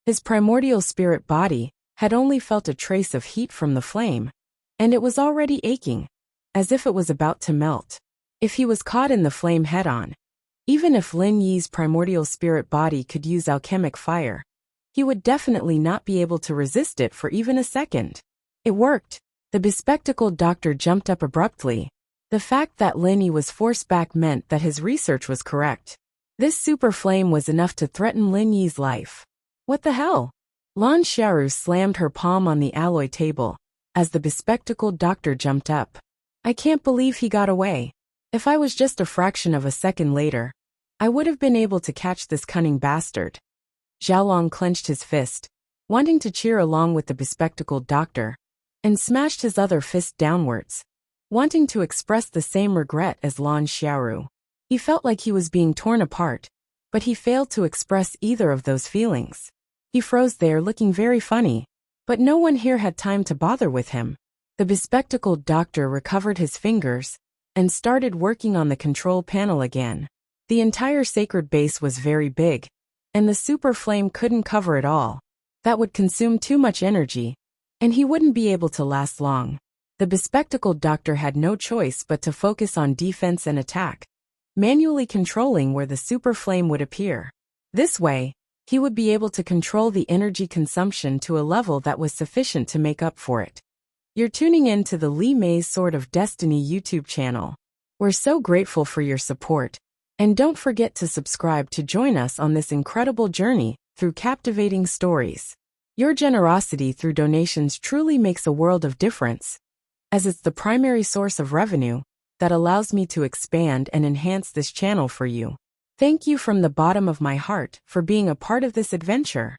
His primordial spirit body, had only felt a trace of heat from the flame, and it was already aching, as if it was about to melt. If he was caught in the flame head-on, even if Lin Yi's primordial spirit body could use alchemic fire, he would definitely not be able to resist it for even a second. It worked. The bespectacled doctor jumped up abruptly. The fact that Lin Yi was forced back meant that his research was correct. This super flame was enough to threaten Lin Yi's life. What the hell? Lan Xiaoru slammed her palm on the alloy table as the bespectacled doctor jumped up. I can't believe he got away. If I was just a fraction of a second later, I would have been able to catch this cunning bastard. Xiaolong clenched his fist, wanting to cheer along with the bespectacled doctor, and smashed his other fist downwards, wanting to express the same regret as Lan Xiaoru. He felt like he was being torn apart, but he failed to express either of those feelings. He froze there looking very funny, but no one here had time to bother with him. The bespectacled doctor recovered his fingers and started working on the control panel again. The entire sacred base was very big, and the super flame couldn't cover it all. That would consume too much energy, and he wouldn't be able to last long. The bespectacled doctor had no choice but to focus on defense and attack, manually controlling where the super flame would appear. This way, he would be able to control the energy consumption to a level that was sufficient to make up for it. You're tuning in to the Li Mei's Sword of Destiny YouTube channel. We're so grateful for your support, and don't forget to subscribe to join us on this incredible journey through captivating stories. Your generosity through donations truly makes a world of difference, as it's the primary source of revenue that allows me to expand and enhance this channel for you. Thank you from the bottom of my heart for being a part of this adventure.